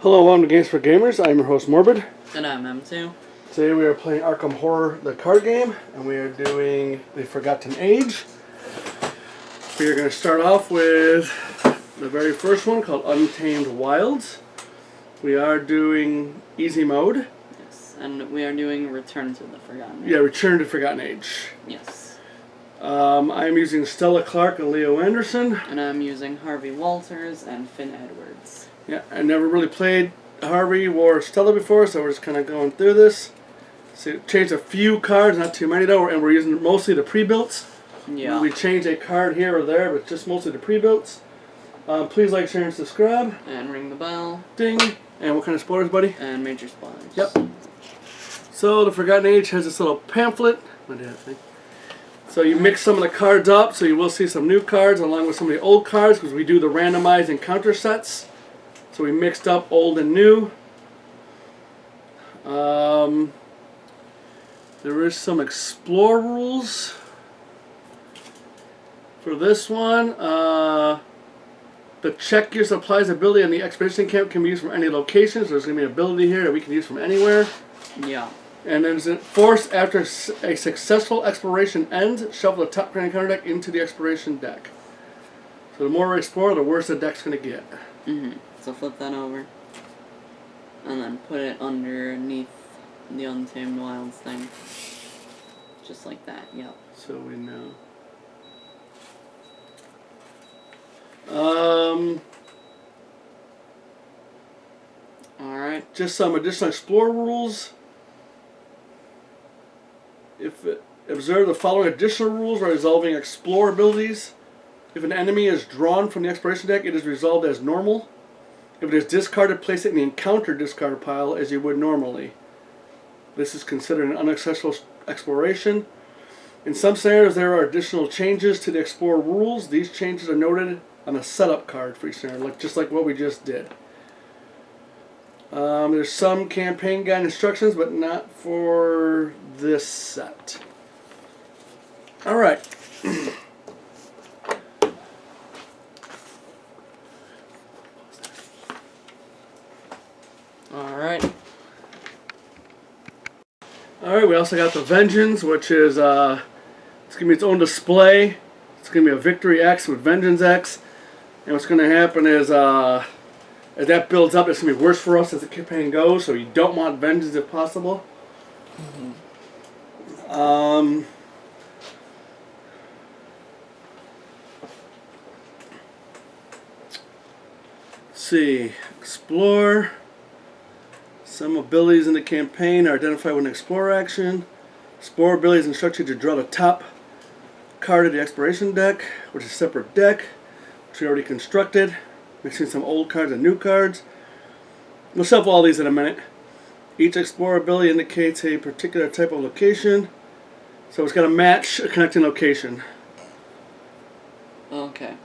Hello, welcome to Games for Gamers. I'm your host, Morbid. And I'm M2. Today we are playing Arkham Horror, the card game, and we are doing The Forgotten Age. We are going to start off with the very first one called Untamed Wilds. We are doing easy mode. Yes, and we are doing Return to the Forgotten Age. Yeah, Return to Forgotten Age. Yes. I'm using Stella Clark and Leo Anderson. And I'm using Harvey Walters and Finn Edwards. Yeah, I never really played Harvey or Stella before, so we're just kind of going through this. So changed a few cards, not too many though, and we're using mostly the pre-builts. Yeah. We changed a card here or there, but just mostly the pre-builts. Please like, share, and subscribe. And ring the bell. Ding. And what kind of spoilers, buddy? And major spoilers. Yep. So the Forgotten Age has this little pamphlet. What did that thing? So you mix some of the cards up, so you will see some new cards along with some of the old cards, because we do the randomized encounter sets. So we mixed up old and new. There is some explore rules for this one. The check your supplies ability on the expedition camp can be used from any location. So there's going to be an ability here that we can use from anywhere. Yeah. And then there's a force after a successful exploration ends, shuffle the top card encounter deck into the exploration deck. So the more we explore, the worse the deck's going to get. So flip that over. And then put it underneath the Untamed Wilds thing. Just like that, yep. So we know. Alright. Just some additional explore rules. Observe the following additional rules for resolving explore abilities. If an enemy is drawn from the exploration deck, it is resolved as normal. If it is discarded, place it in the encounter discard pile as you would normally. This is considered an unsuccessful exploration. In some scenarios, there are additional changes to the explore rules. These changes are noted on the setup card for each scenario, just like what we just did. There's some campaign guide instructions, but not for this set. Alright. Alright. Alright, we also got the Vengeance, which is, it's going to be its own display. It's going to be a Victory X with Vengeance X. And what's going to happen is, as that builds up, it's going to be worse for us as the campaign goes, so you don't want Vengeance if possible. Let's see. Explore. Some abilities in the campaign are identified with an Explore action. Explore abilities instruct you to draw the top card of the exploration deck, which is a separate deck, which we already constructed. Mixing some old cards and new cards. We'll shuffle all these in a minute. Each Explore ability indicates a particular type of location. So it's got to match a connecting location. Okay.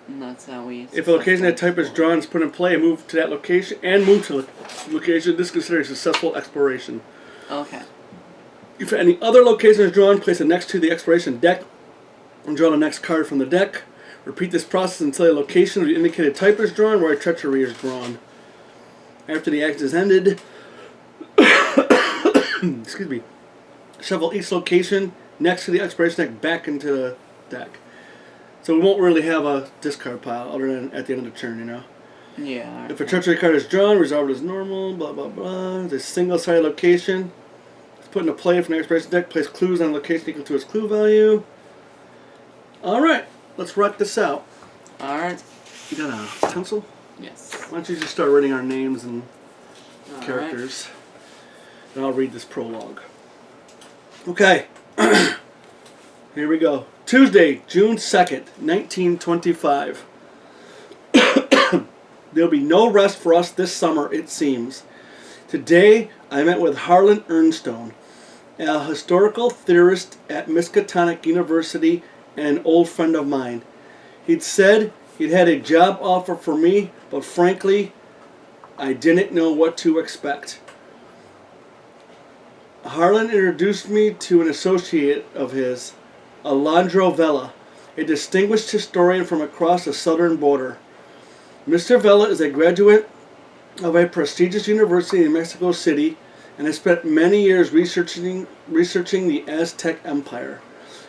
And that's how we... If a location that type is drawn is put in play, move to that location and move to the location. This is considered a successful exploration. Okay. If any other location is drawn, place it next to the exploration deck and draw the next card from the deck. Repeat this process until a location of the indicated type is drawn where a treachery is drawn. After the act is ended, excuse me, shuffle each location next to the exploration deck back into the deck. So we won't really have a discard pile other than at the end of the turn, you know? Yeah. If a treachery card is drawn, resolve it as normal, blah, blah, blah. It's a single-sided location. It's put into play from the exploration deck. Place clues on a location equal to its clue value. Alright, let's rock this out. Alright. You got a pencil? Yes. Why don't you just start writing our names and characters. Right. And I'll read this prologue. Okay. Here we go. Tuesday, June 2nd, 1925. There'll be no rest for us this summer, it seems. Today, I met with Harlan Ernstone, a historical theorist at Miskatonic University and an old friend of mine. He'd said he'd had a job offer for me, but frankly, I didn't know what to expect. Harlan introduced me to an associate of his, Alondro Vela, a distinguished historian from across the southern border. Mr. Vela is a graduate of a prestigious university in Mexico City and has spent many years researching the Aztec Empire.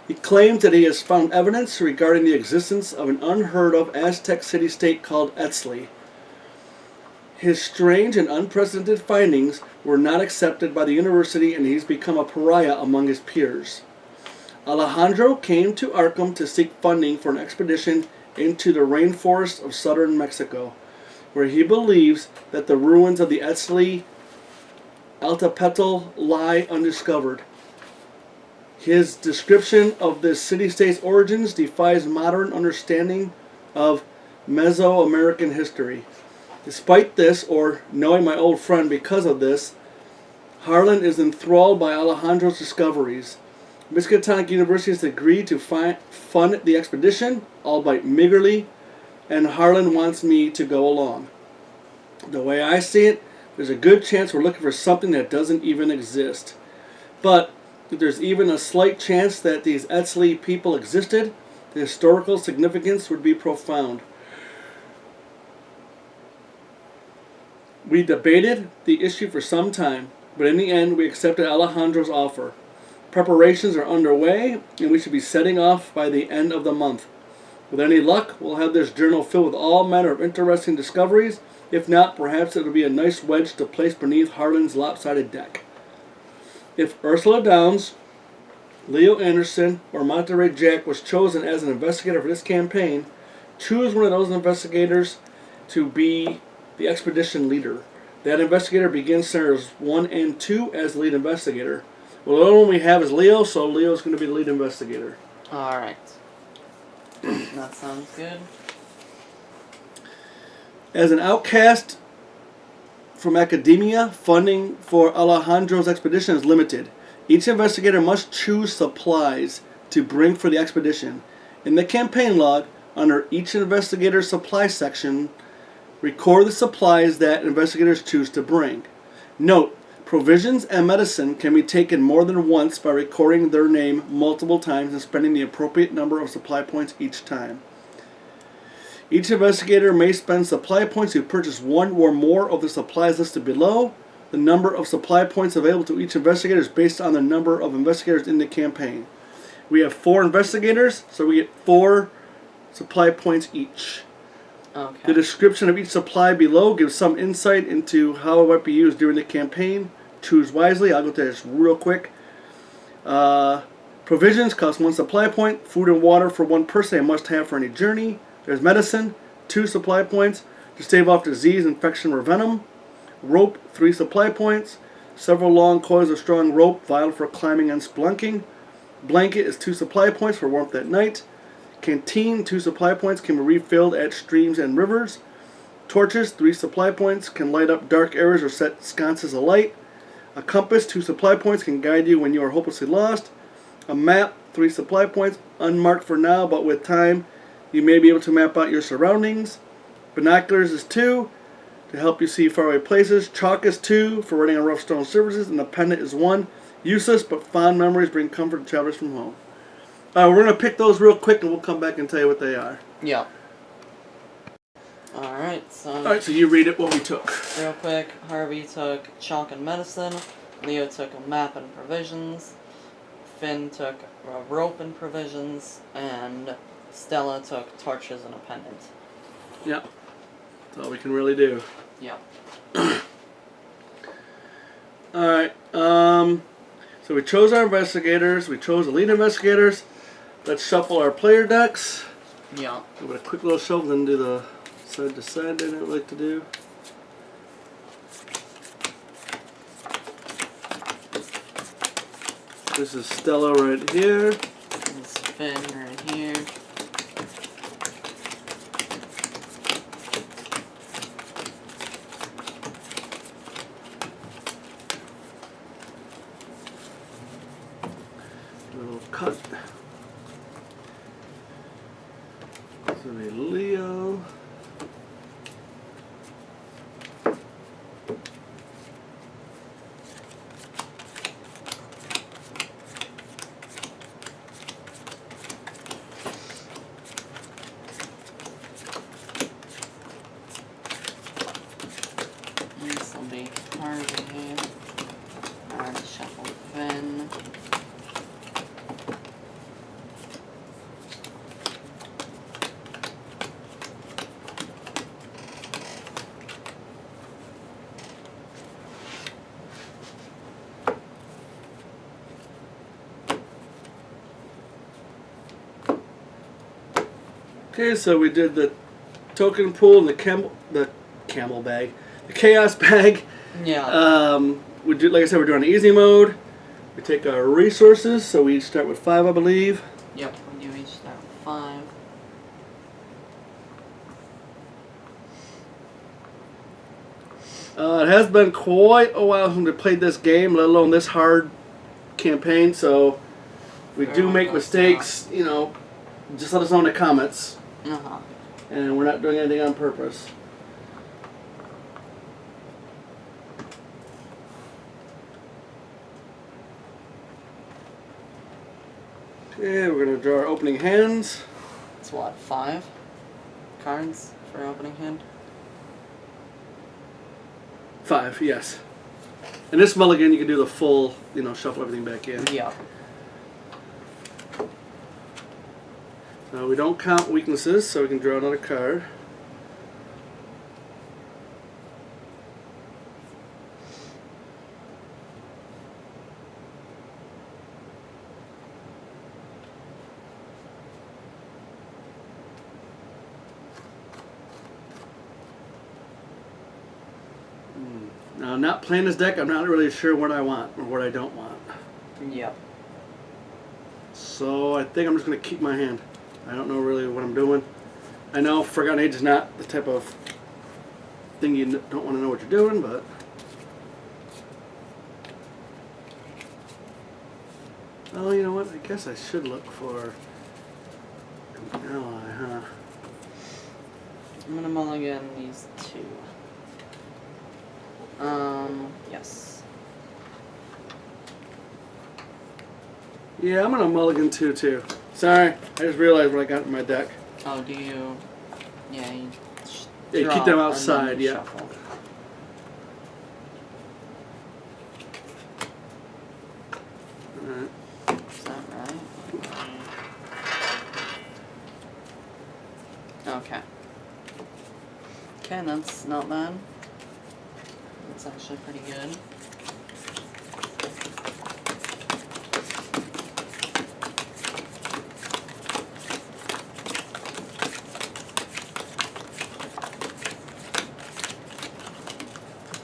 He claims that he has found evidence regarding the existence of an unheard of Aztec city-state called Etzli. His strange and unprecedented findings were not accepted by the university, and he's become a pariah among his peers. Alejandro came to Arkham to seek funding for an expedition into the rainforests of southern Mexico, where he believes that the ruins of the Etzli Altepetl lie undiscovered. His description of this city-state's origins defies modern understanding of Mesoamerican history. Despite this, or knowing my old friend because of this, Harlan is enthralled by Alejandro's discoveries. Miskatonic University has agreed to fund the expedition, albeit meagerly, and Harlan wants me to go along. The way I see it, there's a good chance we're looking for something that doesn't even exist. But if there's even a slight chance that these Etzli people existed, the historical significance would be profound. We debated the issue for some time, but in the end we accepted Alejandro's offer. Preparations are underway, and we should be setting off by the end of the month. With any luck, we'll have this journal filled with all manner of interesting discoveries. If not, perhaps it'll be a nice wedge to place beneath Harlan's lopsided deck. If Ursula Downs, Leo Anderson, or Monterey Jack was chosen as an investigator for this campaign, choose one of those investigators to be the expedition leader. That investigator begins scenarios 1 and 2 as the lead investigator. Well, the only one we have is Leo, so Leo's going to be the lead investigator. Alright. That sounds good. As an outcast from academia, funding for Alejandro's expedition is limited. Each investigator must choose supplies to bring for the expedition. In the campaign log, under each investigator's supply section, record the supplies that investigators choose to bring. Note, provisions and medicine can be taken more than once by recording their name multiple times and spending the appropriate number of supply points each time. Each investigator may spend supply points to purchase one or more of the supplies listed below. The number of supply points available to each investigator is based on the number of investigators in the campaign. We have 4 investigators, so we get 4 supply points each. Okay. The description of each supply below gives some insight into how it might be used during the campaign. Choose wisely. I'll go through this real quick. Provisions cost 1 supply point. Food and water for 1 person, a must-have for any journey. There's medicine, 2 supply points to stave off disease, infection, or venom. Rope, 3 supply points. Several long coils of strong rope, vital for climbing and spelunking. Blanket is 2 supply points for warmth at night. Canteen, 2 supply points, can be refilled at streams and rivers. Torches, 3 supply points, can light up dark areas or set sconces alight. A compass, 2 supply points, can guide you when you are hopelessly lost. A map, 3 supply points, unmarked for now, but with time you may be able to map out your surroundings. Binoculars is 2 to help you see faraway places. Chalk is 2 for writing on rough stone surfaces, and a pendant is 1. Useless, but fond memories bring comfort to travelers from home. We're going to pick those real quick, and we'll come back and tell you what they are. Yeah. Alright, so you read it, what we took. Real quick, Harvey took chalk and medicine. Leo took a map and provisions. Finn took a rope and provisions. And Stella took torches and a pendant. Yeah. That's all we can really do. Yeah. Alright, so we chose our investigators, we chose the lead investigators. Let's shuffle our player decks. Yeah. Give it a quick little shuffle, then do the side to side that I like to do. This is Stella right here. This is Finn right here. Little cut. This will be Leo. Okay, so we did the token pool and the camel bag, the chaos bag. Yeah. We do, like I said, we're doing easy mode. We take our resources, so we each start with 5, I believe. Yep, we do each start with 5. It has been quite a while since we played this game, let alone this hard campaign, so we do make mistakes, you know, just let us know in the comments. Uh-huh. And we're not doing anything on purpose. Okay, we're going to draw our opening hands. It's what, 5 cards for opening hand? 5, yes. And this mulligan, you can do the full, you know, shuffle everything back in. Yeah. We don't count weaknesses, so we can draw another card. Now, not playing this deck, I'm not really sure what I want or what I don't want. Yep. So I think I'm just going to keep my hand. I don't know really what I'm doing. I know Forgotten Age is not the type of thing you don't want to know what you're doing, but... Oh, you know what? I guess I should look for an ally, huh? I'm gonna mulligan these 2. Yes. Yeah, I'm going to mulligan 2 too. Sorry, I just realized what I got in my deck. Oh, do you... Yeah, you... Yeah, draw keep them and then outside, you yeah. shuffle. Alright. Is that right? Okay. Okay, that's not bad. That's actually pretty good.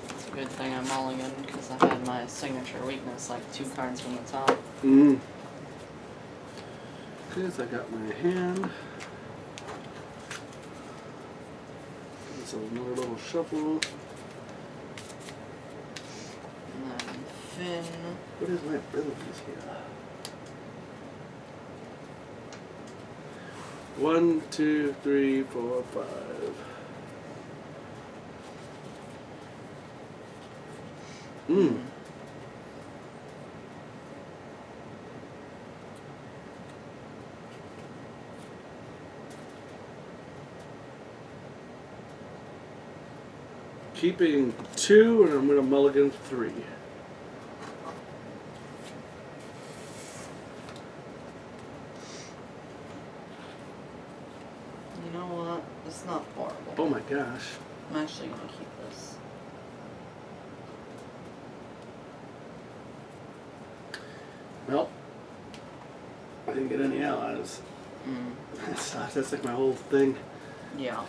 It's a good thing I'm mulligan because I had my signature weakness like 2 cards from the top. Okay, so I got my hand. So another little shuffle. And then Finn. What is my abilities here? 1, 2, 3, 4, 5. Keeping 2, and I'm going to mulligan 3. You know what? It's not horrible. Oh my gosh. I'm actually gonna keep this. Well, I didn't get any allies. That sucks. That's like my whole thing. Yeah.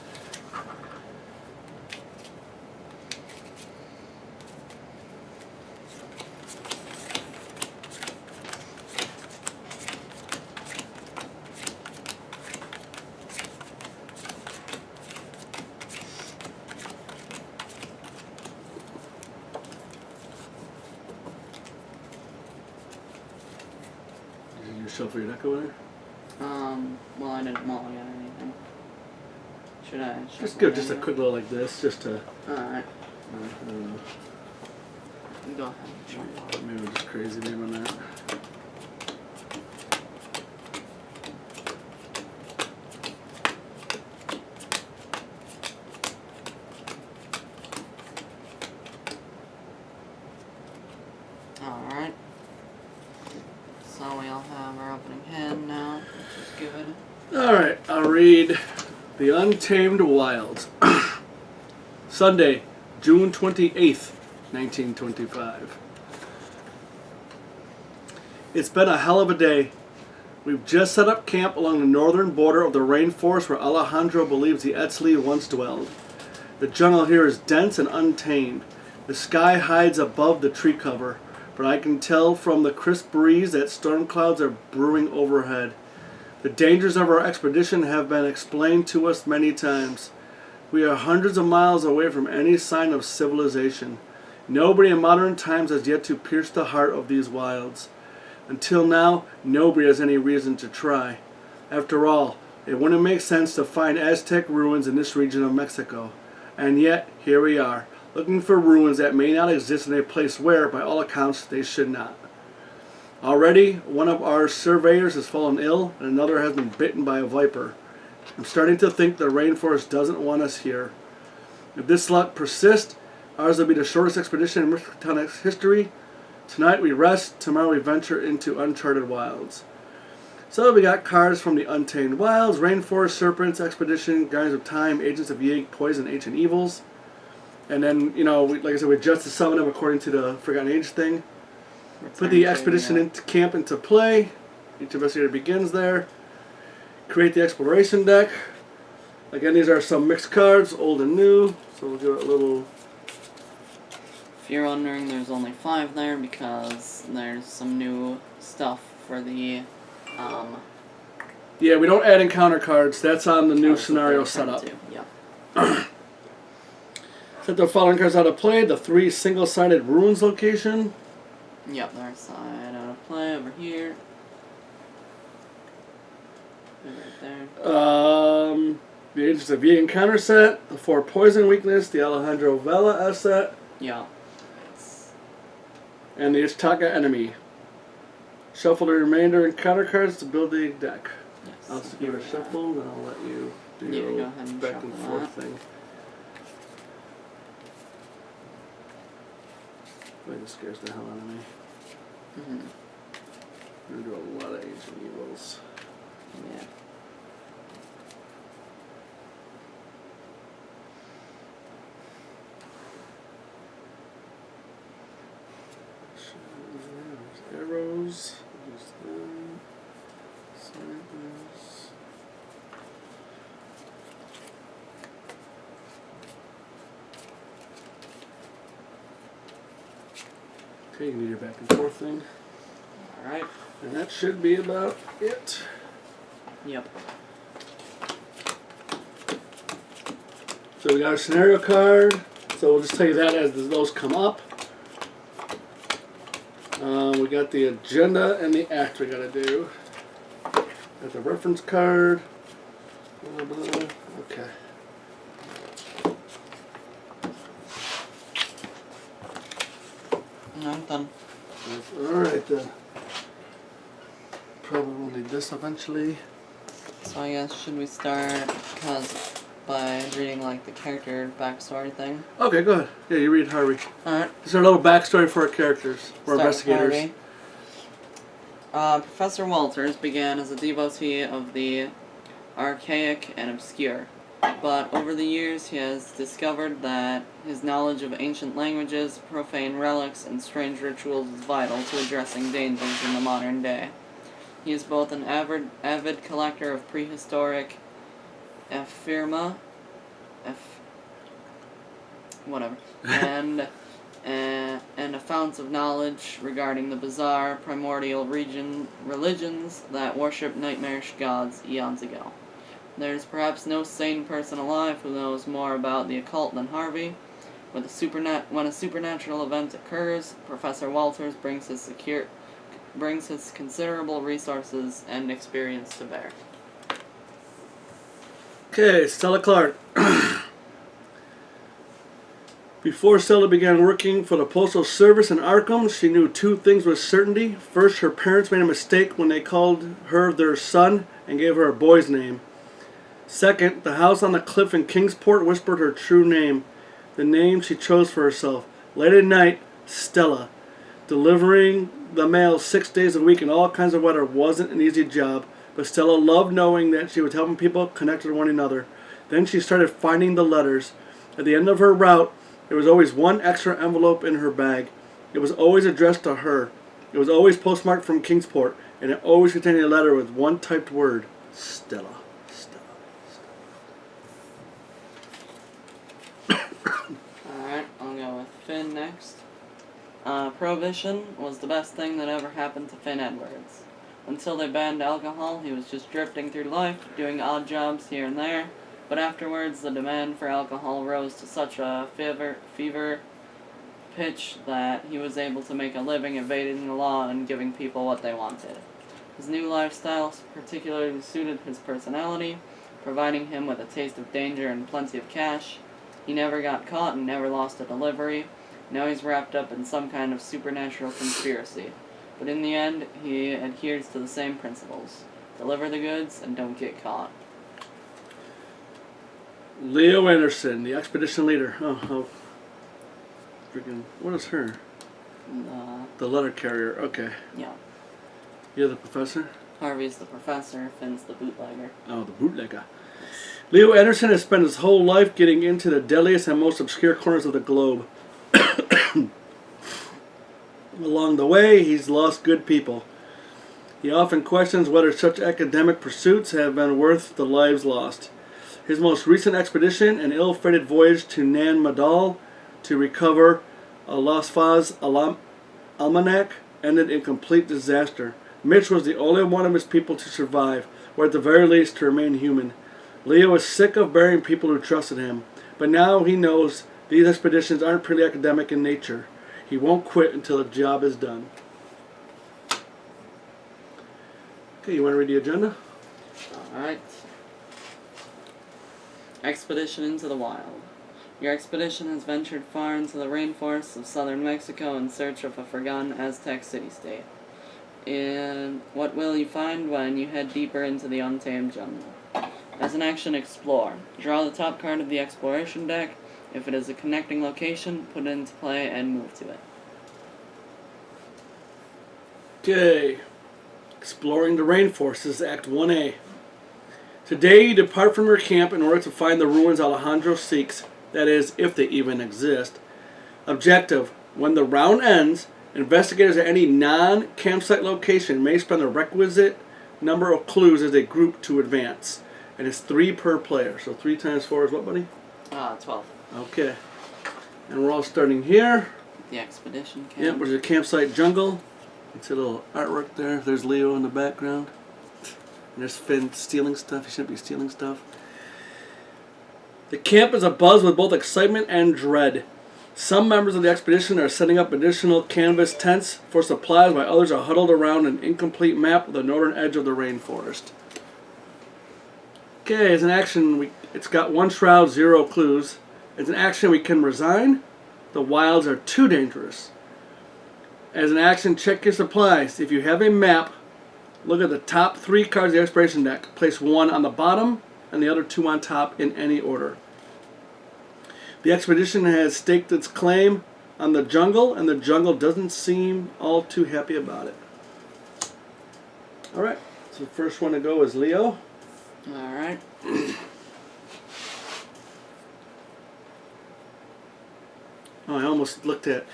Did you shuffle your deck over there? Well, I didn't mulligan anything. Should I? Just go just a quick little like this, just to... Alright. I don't know. Go ahead. Sure. Maybe I'm just crazy maybe on that. Alright. So we all have our opening hand now. Let's just give it. Alright, I'll read The Untamed Wilds. Sunday, June 28th, 1925. It's been a hell of a day. We've just set up camp along the northern border of the rainforest where Alejandro believes the Etzli once dwelled. The jungle here is dense and untamed. The sky hides above the tree cover, but I can tell from the crisp breeze that storm clouds are brewing overhead. The dangers of our expedition have been explained to us many times. We are hundreds of miles away from any sign of civilization. Nobody in modern times has yet to pierce the heart of these wilds. Until now, nobody has any reason to try. After all, it wouldn't make sense to find Aztec ruins in this region of Mexico. And yet, here we are, looking for ruins that may not exist in a place where, by all accounts, they should not. Already, one of our surveyors has fallen ill, and another has been bitten by a viper. I'm starting to think the rainforest doesn't want us here. If this luck persists, ours will be the shortest expedition in Mercatonic's history. Tonight we rest, tomorrow we venture into uncharted wilds. So we got cards from the Untamed Wilds, Rainforest Serpents, Expedition, Guardians of Time, Agents of Yig, Poison, Ancient Evils. And then, like I said, we adjusted some of them according to the Forgotten Age thing. Put the expedition into camp into play. Each investigator begins there. Create the exploration deck. Again, these are some mixed cards, old and new. So we'll give it a little... If you're wondering, there's only 5 there because there's some new stuff for the, Yeah, we don't add encounter cards. That's on the new scenario setup. Yeah. Set the following cards out of play. The 3 single-sided ruins location. Yep, there's side out of play over here. Right there. The Agents of Yig encounter set. The 4 poison weakness. The Alejandro Vela S set. Yeah. And the Ichtaka enemy. Shuffle the remainder encounter cards to build the deck. Yes. I'll just give it a shuffle, then I'll let you do Yeah, your go ahead and back and shuffle forth that. thing. Boy, this scares the hell out of me. Mm-hmm. I'm gonna do a lot of Ancient Evils. Yeah. There's arrows. There's them. Snipers. Okay, you can do your back and forth thing. Alright. And that should be about it. Yep. So we got our scenario card. So we'll just tell you that as those come up. We got the agenda and the act we gotta do. Got the reference card. Blah, blah, blah. Okay. I'm done. Alright then. Probably will need this eventually. So I guess should we start by reading like the character backstory thing? Okay, go ahead. Yeah, you read Harvey. Alright. This is our little backstory for our characters. We're investigators. Professor Walters began as a devotee of the archaic and obscure, but over the years he has discovered that his knowledge of ancient languages, profane relics, and strange rituals is vital to addressing dangers in the modern day. He is both an avid collector of prehistoric ephemera, and a fount of knowledge regarding the bizarre primordial religions that worship nightmarish gods eons ago. There is perhaps no sane person alive who knows more about the occult than Harvey. When a supernatural event occurs, Professor Walters brings his considerable resources and experience to bear. Okay, Stella Clark. Before Stella began working for the Postal Service in Arkham, she knew 2 things with certainty. First, her parents made a mistake when they called her their son and gave her a boy's name. Second, the house on the cliff in Kingsport whispered her true name, the name she chose for herself. Late at night, Stella. Delivering the mail 6 days a week in all kinds of weather wasn't an easy job, but Stella loved knowing that she was helping people connect with one another. Then she started finding the letters. At the end of her route, there was always one extra envelope in her bag. It was always addressed to her. It was always postmarked from Kingsport, and it always contained a letter with one typed word: Stella. Alright, I'll go with Finn next. Prohibition was the best thing that ever happened to Finn Edwards. Until they banned alcohol, he was just drifting through life, doing odd jobs here and there, but afterwards the demand for alcohol rose to such a fever pitch that he was able to make a living evading the law and giving people what they wanted. His new lifestyle particularly suited his personality, providing him with a taste of danger and plenty of cash. He never got caught and never lost a delivery. Now he's wrapped up in some kind of supernatural conspiracy. But in the end, he adheres to the same principles. Deliver the goods and don't get caught. Leo Anderson, the expedition leader. Oh, freaking, what is her? The letter carrier, okay. Yeah. You're the professor? Harvey's the professor, Finn's the bootlegger. Oh, the bootlegger. Leo Anderson has spent his whole life getting into the deadliest and most obscure corners of the globe. Along the way, he's lost good people. He often questions whether such academic pursuits have been worth the lives lost. His most recent expedition, an ill-fated voyage to Nan Madol to recover a Las Faz almanac, ended in complete disaster. Mitch was the only one of his people to survive, or at the very least to remain human. Leo is sick of burying people who trusted him, but now he knows these expeditions aren't purely academic in nature. He won't quit until the job is done. Okay, you want to read the agenda? Alright. Expedition into the wild. Your expedition has ventured far into the rainforests of southern Mexico in search of a forgotten Aztec city-state. And what will you find when you head deeper into the untamed jungle? As an action, explore. Draw the top card of the exploration deck. If it is a connecting location, put it into play and move to it. Okay. Exploring the rainforests is Act 1A. Today you depart from your camp in order to find the ruins Alejandro seeks, that is, if they even exist. Objective: when the round ends, investigators at any non-campsite location may spend the requisite number of clues as a group to advance. And it's 3 per player. So 3 times 4 is what, buddy? 12. Okay. And we're all starting here. The expedition camp. Yep, there's a campsite jungle. It's a little artwork there. There's Leo in the background. And there's Finn stealing stuff. He shouldn't be stealing stuff. The camp is abuzz with both excitement and dread. Some members of the expedition are setting up additional canvas tents for supplies, while others are huddled around an incomplete map of the northern edge of the rainforest. Okay, as an action, it's got 1 shroud, 0 clues. As an action, we can resign. The wilds are too dangerous. As an action, check your supplies. If you have a map, look at the top 3 cards of the exploration deck. Place 1 on the bottom and the other 2 on top in any order. The expedition has staked its claim on the jungle, and the jungle doesn't seem all too happy about it. Alright, so the first one to go is Leo. Alright. Oh, I almost looked at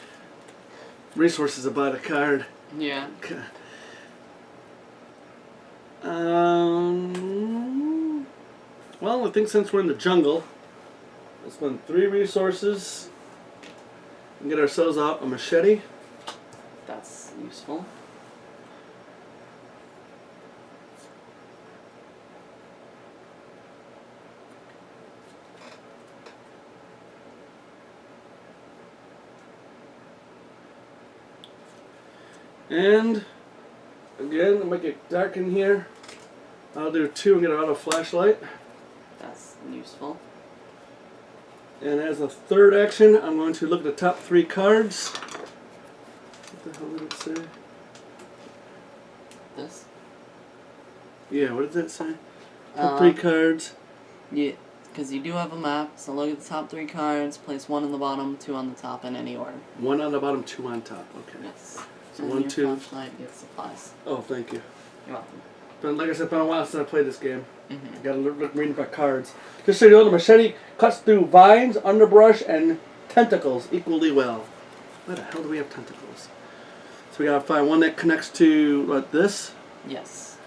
resources to buy the card. Yeah. Okay. Well, I think since we're in the jungle, let's spend 3 resources and get ourselves out a machete. That's useful. And again, to make it dark in here, I'll do 2 and get out a flashlight. That's useful. And as a third action, I'm going to look at the top 3 cards. What the hell did it say? This? Yeah, what does that say? Top 3 cards. Yeah, because you do have a map, so look at the top 3 cards, place 1 on the bottom, 2 on the top in any order. 1 on the bottom, 2 on top. Okay. Yes. So and 1, your 2. flashlight gets supplies. Oh, thank you. You're welcome. But like I said, it's been a while since I played this game. Mm-hmm. I gotta look reading about cards. Just so you know, the machete cuts through vines, underbrush, and tentacles equally well. Where the hell do we have tentacles? So we gotta find one that connects to what, this. Yes.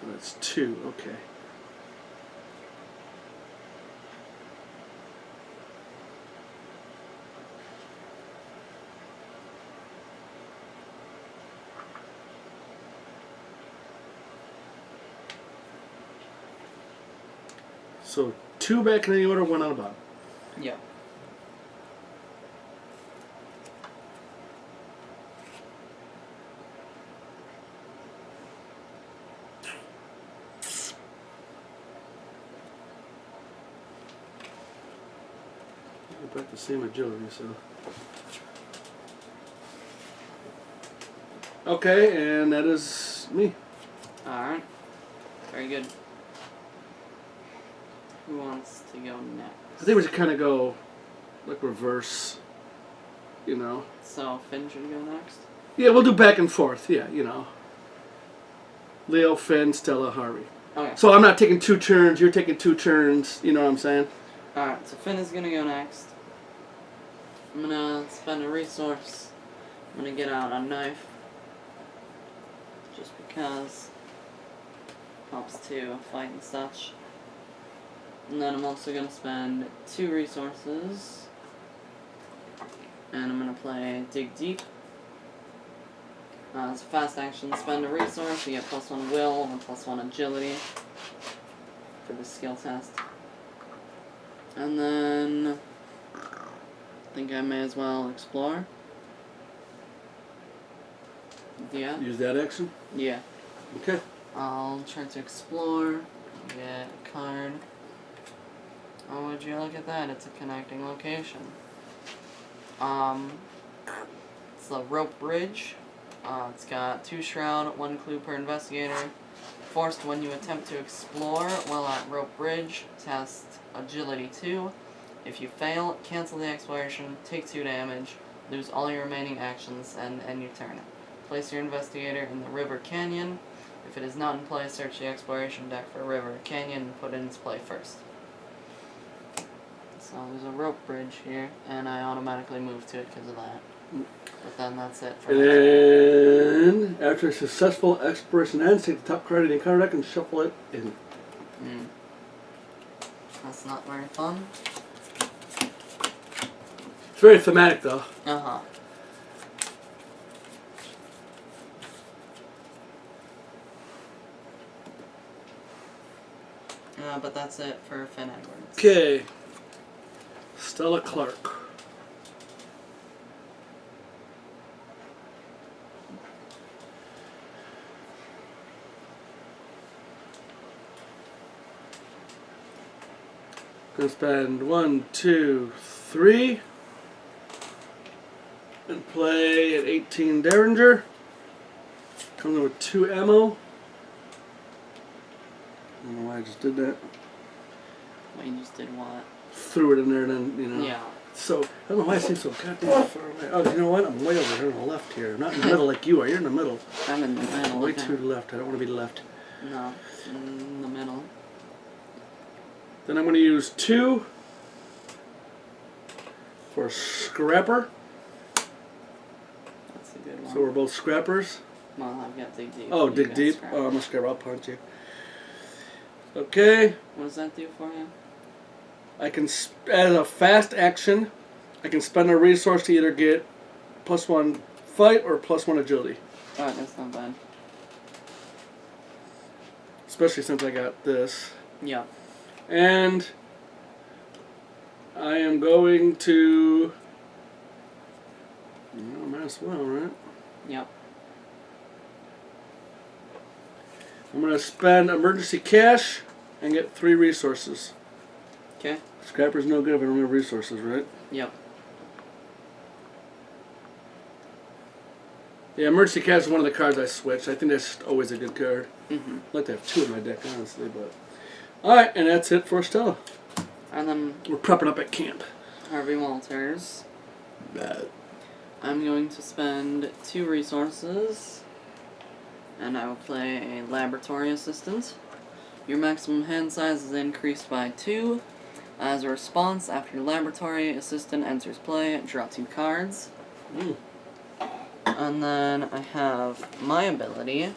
So that's 2. Okay. So 2 back in any order, 1 on the bottom. Yep. About the same agility, so. Okay, and that is me. Alright. Very good. Who wants to go next? I think we should kind of go like reverse, you know. So, Finn should go next? Yeah, we'll do back and forth. Yeah, you know. Leo, Finn, Stella, Harvey. Okay. So I'm not taking 2 turns. You're taking 2 turns. You know what I'm saying? Alright, so Finn is gonna go next. I'm gonna spend a resource. I'm gonna get out a knife. Just because. Helps to fight and such. And then I'm also gonna spend 2 resources. And I'm gonna play Dig Deep. It's a fast action, spend a resource, you get +1 will and +1 agility for the skill test. And then I think I may as well explore. Yeah. Use that action. Yeah. Okay. I'll try to explore, get a card. Oh, would you look at that? It's a connecting location. It's the rope bridge. It's got 2 shroud, 1 clue per investigator. Forced when you attempt to explore while at rope bridge, test agility 2. If you fail, cancel the exploration, take 2 damage, lose all your remaining actions, and end your turn. Place your investigator in the river canyon. If it is not in play, search the exploration deck for a river or canyon and put it into play first. So there's a rope bridge here, and I automatically move to it because of that. But then that's it for And after a successful exploration ends, take the top card of the encounter deck and shuffle it in. That's not very fun. It's very thematic, though. Uh-huh. But that's it for Finn Edwards. Okay. Stella Clark. Gonna spend 1, 2, 3, and play an 18 Derringer. Comes in with 2 ammo. I don't know why I just did that. Well, you just did what? Threw it in there, and then you know. Yeah. So I don't know why I seem so goddamn far away. Oh, you know what? I'm way over here on the left here. I'm not in the middle like you are. You're in the middle. I'm in the middle. Way okay. to the left. I don't want to be left. No, in the middle. Then I'm going to use 2 for Scrapper. That's a good one. So we're both Scrappers. Well, I've got Dig Deep. Oh, You Dig got Deep. Scrap. Oh, I'm a Scrapper. I'll punch you. Okay. What does that do for you? I can, as a fast action, I can spend a resource to either get +1 fight or +1 agility. Alright, that's not bad. Especially since I got this. Yeah. And I am going to... Well, might as well, right? Yep. I'm going to spend emergency cash and get 3 resources. Okay. Scrapper's no good if I don't have resources, right? Yep. Yeah, emergency cash is one of the cards I switched. I think that's always a good card. Mm-hmm. I'd like to have 2 in my deck, honestly, but... Alright, and that's it for Stella. And then We're prepping up at camp. Harvey Walters. Bad. I'm going to spend 2 resources, and I will play a laboratory assistant. Your maximum hand size is increased by 2. As a response, after laboratory assistant enters play, draw 2 cards. And then I have my ability.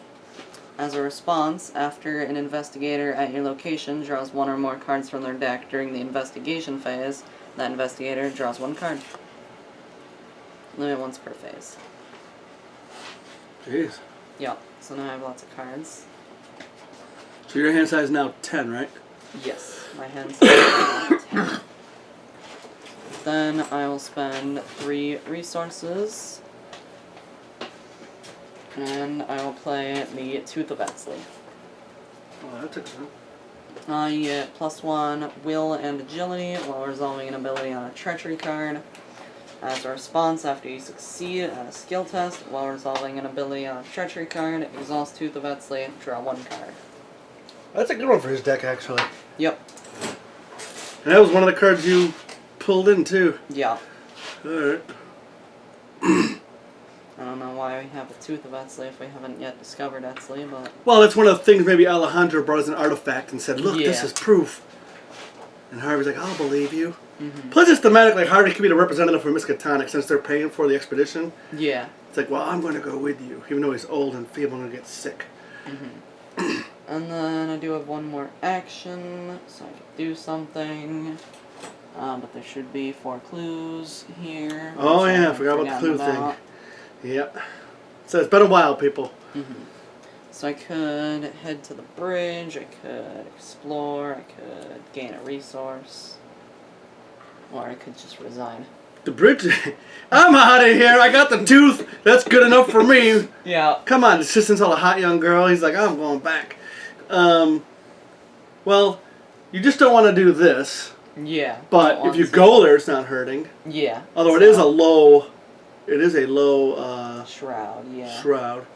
As a response, after an investigator at your location draws 1 or more cards from their deck during the investigation phase, that investigator draws 1 card. Limit once per phase. Jeez. Yeah, so now I have lots of cards. So your hand size is now 10, right? Yes, my hand size is 10. Then I will spend 3 resources. And I will play the Tooth of Etsley. Oh, that took some. You get +1 will and agility while resolving an ability on a treachery card. As a response, after you succeed at a skill test while resolving an ability on a treachery card, exhaust Tooth of Etsley, draw 1 card. That's a good one for his deck, actually. Yep. And that was one of the cards you pulled in, too. Yeah. Alright. I don't know why we have a Tooth of Etsley if we haven't yet discovered Etsley, but... Well, that's one of the things maybe Alejandro brought as an artifact and said, look, this Yeah. is proof. And Harvey's like, I'll believe you. Plus, it's thematically, Harvey could be the representative for Miskatonic since they're paying for the expedition. Yeah. It's like, well, I'm going to go with you, even though he's old and feeble and going to get sick. And then I do have 1 more action, so I can do something. But there should be 4 clues here. Oh, which yeah, I I've forgot about the clue forgotten thing. Yep. So it's been a while, people. So I could head to the bridge, I could explore, I could gain a resource, or I could just resign. The bridge? I'm out of here. I got the tooth. That's good enough for me. Yeah. Come on, the assistant's all a hot young girl. He's like, I'm going back. Well, you just don't want to do this. Yeah. But if you go there, it's not hurting. Yeah. Although it is a low, shroud, yeah. shroud.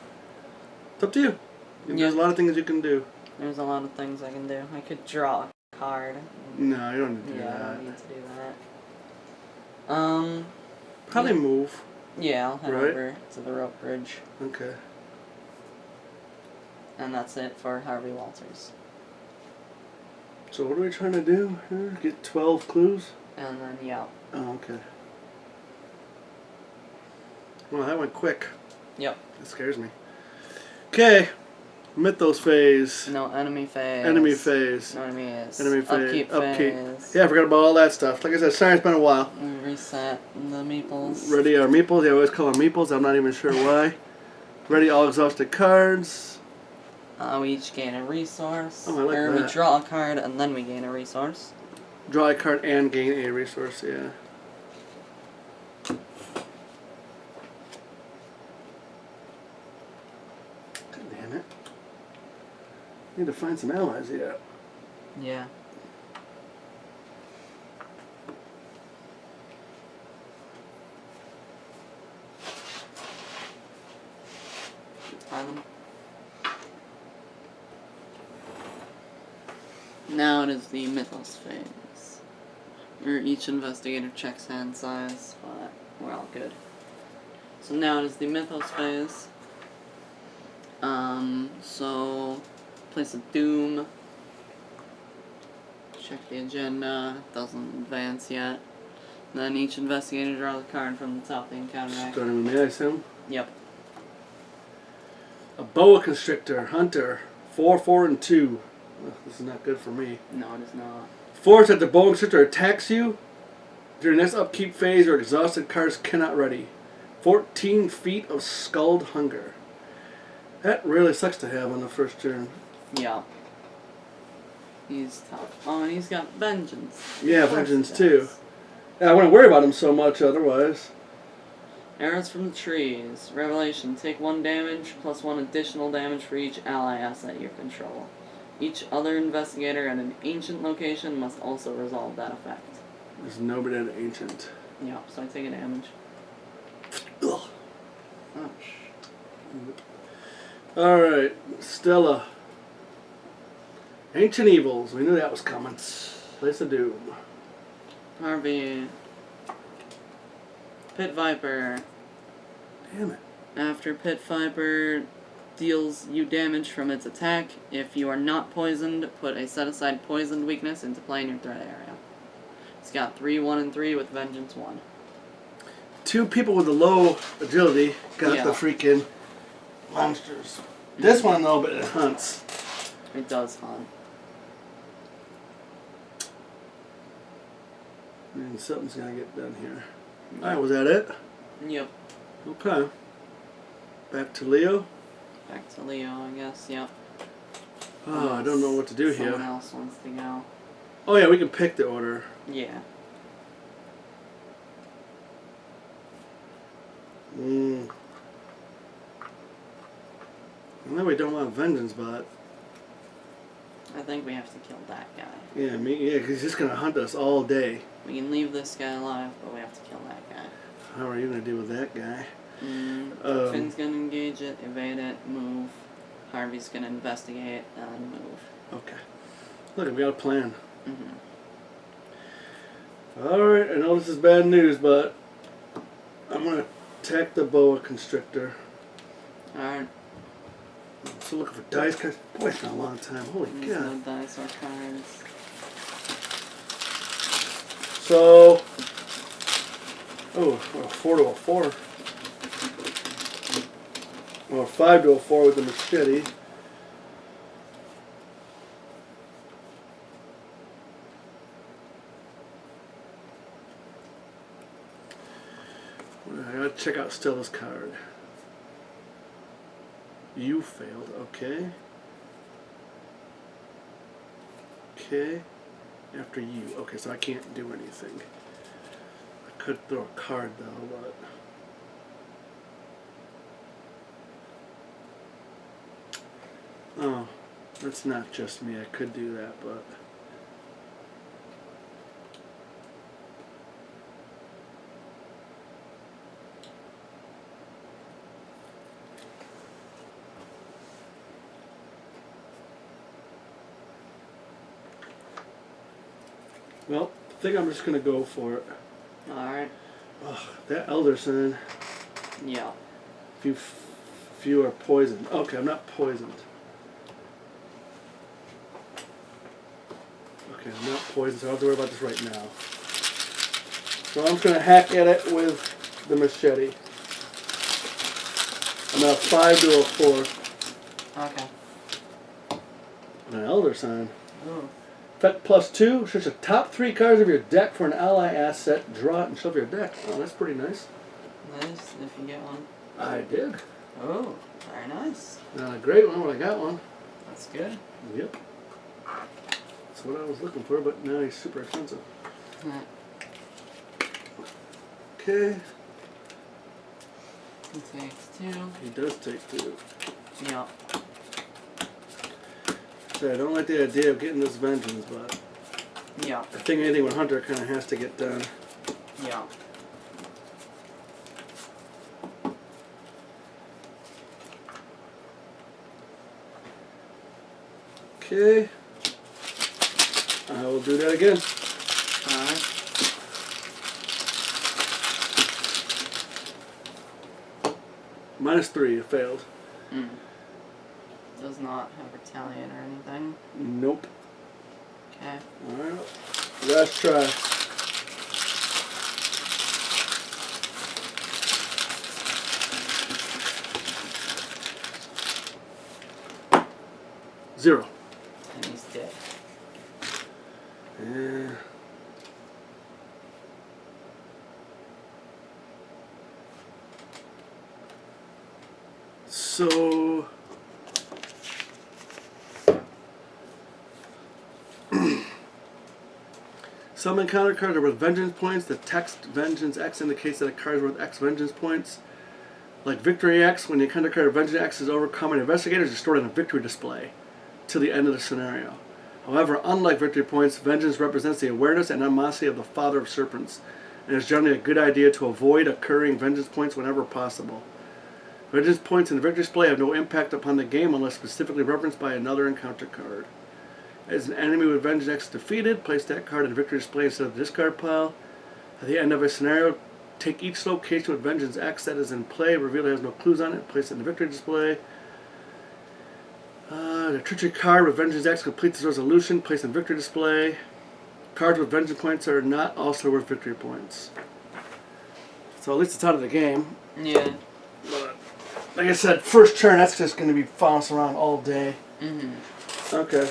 It's up to you. There's a lot of things you can do. There's a lot of things I can do. I could draw a card. No, you don't need to do Yeah, I that. don't need to do that. Probably move. Yeah, I'll head Right. over to the rope bridge. Okay. And that's it for Harvey Walters. So what are we trying to do here? Get 12 clues? And then, yeah. Oh, okay. Well, that went quick. Yep. That scares me. Okay. Mythos Phase. No, enemy phase. Enemy Phase. No enemies. Enemy Phase. Upkeep phase. Yeah, I forgot about all that stuff. Like I said, sorry, it's been a while. Reset the meeples. Ready our meeples. I always call them meeples. I'm not even sure why. Ready all exhausted cards. We each gain a resource. Oh, I like or that. we draw a card and then we gain a resource. Draw a card and gain a resource, yeah. God damn it. Need to find some allies yet. Yeah. Find them. Now it is the Mythos Phase, where each investigator checks hand size, but we're all good. So now it is the Mythos Phase. So place a Doom. Check the agenda. Doesn't advance yet. Then each investigator draws a card from the top of the encounter action. Starting with me, I assume. Yep. A boa constrictor, hunter, 4, 4, and 2. Ugh, this is not good for me. No, it is not. Force that the boa constrictor attacks you during this upkeep phase, your exhausted cards cannot ready. 14 feet of scald hunger. That really sucks to have on the first turn. Yeah. He's tough. Oh, and he's got vengeance. Yeah, Of course vengeance he too. does. Yeah, I wouldn't worry about him so much otherwise. Arrows from the trees. Revelation. Take 1 damage plus 1 additional damage for each ally asset you control. Each other investigator at an ancient location must also resolve that effect. There's nobody at ancient. Yeah, so I take a damage. Ugh. Ouch. Alright, Stella. Ancient Evils. We knew that was coming. Place of Doom. Harvey. Pit Viper. Damn it. After Pit Viper deals you damage from its attack, if you are not poisoned, put a set-aside poisoned weakness into play in your threat area. He's got 3, 1, and 3 with Vengeance 1. 2 people with the low agility got Yeah. the freaking monsters. This one though, but it hunts. It does hunt. And something's gonna get done here. Alright, was that it? Yep. Okay. Back to Leo. Back to Leo, I guess. Yep. Oh, I don't know what to do Someone here. else wants to go. Oh yeah, we can pick the order. Yeah. I know we don't want vengeance, but I think we have to kill that guy. yeah, because he's just gonna hunt us all day. We can leave this guy alive, but we have to kill that guy. How are you gonna deal with that guy? Finn's gonna engage it, evade it, move. Harvey's gonna investigate and move. Okay. Look, we got a plan. Mm-hmm. Alright, I know this is bad news, but I'm gonna attack the boa constrictor. Alright. I'm still looking for dice cards. Boy, it's been a long time. Holy There's no God. dice or cards. So, 4 to a 4. Or 5 to a 4 with the machete. I gotta check out Stella's card. You failed, okay. Okay. After you. Okay, so I can't do anything. I could throw a card though, but oh, that's not just me. I could do that, but well, I think I'm just gonna go for it. Alright. Ugh, that elder sign. Yeah. Few are poisoned. Okay, I'm not poisoned. Okay, I'm not poisoned, so I don't have to worry about this right now. So I'm just gonna hack at it with the machete. I'm at a 5 to a 4. Okay. An elder sign. Ooh. Effect +2. Search the top 3 cards of your deck for an ally asset. Draw it and shuffle your deck. Oh, that's pretty nice. Nice, if you get one. I did. Oh, very nice. Not a great one, but I got one. That's good. Yep. That's what I was looking for, but now he's super expensive. Okay. He takes 2. He does take 2. Yep. So I don't like the idea of getting this vengeance, but Yep. I think anything with Hunter kind of has to get done. Yep. Okay. I will do that again. Alright. -3, it failed. Does not have retaliate or anything. Nope. Okay. Alright. Last try. Zero. And he's dead. Yeah. So some encounter cards are worth vengeance points. The text vengeance X indicates that a card is worth X vengeance points. Like Victory X, when the encounter card of Vengeance X is overcome, an investigator is stored in a victory display till the end of the scenario. However, unlike victory points, vengeance represents the awareness and animosity of the Father of Serpents, and is generally a good idea to avoid occurring vengeance points whenever possible. Vengeance points in the victory display have no impact upon the game unless specifically referenced by another encounter card. As an enemy with Vengeance X defeated, place that card in the victory display instead of the discard pile. At the end of a scenario, take each location with Vengeance X that is in play, reveal it has no clues on it, place it in the victory display. The treachery card with Vengeance X completes its resolution, place in victory display. Cards with vengeance points are not also worth victory points. So at least it's out of the game. Yeah. But like I said, first turn, that's just going to be bouncing around all day. Mm-hmm. Okay.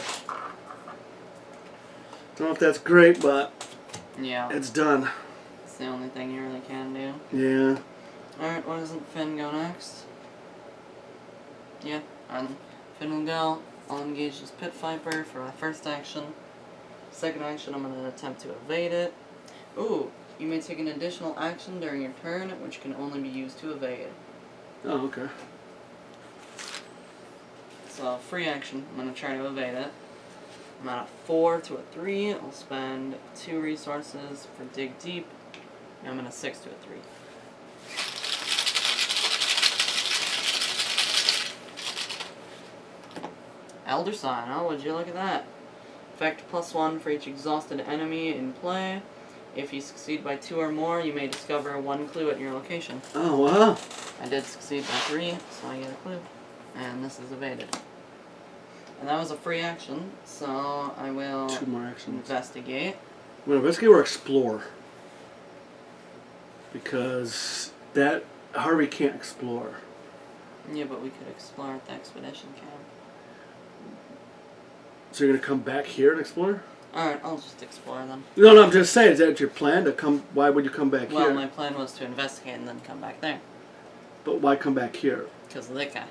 Don't know if that's great, but Yeah. it's done. It's the only thing you really can do. Yeah. Alright, why doesn't Finn go next? Yeah, and Finn will go. I'll engage this Pit Viper for my first action. Second action, I'm going to attempt to evade it. Ooh, you may take an additional action during your turn, which can only be used to evade. Oh, okay. So, free action, I'm going to try to evade it. I'm at a 4 to a 3. I'll spend 2 resources for Dig Deep. And I'm at a 6 to a 3. Elder Sign, oh, would you look at that? Effect +1 for each exhausted enemy in play. If you succeed by 2 or more, you may discover 1 clue at your location. Oh, wow. I did succeed by 3, so I get a clue. And this is evaded. And that was a free action, so I will 2 more actions. investigate. Well, investigate or explore. Because that Harvey can't explore. Yeah, but we could explore at the expedition camp. So you're going to come back here and explore? Alright, I'll just explore them. No, I'm just saying, is that your plan to come? Why would you come back Well, here? my plan was to investigate and then come back there. But why come back here? Because of that guy.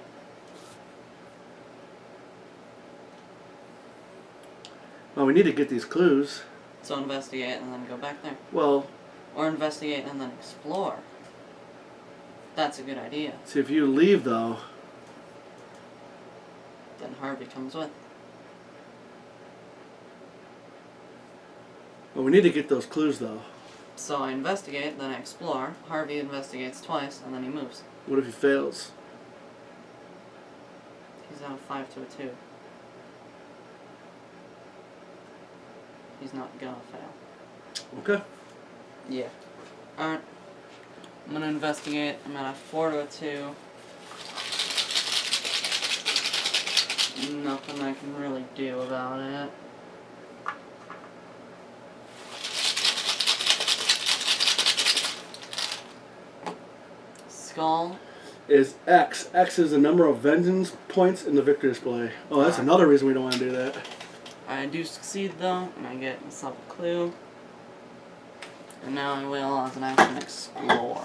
Well, we need to get these clues. So investigate and then go back there. Well, Or investigate and then explore. That's a good idea. see, if you leave, though... Then Harvey comes with. Well, we need to get those clues, though. So I investigate, then I explore. Harvey investigates twice, and then he moves. What if he fails? He's at a 5 to a 2. He's not gonna fail. Okay. Yeah. Alright. I'm gonna investigate. I'm at a 4 to a 2. Nothing I can really do about it. Skull. Is X. X is the number of vengeance points in the victory display. Oh, that's another reason we don't want to do that. I do succeed though, and I get myself a clue. And now I will, as an action, explore.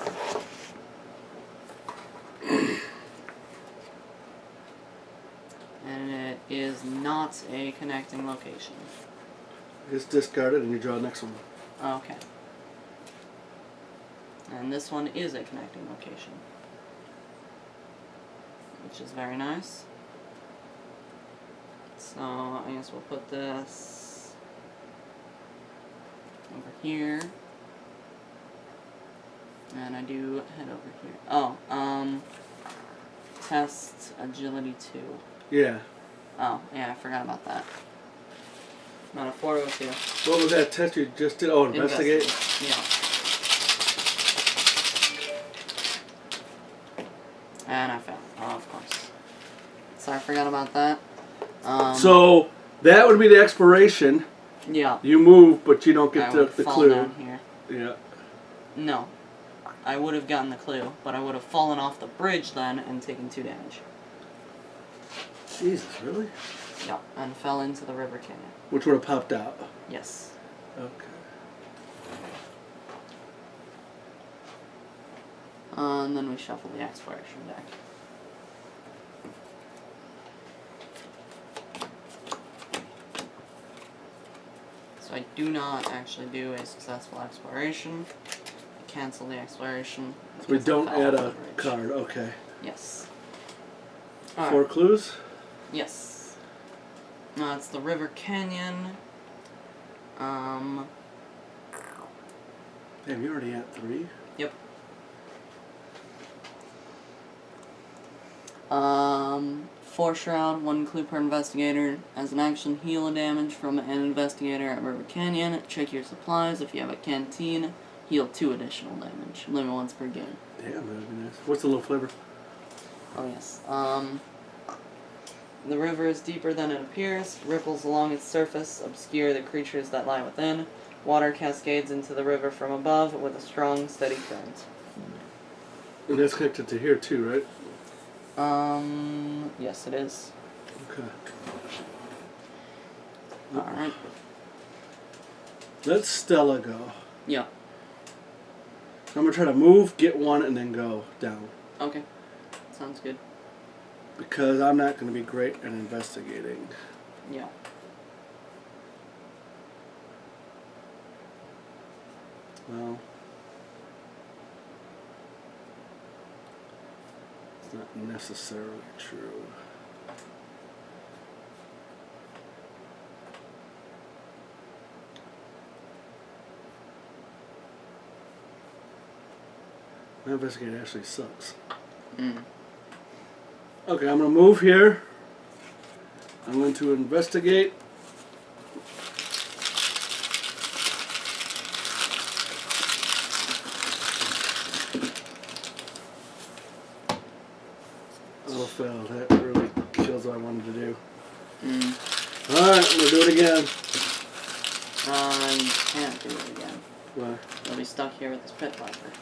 And it is not a connecting location. It's discarded and you draw the next one. Okay. And this one is a connecting location. Which is very nice. So, I guess we'll put this over here. And I do head over here. Oh, test agility 2. Yeah. Oh, yeah, I forgot about that. Not a 402. What was that test you just did? Oh, investigate? Yeah. And I failed. Oh, of course. So I forgot about that. So, that would be the exploration. Yeah. You move, but you don't get I the would fall clue. down here. Yeah. No. I would have gotten the clue, but I would have fallen off the bridge then and taken 2 damage. Jesus, really? Yeah, and fell into the river canyon. Which would have popped out. Yes. Okay. And then we shuffle the exploration deck. So I do not actually do a successful exploration. I cancel the exploration. So we because I don't fell add off a the bridge. card. Okay. Yes. 4 clues? Yes. It's the River Canyon. Damn, you're already at 3? Yep. Force Shroud, 1 clue per investigator. As an action, heal a damage from an investigator at River Canyon. Check your supplies. If you have a canteen, heal 2 additional damage. Limit once per game. Damn, that would be nice. What's the little flavor? Oh yes. The river is deeper than it appears. Ripples along its surface obscure the creatures that lie within. Water cascades into the river from above with a strong, steady current. And that's connected to here too, right? Yes, it is. Okay. Alright. Let Stella go. Yeah. I'm going to try to move, get one, and then go down. Okay. Sounds good. Because I'm not going to be great at investigating. Yeah. Well, it's not necessarily true. My investigator actually sucks. Mm. Okay, I'm going to move here. I'm going to investigate. Oh, fail. That really kills what I wanted to do. Mm. Alright, I'm going to do it again. You can't do it again. Why? You'll be stuck here with this pit viper.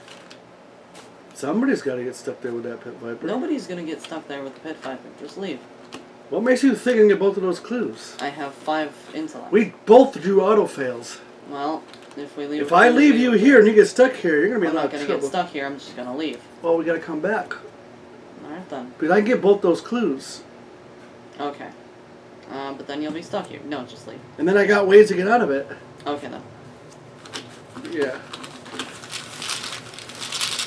Somebody's got to get stuck there with that pit viper. Nobody's gonna get stuck there with the pit viper. Just leave. What makes you think I can get both of those clues? I have 5 intellect. We both drew auto fails. Well, if we leave. If I leave you here and you get stuck here, you're going to be I'm in a lot not of gonna trouble. get stuck here. I'm just gonna leave. Well, we got to come back. Alright then. Because I can get both those clues. Okay. But then you'll be stuck here. No, just leave. And then I got ways to get out of it. Okay then. Yeah.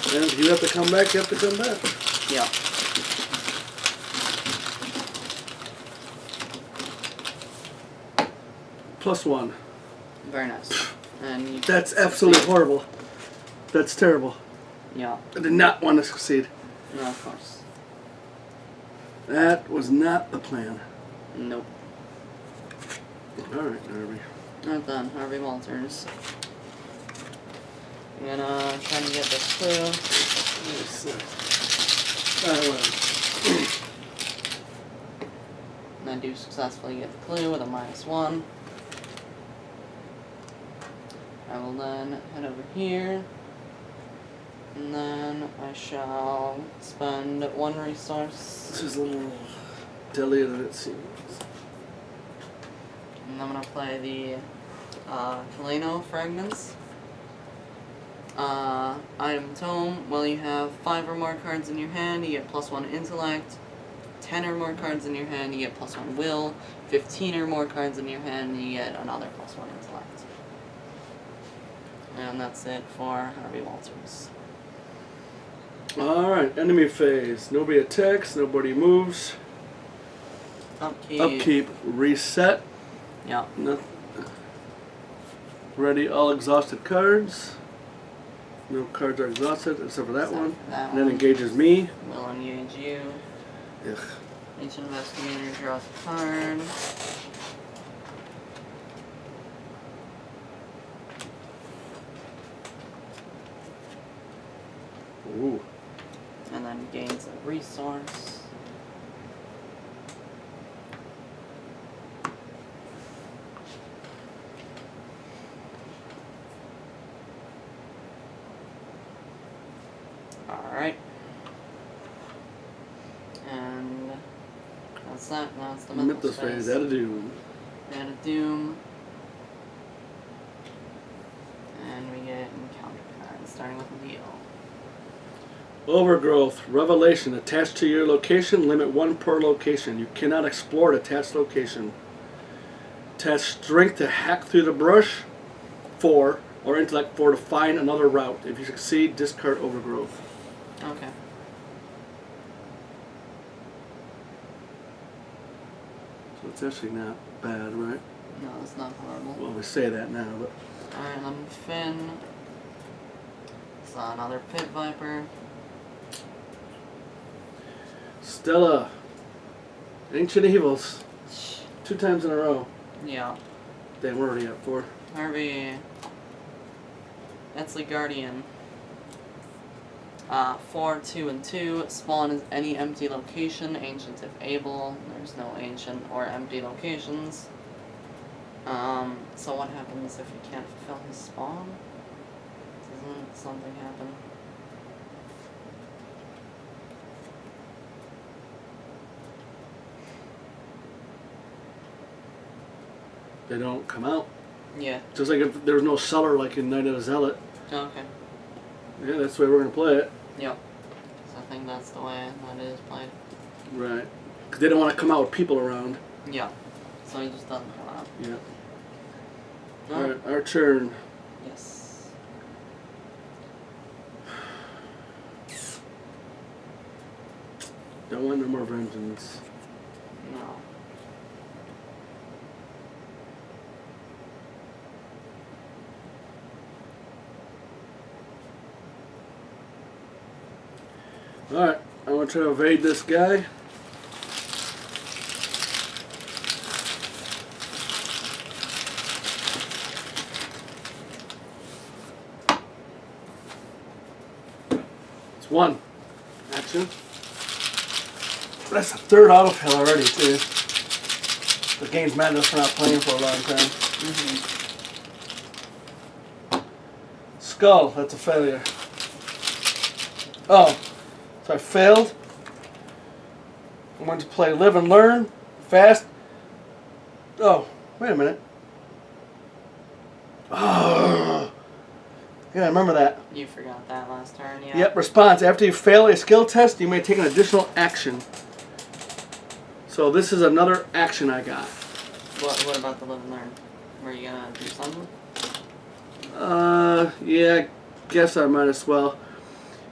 And if you have to come back, you have to come back. Yeah. +1. Very nice. And you That's absolutely horrible. That's terrible. Yeah. I did not want to succeed. No, of course. That was not the plan. Nope. Alright, Harvey. Alright then, Harvey Walters. I'm gonna try to get this clue. And I do successfully get the clue with a -1. I will then head over here. And then I shall spend 1 resource. This is a little deadlier than it seems. And I'm gonna play the Kaleno fragments. Item tome. While you have 5 or more cards in your hand, you get +1 intellect. 10 or more cards in your hand, you get +1 will. 15 or more cards in your hand, you get another +1 intellect. And that's it for Harvey Walters. Alright, enemy phase. Nobody attacks, nobody moves. Upkeep. Upkeep, reset. Yeah. No. Ready all exhausted cards. No cards are exhausted except for that Except one. for that And then one. engages me. Will engage you. Ugh. Each investigator draws a card. Ooh. And then gains a resource. Alright. And that's that. Now it's the Mythos phase, add a doom. Add a doom. And we get encounter cards, starting with Leo. Overgrowth, revelation, attached to your location, limit 1 per location. You cannot explore an attached location. Attach strength to hack through the brush, 4, or intellect 4 to find another route. If you succeed, discard overgrowth. Okay. So it's actually not bad, right? No, it's not horrible. Well, we say that now, but Alright, then Finn. It's another Pit Viper. Stella, Ancient Evils, 2 times in a row. Yeah. Damn, we're already at 4. Harvey. Etsley Guardian. 4, 2, and 2. Spawn is any empty location, ancient if able. There's no ancient or empty locations. So what happens if he can't fulfill his spawn? Doesn't something happen? They don't come out. Yeah. Just like if there's no cellar like in Night of the Zealot. Okay. Yeah, that's the way we're going to play it. Yep. So I think that's the way that is played. Right. Because they don't want to come out with people around. Yeah. So he just doesn't come out. Yeah. No? Alright, our turn. Yes. Don't want no more vengeance. No. Alright, I want to try to evade this guy. It's 1. Action. That's the 3rd autofill already, too. The game's mad at us for not playing for a long time. Skull, that's a failure. Oh, so I failed. I went to play Live and Learn. Fast. Oh, wait a minute. Oh, yeah, I remember that. You forgot that last turn, yeah. Yep, response. After you fail a skill test, you may take an additional action. So this is another action I got. What about the Live and Learn? Were you gonna do something? Yeah, I guess I might as well.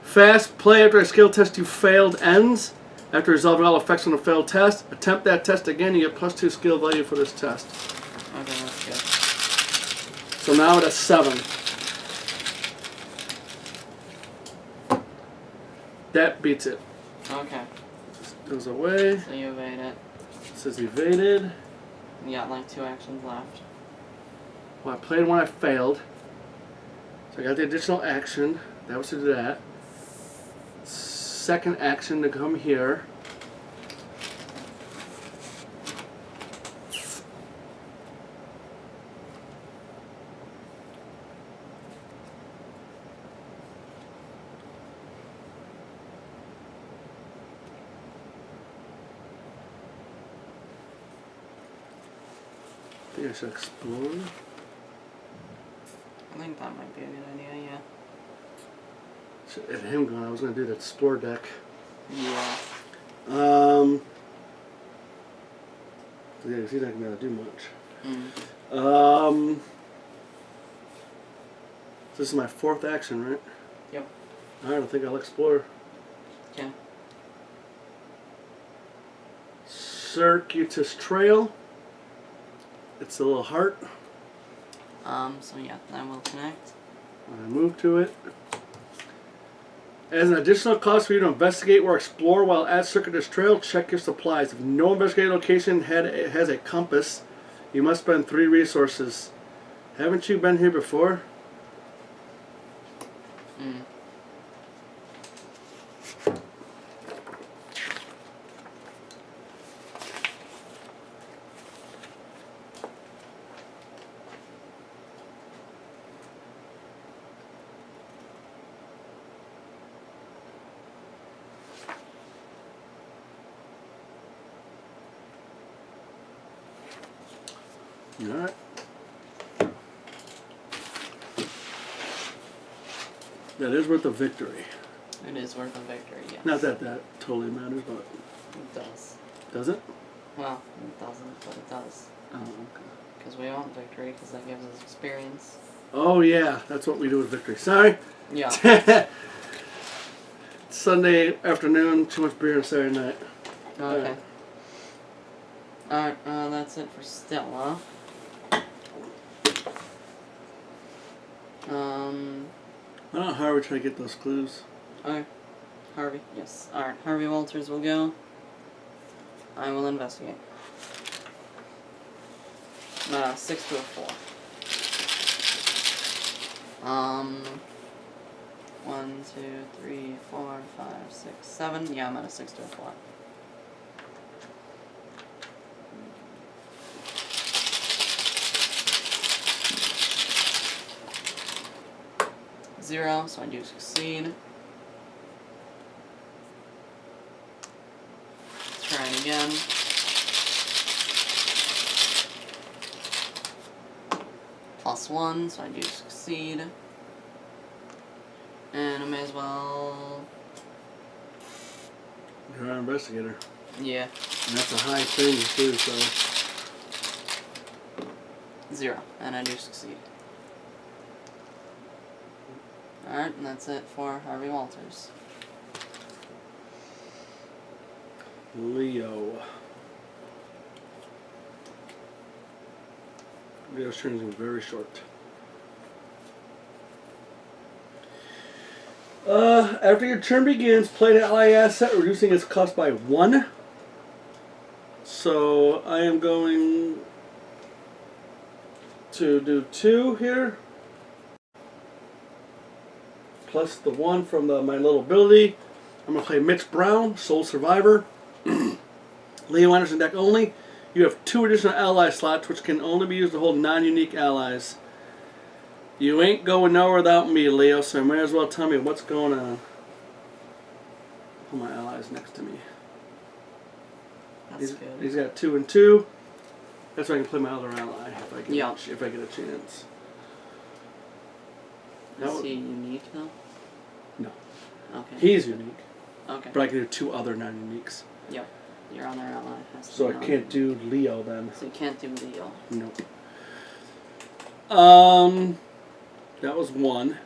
Fast, play after a skill test you failed ends. After resolving all effects on a failed test, attempt that test again, you get +2 skill value for this test. Okay, that's good. So now it's a 7. That beats it. Okay. Just goes away. So you evade it. It says evaded. You got like 2 actions left. Well, I played one I failed. So I got the additional action. That was to do that. Second action to come here. I think I should explore. I think that might be a good idea, yeah. Should have him going. I was going to do that explore deck. Yeah. Yeah, 'cause he's not going to be able to do much. This is my 4th action, right? Yep. Alright, I think I'll explore. Okay. Circuitous Trail. It's a little heart. So yeah, that will connect. I move to it. As an additional cost for you to investigate or explore while at Circuitous Trail, check your supplies. If no investigated location has a compass, you must spend 3 resources. Haven't you been here before? Alright. That is worth a victory. It is worth a victory, yes. Not that that totally matters, but It does. does it? Well, it doesn't, but it does. Oh, okay. Because we want victory, because that gives us experience. Oh yeah, that's what we do with victory. Sorry. Yeah. Sunday afternoon, too much beer on Saturday night. Okay. Alright, that's it for Stella. I don't know how we try to get those clues. Alright. Harvey, yes. Alright, Harvey Walters will go. I will investigate. 6 to a 4. 1, 2, 3, 4, 5, 6, 7. Yeah, I'm at a 6 to a flat. Zero, so I do succeed. Try it again. +1, so I do succeed. And I may as well... You're our investigator. Yeah. And that's a high thing, too, so... 0, and I do succeed. Alright, and that's it for Harvey Walters. Leo. Leo's turn is very short. After your turn begins, play an ally asset, reducing its cost by 1. So I am going to do 2 here. Plus the 1 from my little ability. I'm going to play Mitch Brown, Soul Survivor. Leo Anderson deck only. You have 2 additional ally slots, which can only be used to hold non-unique allies. You ain't going nowhere without me, Leo, so you may as well tell me what's going on. Put my allies next to me. That's good. He's got 2 and 2. That's why I can play my other ally if I get, if I get a chance. Is he unique though? No. Okay. He's unique. Okay. But I can do 2 other non-uniques. Yep. Your other ally has to So be I can't do Leo then. So you can't do Leo. Nope. That was 1.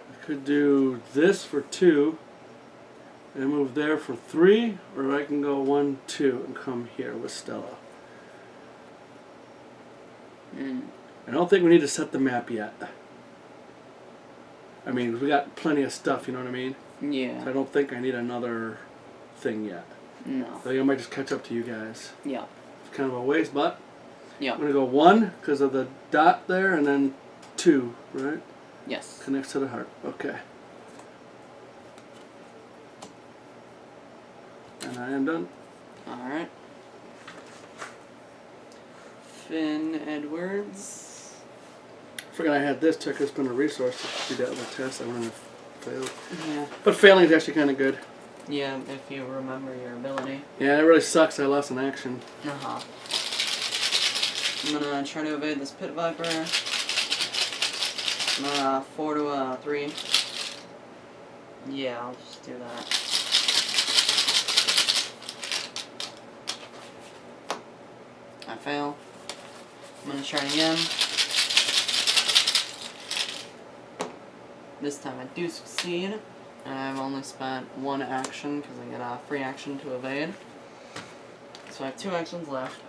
I could do this for 2 and move there for 3, or I can go 1, 2 and come here with Stella. I don't think we need to set the map yet. I mean, we got plenty of stuff, you know what I mean? Yeah. So I don't think I need another thing yet. No. So I might just catch up to you guys. Yeah. It's kind of a waste, but Yeah. I'm going to go 1 because of the dot there, and then 2, right? Yes. Connects to the heart. Okay. And I am done. Alright. Finn Edwards. Forgot I had this. Check. It's been a resource to do that little test. I wouldn't have failed. Yeah. But failing is actually kind of good. Yeah, if you remember your ability. Yeah, it really sucks. I lost an action. Uh-huh. I'm gonna try to evade this Pit Viper. 4 to a 3. Yeah, I'll just do that. I fail. I'm gonna try again. This time I do succeed, and I've only spent 1 action because I get a free action to evade. So I have 2 actions left.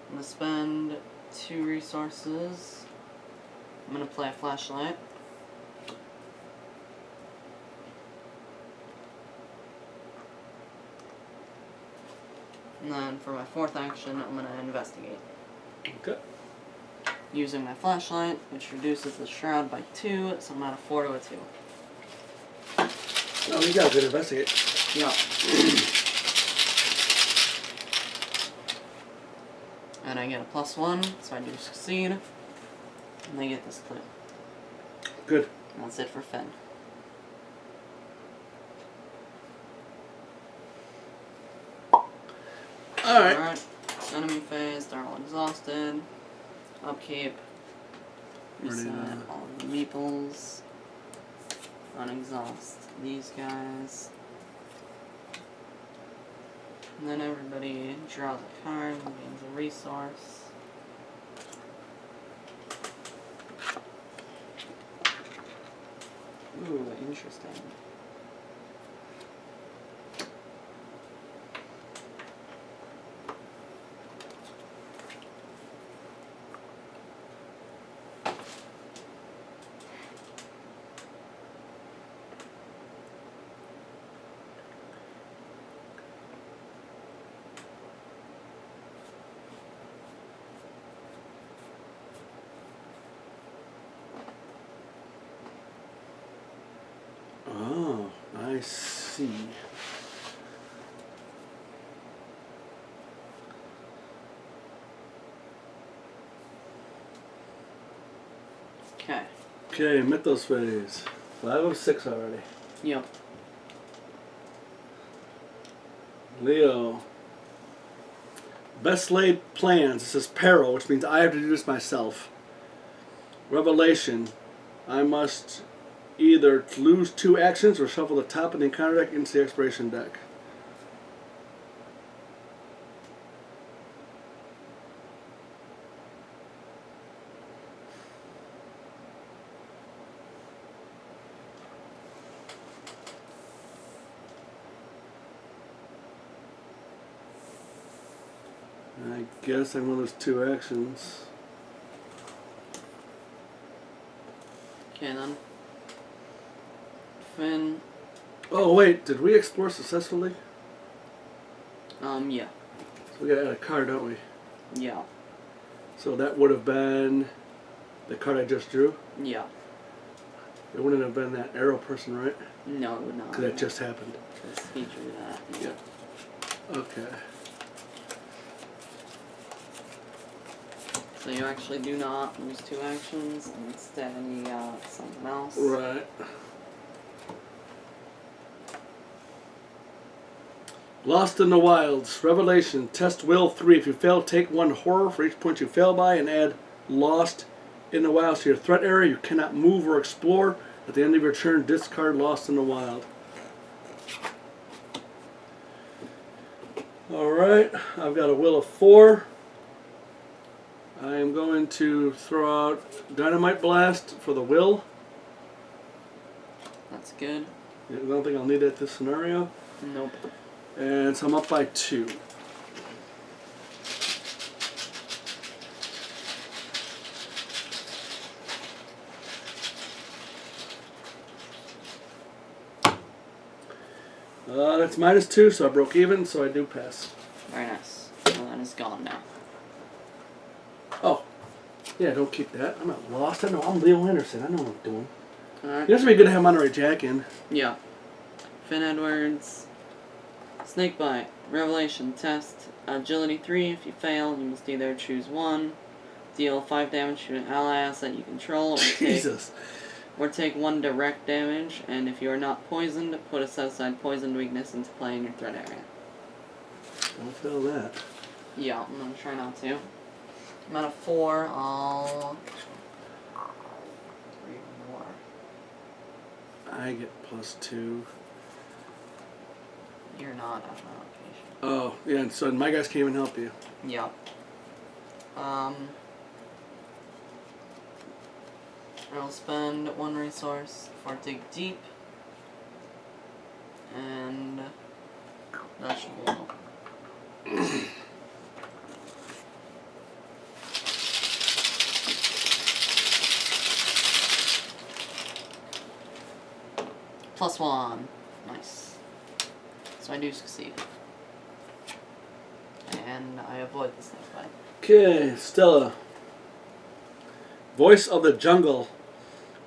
I'm gonna spend 2 resources. I'm gonna play a flashlight. And then for my 4th action, I'm gonna investigate. Okay. Using my flashlight, which reduces the shroud by 2, so I'm at a 4 to a 2. Oh, you got a good investigate. Yeah. And I get a +1, so I do succeed. And I get this clue. Good. And that's it for Finn. Alright. Enemy phase, they're all exhausted. Upkeep. Reset all the meeples. Unexhaust these guys. And then everybody draws a card and gains a resource. Ooh, interesting. Okay. Okay, Mythos Phase. 5 of 6 already. Yep. Leo. Best laid plans. This is peril, which means I have to do this myself. Revelation. I must either lose 2 actions or shuffle the top of the encounter deck into the expiration deck. I guess I'm going to lose 2 actions. Okay then. Finn. Oh wait, did we explore successfully? Yeah. So we gotta add a card, don't we? Yeah. So that would have been the card I just drew. Yeah. It wouldn't have been that arrow person, right? No, it would not. Because that just happened. Because he drew that. Yeah. Okay. So you actually do not lose 2 actions, and instead you got something else. Right. Lost in the Wilds. Revelation. Test Will 3. If you fail, take 1 horror for each point you fail by and add Lost in the Wilds to your threat area. You cannot move or explore. At the end of your turn, discard Lost in the Wild. Alright, I've got a will of 4. I am going to throw out Dynamite Blast for the will. That's good. I don't think I'll need that this scenario. Nope. And so I'm up by 2. That's -2, so I broke even, so I do pass. Very nice. Well, that is gone now. Oh, yeah, don't keep that. I'm not lost. I know I'm Leo Anderson. I know what I'm doing. Alright. It has to be good to have Monterey Jack in. Yeah. Finn Edwards. Snakebite. Revelation. Test. Agility 3. If you fail, you must either choose 1. Deal 5 damage to an ally asset you control, Jesus. Or take 1 direct damage, and if you are not poisoned, put a set-aside poisoned weakness into play in your threat area. Don't fail that. Yeah, I'm gonna try not to. I'm at a 4, I'll... 3 more. I get +2. You're not at my location. Oh, yeah, and so my guys came and help you. Yeah. I'll spend 1 resource for Dig Deep. And... that should be all. +1. Nice. So I do succeed. And I avoid the snake bite. Okay, Stella. Voice of the Jungle.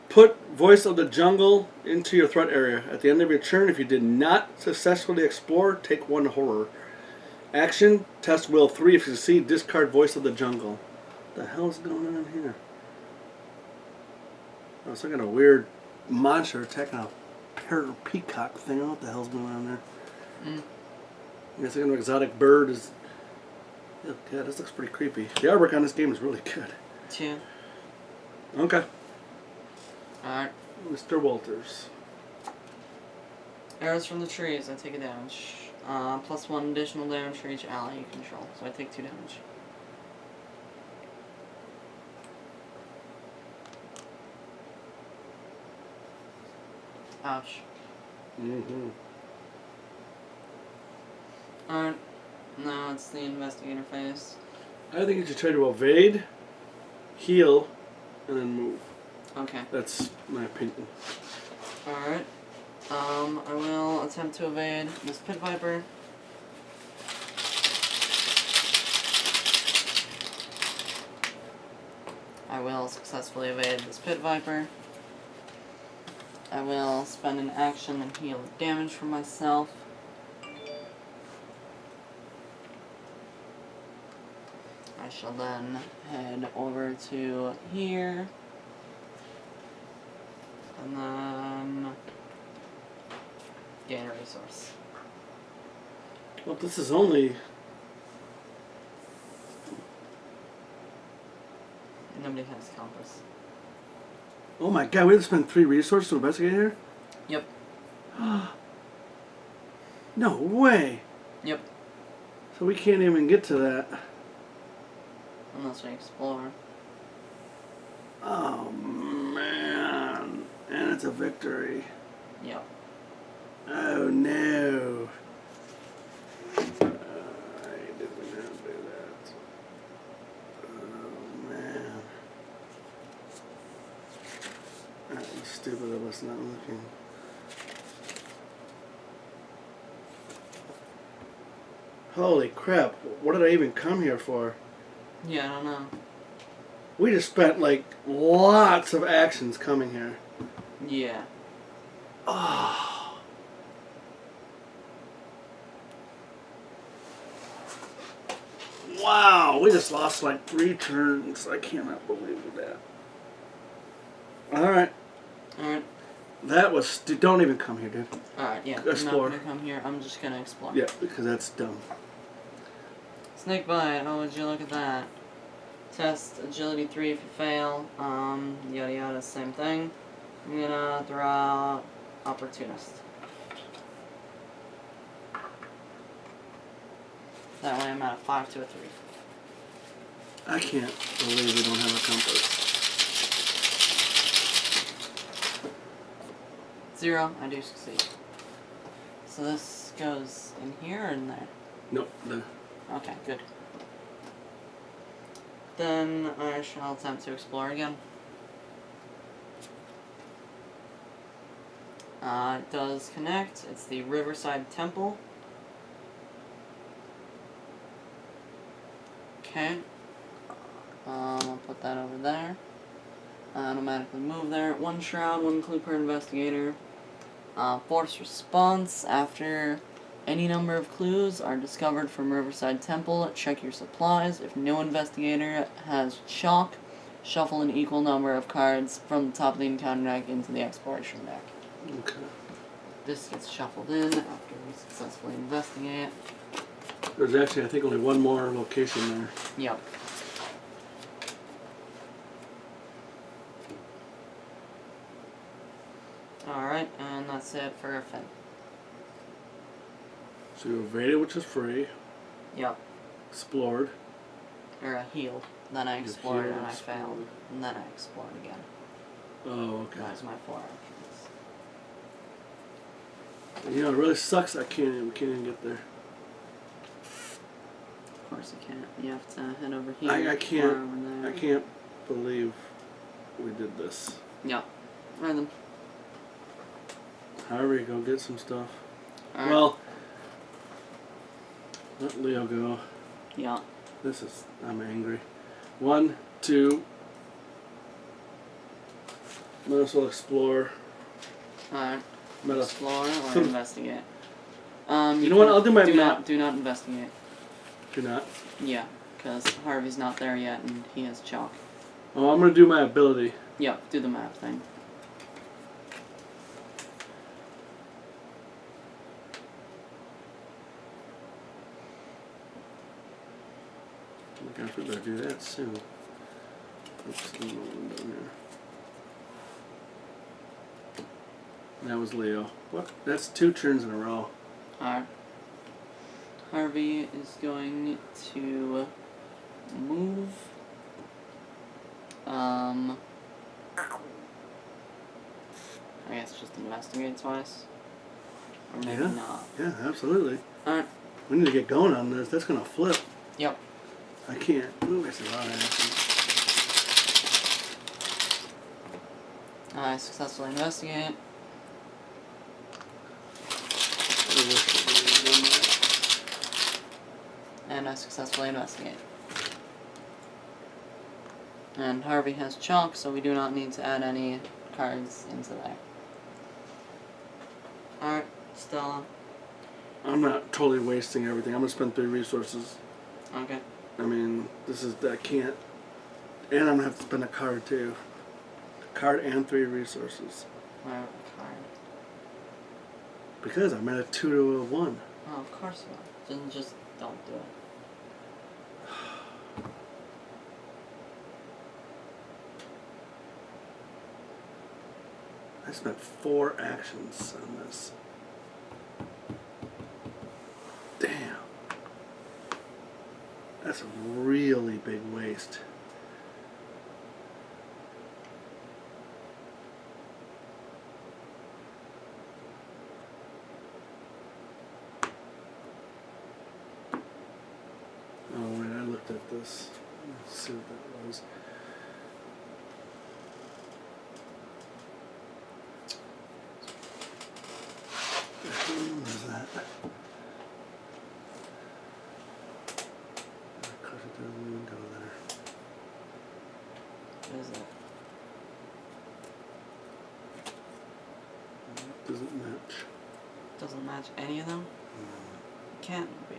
Put Voice of the Jungle into your threat area. At the end of your turn, if you did not successfully explore, take 1 horror. Action, test Will 3. If you succeed, discard Voice of the Jungle. What the hell is going on here? Oh, it's like a weird monster attacking a parrot peacock thing. I don't know what the hell's going on there. I guess like an exotic bird is... Oh, God, this looks pretty creepy. The artwork on this game is really good. 2. Okay. Alright. Mr. Walters. Arrows from the trees, I take a damage. +1 additional damage for each ally you control. So I take 2 damage. Ouch. Mm-hmm. Alright. Now it's the Investigator phase. I think you should try to evade, heal, and then move. Okay. That's my opinion. Alright. I will attempt to evade this Pit Viper. I will successfully evade this Pit Viper. I will spend an action and heal damage for myself. I shall then head over to here And then gain a resource. Well, this is only... Nobody has compass. Oh my god, we have to spend 3 resources to investigate here? Yep. No way! Yep. So we can't even get to that. Unless we explore. Oh man. And it's a victory. Yep. Oh no. I didn't not do that. Oh man. I'm stupid of us not looking. Holy crap, what did I even come here for? Yeah, I don't know. We just spent like lots of actions coming here. Yeah. Oh. Wow, we just lost like 3 turns. I cannot believe that. Alright. Alright. That was... Don't even come here, dude. Alright, yeah. Explore. I'm not gonna come here. I'm just gonna explore. Yeah, because that's dumb. Snake bite. Oh, would you look at that? Test agility 3 if you fail. Yada yada, same thing. I'm gonna throw out opportunist. That way I'm at a 5 to a 3. I can't believe we don't have a compass. 0, I do succeed. So this goes in here or in there? Nope, there. Okay, good. Then I shall attempt to explore again. It does connect. It's the Riverside Temple. Okay. I'll put that over there. Automatically move there. 1 shroud, 1 clue per investigator. Force response. After any number of clues are discovered from Riverside Temple, check your supplies. If no investigator has chalk, shuffle an equal number of cards from the top of the encounter deck into the exploration deck. Okay. This gets shuffled in after we successfully investigate. There's actually, I think, only 1 more location there. Yep. Alright, and that's it for Finn. So you evaded, which is free. Yep. Explored. Or I healed. Then I You explored healed, and I explored. failed. And then I explored again. Oh, okay. That was my 4 actions. You know, it really sucks that we can't even get there. Of course you can't. You have to head over here. I can't. Or over there. I can't believe we did this. Yep. Alright then. Harvey, go get some stuff. Alright. Well, let Leo go. Yeah. This is... I'm angry. 1, 2... Might as well explore. Alright. Might as- Explore or Hmm. investigate. You know what, I'll do my map. Do not investigate. Do not. Yeah, because Harvey's not there yet and he has chalk. Oh, I'm gonna do my ability. Yep, do the map thing. I guess we better do that soon. Oops, there's no one down here. That was Leo. What? That's 2 turns in a row. Alright. Harvey is going to move. I guess just investigate twice. Or maybe Yeah. not. Yeah, absolutely. Alright. We need to get going on this. That's gonna flip. Yep. I can't. Ooh, that's a lot of action. I successfully investigate. I wish we had done that. And I successfully investigate. And Harvey has chalk, so we do not need to add any cards into there. Alright, Stella. I'm not totally wasting everything. I'm gonna spend 3 resources. Okay. I mean, this is... I can't... And I'm gonna have to spend a card too. A card and 3 resources. Why would I card? Because I'm at a 2 to a 1. Oh, of course you are. Then just don't do it. I spent 4 actions on this. Damn. That's a really big waste. Oh wait, I looked at this. Let's see what that was. What was that? Because it doesn't even go there. What is it? Doesn't match. Doesn't match any of them? Can't be.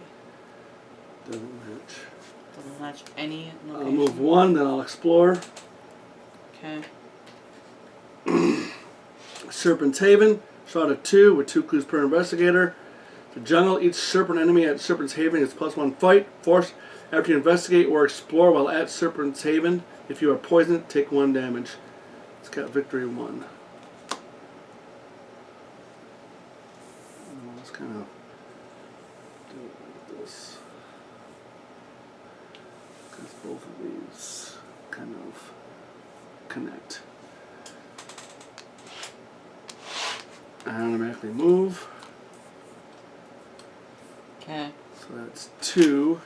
Doesn't match. Doesn't match any location. I'll move 1, then I'll explore. Okay. Serpent's Haven. Shot at 2 with 2 clues per investigator. The jungle. Each serpent enemy at Serpent's Haven gets +1 fight force after you investigate or explore while at Serpent's Haven. If you are poisoned, take 1 damage. It's got victory 1. Let's kind of do it like this. Because both of these kind of connect. I automatically move. Okay. So that's 2.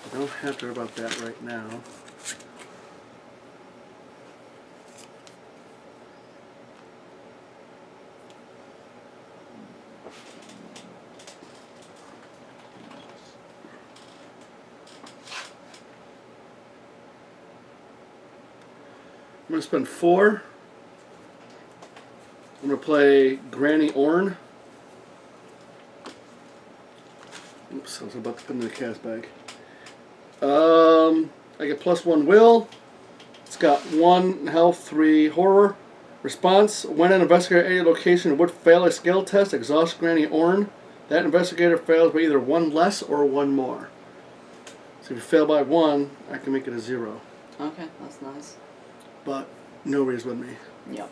I don't have to worry about that right now. I'm going to spend 4. I'm going to play Granny Orn. Oops, I was about to put it in the cast bag. I get +1 will. It's got 1 health, 3 horror. Response: when an investigator at any location would fail a skill test, exhaust Granny Orn. That investigator fails by either 1 less or 1 more. So if you fail by 1, I can make it a 0. Okay, that's nice. But nobody's with me. Yep.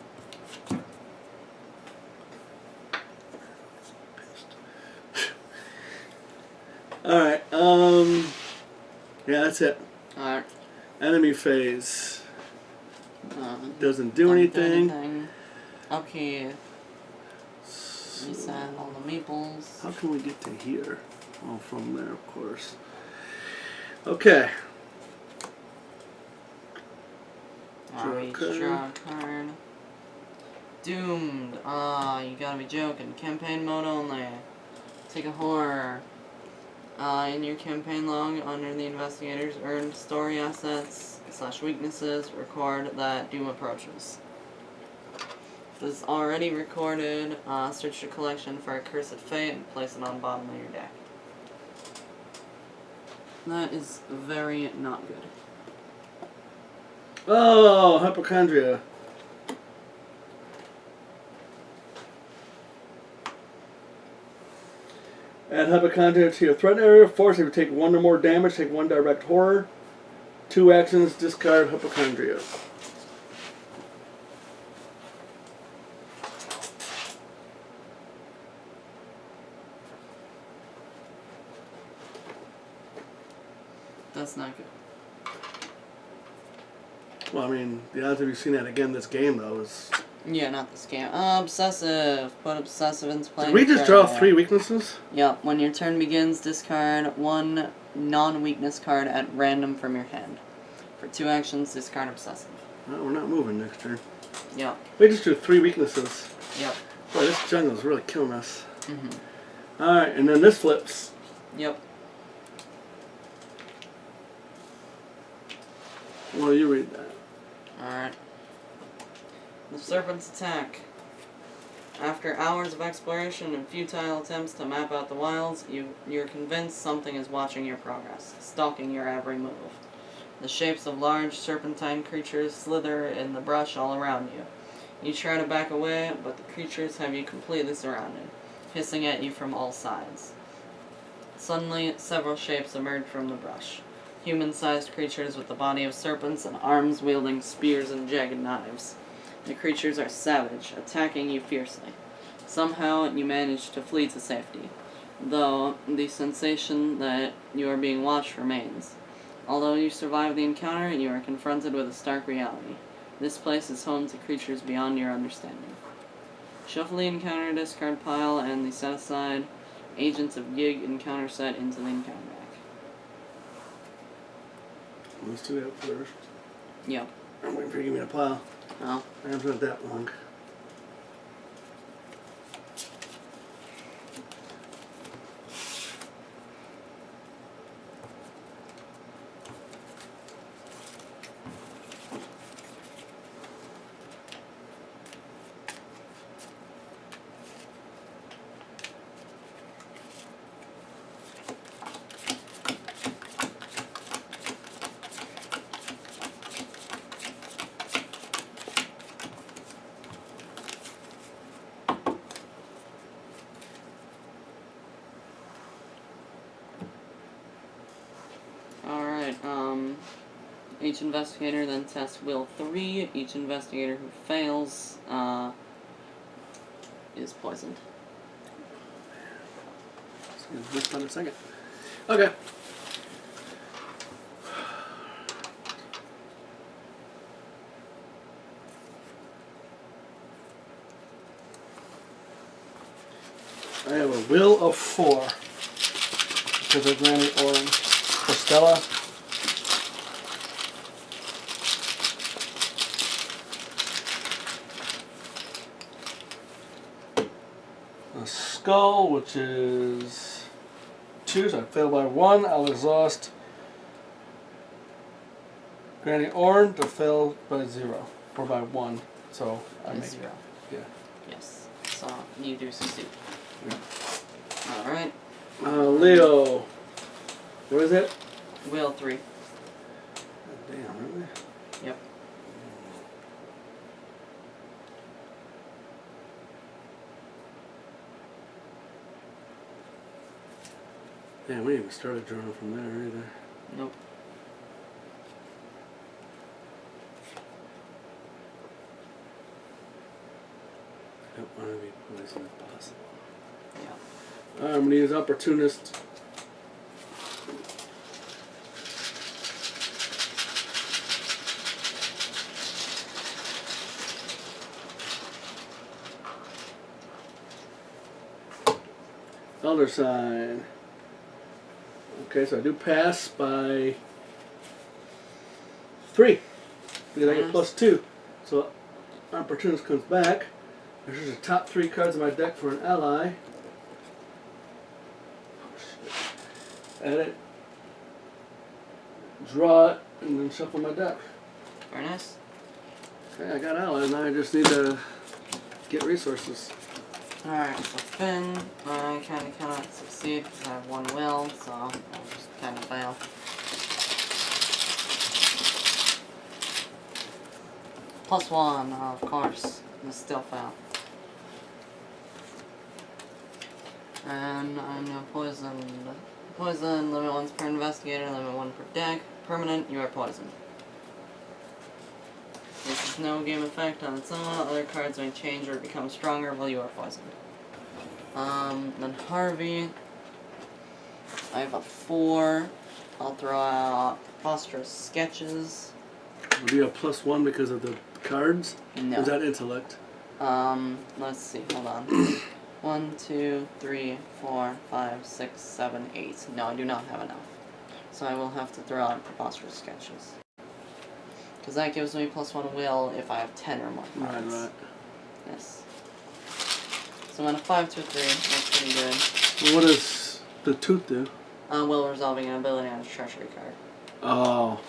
Alright, yeah, that's it. Alright. Enemy phase. Doesn't do anything. Up here. Reset all the meeples. How can we get to here? Oh, from there, of course. Okay. Alright, draw a card. Doomed. Ah, you gotta be joking. Campaign mode only. Take a horror. In your campaign log, under the investigators, earned story assets / weaknesses, record that Doom approaches. If this is already recorded, search your collection for a cursed fate and place it on the bottom of your deck. That is very not good. Oh, hypochondria. Add hypochondria to your threat area. Force if you take 1 or more damage, take 1 direct horror. 2 actions, discard hypochondria. That's not good. Well, I mean, the odds of you seeing that again this game, though, is... Yeah, not this game. Obsessive. Put obsessive into play. Did we just draw 3 weaknesses? Yep. When your turn begins, discard 1 non-weakness card at random from your hand. For 2 actions, discard obsessive. No, we're not moving next turn. Yep. We just drew 3 weaknesses. Yep. Boy, this jungle's really killing us. Mm-hmm. Alright, and then this flips. Yep. Well, you read that. Alright. The Serpent's Attack. After hours of exploration and futile attempts to map out the wilds, you're convinced something is watching your progress, stalking your every move. The shapes of large serpentine creatures slither in the brush all around you. You try to back away, but the creatures have you completely surrounded, hissing at you from all sides. Suddenly, several shapes emerge from the brush. Human-sized creatures with the body of serpents and arms wielding spears and jagged knives. The creatures are savage, attacking you fiercely. Somehow, you manage to flee to safety, though the sensation that you are being watched remains. Although you survive the encounter, you are confronted with a stark reality. This place is home to creatures beyond your understanding. Shuffle the encounter discard pile and the set aside Agents of Gig encounter set into the encounter rack. Let's do that first. Yep. I'm waiting for you to give me a pile. Oh. It's not that long. Each investigator then tests Will 3. Each investigator who fails is poisoned. Just on a second. Okay. I have a Will of 4 because of Granny Orange. For Stella. A Skull, which is 2, so I fail by 1. I'll exhaust Granny Orange to fail by 0, or by 1. So I make 0. Yeah. Yes. So you do succeed. Yeah. Alright. Leo. What is it? Will 3. Damn, really? Yep. Damn, we didn't even started drawing from there either. Nope. I don't want to be poisoned if possible. Yeah. I'm going to use Opportunist. Elder Sign. Okay, so I do pass by 3. Because I get +2. So Opportunist comes back. There's the top 3 cards of my deck for an ally. Edit. Draw it, and then shuffle my deck. Very nice. Okay, I got allies. Now I just need to get resources. Alright, so Finn, I kinda cannot succeed because I have 1 will, so I'll just kinda fail. +1, of course, and still fail. And I'm now poisoned. Poison, limit 1 per investigator, limit 1 per deck. Permanent, you are poisoned. This is no game effect on its own. Other cards may change or become stronger while you are poisoned. Then Harvey. I have a 4. I'll throw out Preposterous Sketches. Do you have +1 because of the cards? No. Or is that intellect? Let's see, hold on. 1, 2, 3, 4, 5, 6, 7, 8. No, I do not have enough. So I will have to throw out Preposterous Sketches. Because that gives me +1 will if I have 10 or more cards. Right. Yes. So I'm at a 5 to a 3. That's pretty good. Well, what does the tooth do? Will resolving an ability on a treasury card. Oh.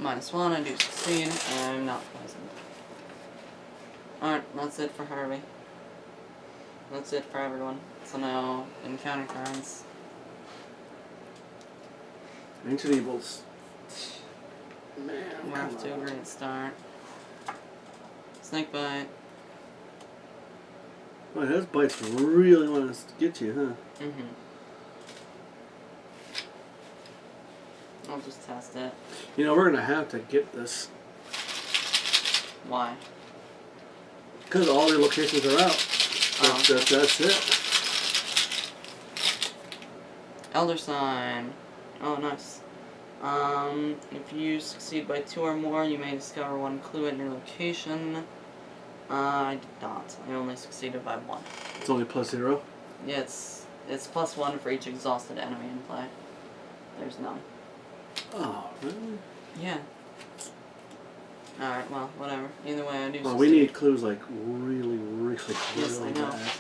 -1, I do succeed, and I'm not poisoned. Alright, that's it for Harvey. That's it for everyone. So now, encounter cards. Ancient Evils. Man, We're off to a great start. Snake bite. Boy, those bites really want to get you, huh? Mm-hmm. I'll just test it. You know, we're going to have to get this. Why? Because all the locations are out. That's it. Elder Sign. Oh, nice. If you succeed by 2 or more, you may discover 1 clue at your location. I did not. I only succeeded by 1. It's only +0? Yeah, it's +1 for each exhausted enemy in play. There's none. Oh, really? Yeah. Alright, well, whatever. Either way, I do Well, succeed. we need clues like really, really, Yes, really I know. bad.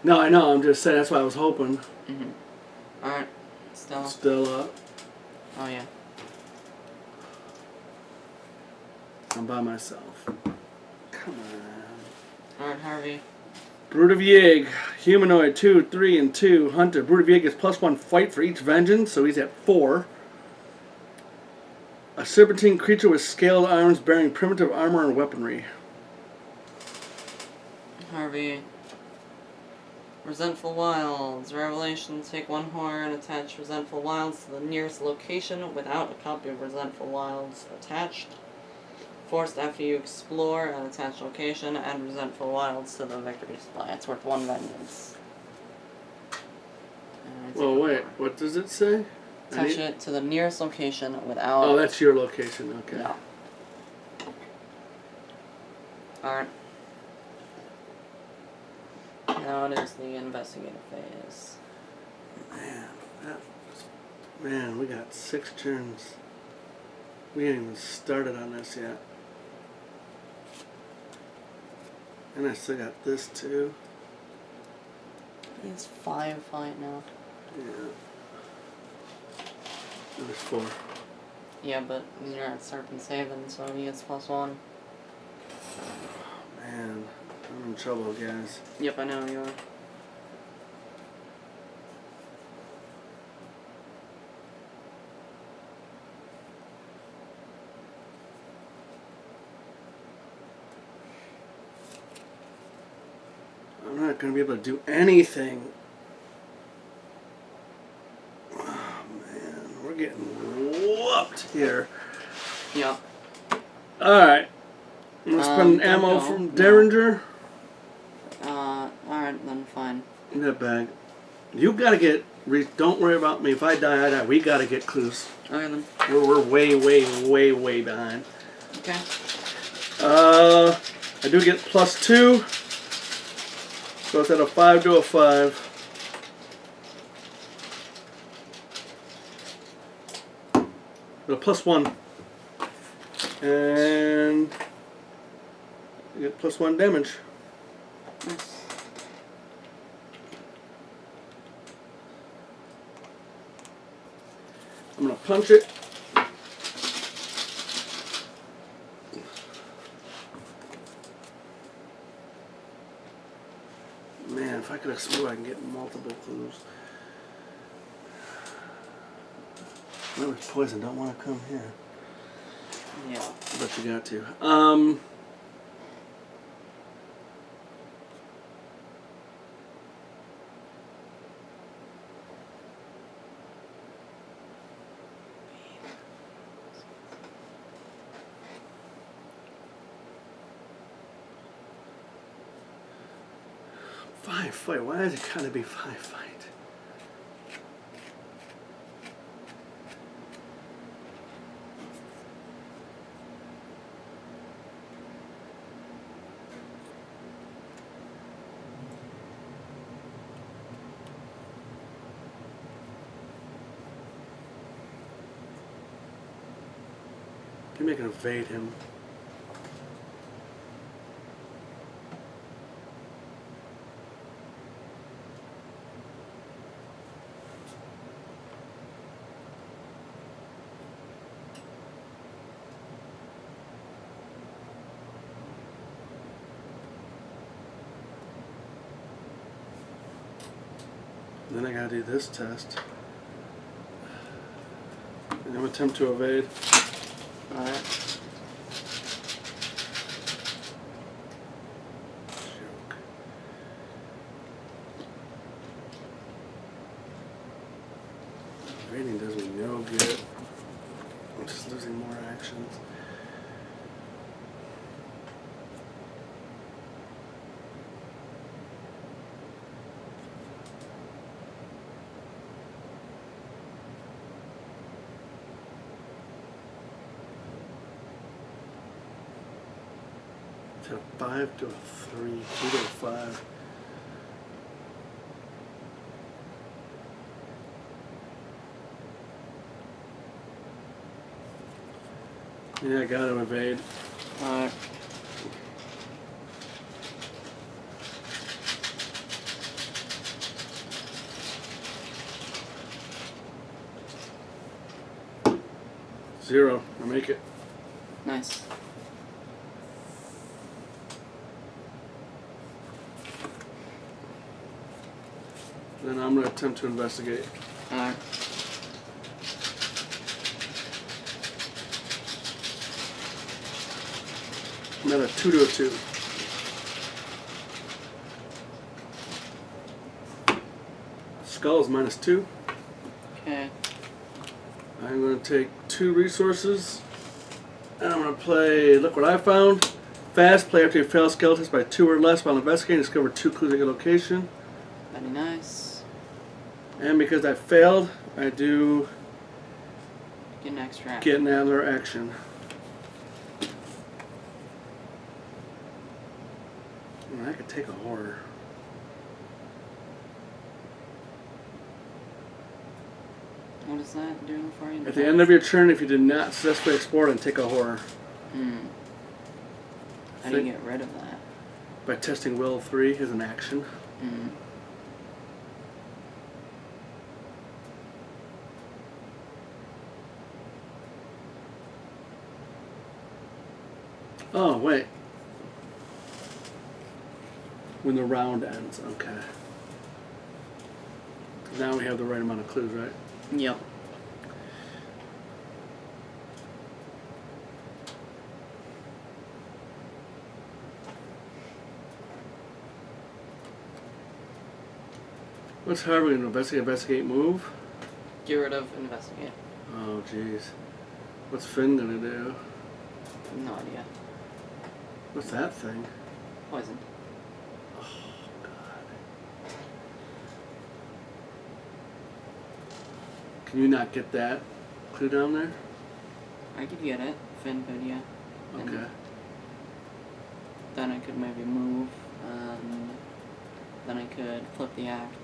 No, I know. I'm just saying. That's why I was hoping. Mm-hmm. Alright. Stella. Still up. Oh, yeah. I'm by myself. Come on. Alright, Harvey. Brood of Yig. Humanoid 2, 3, and 2. Hunter. Brood of Yig gets +1 fight for each vengeance, so he's at 4. A serpentine creature with scaled arms bearing primitive armor and weaponry. Harvey. Resentful Wilds. Revelation. Take 1 horror and attach Resentful Wilds to the nearest location without a copy of Resentful Wilds attached. Forced after you explore an attached location, add Resentful Wilds to the victory supply. It's worth 1 vengeance. Well, wait. What does it say? Attach it to the nearest location without... Oh, that's your location. Okay. Yeah. Alright. Now it is the Investigator phase. Man, we got 6 turns. We ain't even started on this yet. And I still got this too. He's 5 fight now. Yeah. There's 4. Yeah, but you're at Serpent's Haven, so he gets +1. Man, I'm in trouble, guys. Yep, I know you are. I'm not going to be able to do anything. Oh, man. We're getting whooped here. Yep. Alright. I'm going to spend don't ammo go. from No. Derringer. Alright, then fine. In that bag. You got to get... Don't worry about me. If I die, I die. We got to get clues. Okay, then. We're way, way, way, way behind. Okay. I do get +2. So it's at a 5 to a 5. A +1. And you get +1 damage. Nice. I'm gonna punch it. Man, if I could explore, I can get multiple clues. Whoever's poison don't want to come here. Yeah. But you got to. Five fight. Why has it gotta be 5 fight? Maybe I can evade him. Then I gotta do this test. I'm attempt to evade. Alright. Joke. Evading does me no good. I'm just losing more actions. To a 5 to a 3, 2 to a 5. Yeah, I got to evade. Alright. Zero. I make it. Nice. Then I'm going to attempt to investigate. Alright. I'm at a 2 to a 2. Skull is -2. Okay. I'm going to take 2 resources. And I'm going to play Look What I Found. Fast, play after you fail skill test by 2 or less while investigating. Discover 2 clues at your location. Very nice. And because I failed, I do Get an extra action. get another action. I could take a horror. What is that doing for you? At the end of your turn, if you did not successfully explore, then take a horror. How do you get rid of that? By testing Will 3 as an action. Oh, wait. When the round ends, okay. Now we have the right amount of clues, right? Yep. What's harder than investigate, move? Get rid of investigate. Oh, jeez. What's Finn gonna do? No idea. What's that thing? Poison. Oh, God. Can you not get that clue down there? I could get it. Finn could, yeah. And Okay. then I could maybe move, and then I could flip the act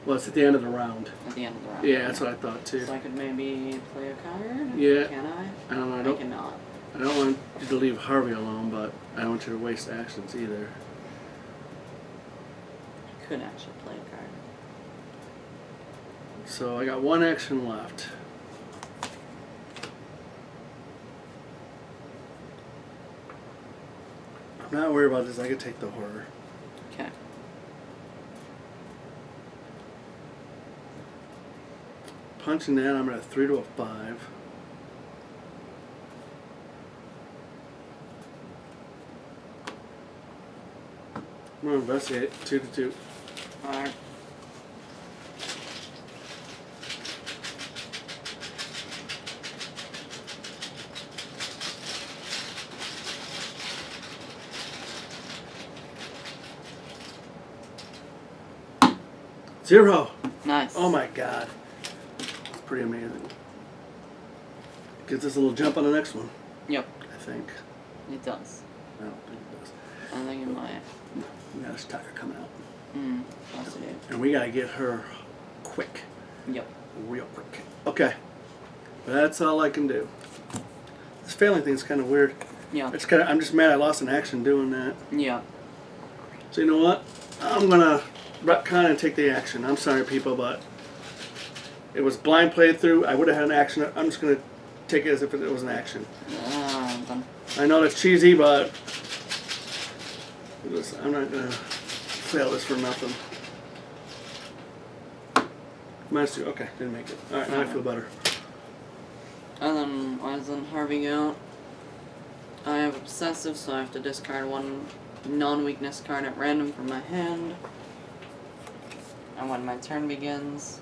Well, it's at the end of the round. at the end of the round. Yeah, that's what I thought too. So I could maybe play a card? Yeah. Can I? I don't know. I cannot. I don't want you to leave Harvey alone, but I don't want you to waste actions either. I could actually play a card. So I got 1 action left. I'm not worried about this. I could take the horror. Okay. Punching that, I'm at a 3 to a 5. I'm gonna investigate 2 to 2. Alright. Zero. Nice. Oh my God. That's pretty amazing. Gives us a little jump on the next one, Yep, I think. it does. I don't think it does. I think it might. We got a stalker coming out. Also do. And we gotta get her quick. Yep. Real quick. Okay. That's all I can do. This failing thing is kind of weird. Yeah. It's kind of, I'm just mad I lost an action doing that. Yeah. So you know what? I'm gonna retcon and take the action. I'm sorry, people, but it was blind playthrough. I would have had an action. I'm just gonna take it as if it was an action. Then. I know that's cheesy, but I'm not gonna fail this for nothing. -2. Okay, didn't make it. All right, now I feel better. And then, why doesn't Harvey go? I have Obsessive, so I have to discard one non-weakness card at random from my hand. And when my turn begins...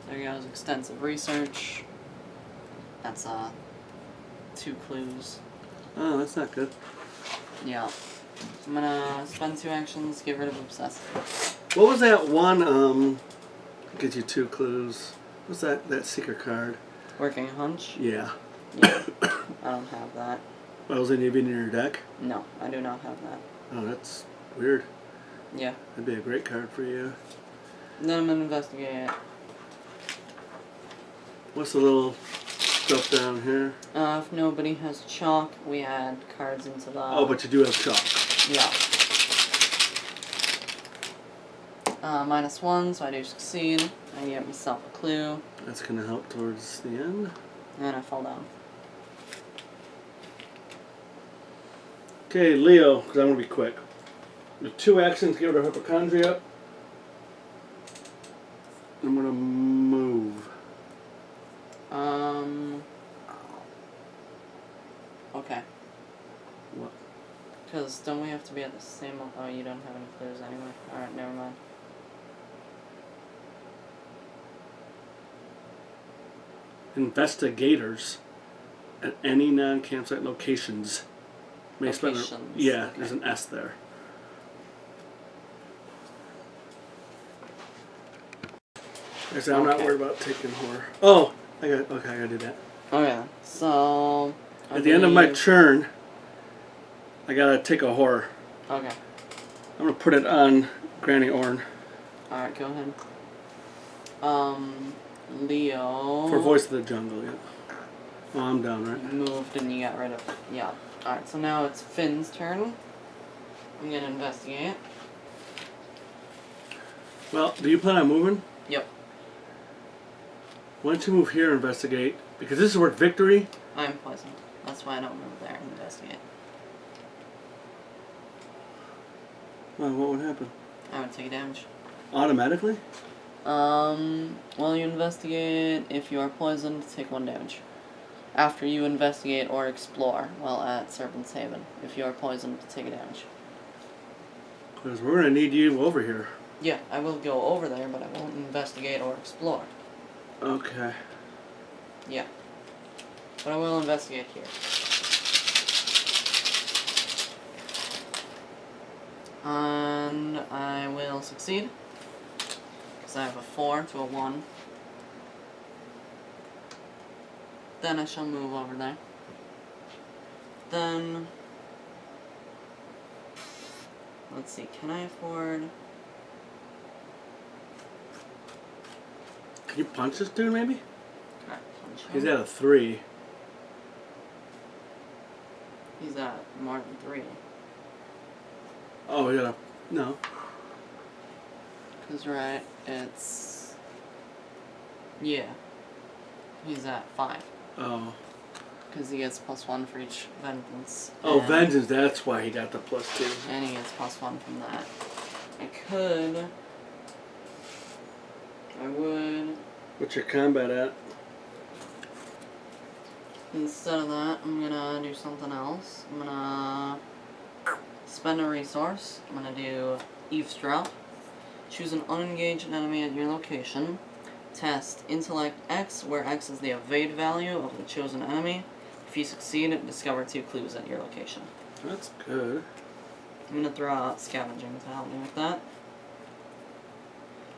There goes Extensive Research. That's, 2 clues. Oh, that's not good. Yeah. I'm gonna spend 2 actions, get rid of Obsessive. What was that one, gives you 2 clues? What's that secret card? Working Hunch? Yeah. Yeah. I don't have that. That was even in your deck? No, I do not have that. Oh, that's weird. Yeah. That'd be a great card for you. Then I'm gonna investigate. What's the little stuff down here? If nobody has chalk, we add cards into the... Oh, but you do have chalk. Yeah. -1, so I do succeed. I get myself a clue. That's going to help towards the end. And I fall down. Okay, Leo, because I'm going to be quick. With 2 actions, get rid of Hypochondria. I'm going to move. Okay. What? Because don't we have to be at the same... Oh, you don't have any clues anyway. Alright, never mind. Investigators at any non-campsite locations may spend their... Locations, Yeah, okay. there's an S there. I said I'm not Okay. worried about taking horror. Oh, I gotta do that. Okay, so... At the end of my turn, I gotta take a horror. Okay. I'm gonna put it on Granny Orn Alright, go ahead. Leo... for Voice of the Jungle. Yeah. Oh, I'm down, right? Moved and you got rid of... Yeah. Alright, so now it's Finn's turn. I'm gonna investigate. Well, do you plan on moving? Yep. Why don't you move here and investigate? Because this is where victory. I'm poisoned. That's why I don't move there and investigate. Well, what would happen? I would take damage. Automatically? While you investigate, if you are poisoned, take 1 damage. After you investigate or explore while at Serpent's Haven, if you are poisoned, take a damage. Because we're gonna need you over here. Yeah, I will go over there, but I won't investigate or explore. Okay. Yeah. But I will investigate here. And I will succeed. Because I have a 4 to a 1. Then I shall move over there. Then... Let's see, can I afford... Can you punch this dude, maybe? Can I punch him? He's at a 3. He's at more than 3. Oh, yeah. No. Cause right, it's... Yeah. He's at 5. Oh. Because he gets +1 for each vengeance. Oh, and- vengeance. That's why he got the +2. And he gets +1 from that. I could... I would... What's your combat at? Instead of that, I'm gonna do something else. I'm gonna spend a resource. I'm gonna do Eavesdrop. Choose an unengaged enemy at your location. Test Intellect X, where X is the evade value of the chosen enemy. If you succeed, discover 2 clues at your location. That's good. I'm gonna throw out Scavenging to help me with that.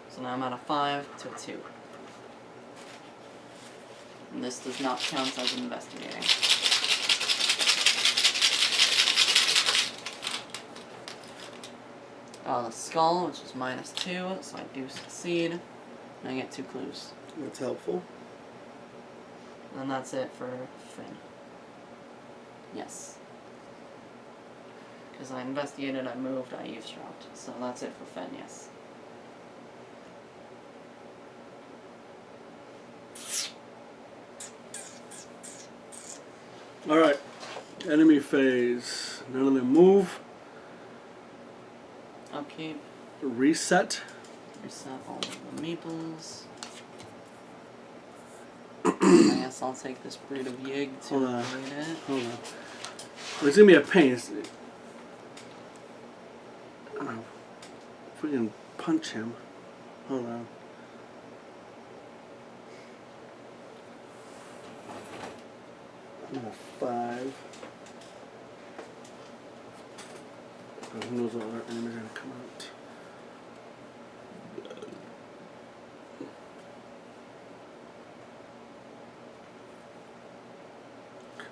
So now I'm at a 5 to a 2. And this does not count as investigating. The skull, which is -2, so I do succeed. And I get 2 clues. That's helpful. And that's it for Finn. Yes. Because I investigated, I moved, I eavesdropped. So that's it for Finn, yes. Alright. Enemy phase. None of them move. Upkeep. Reset. Reset all of the maples. guess I'll take this Brood of Yig to Hold on. avoid it. Hold on. It's gonna be a pain. If we can punch him. Hold on. I'm at 5. Oh, who knows what other enemies are gonna come out.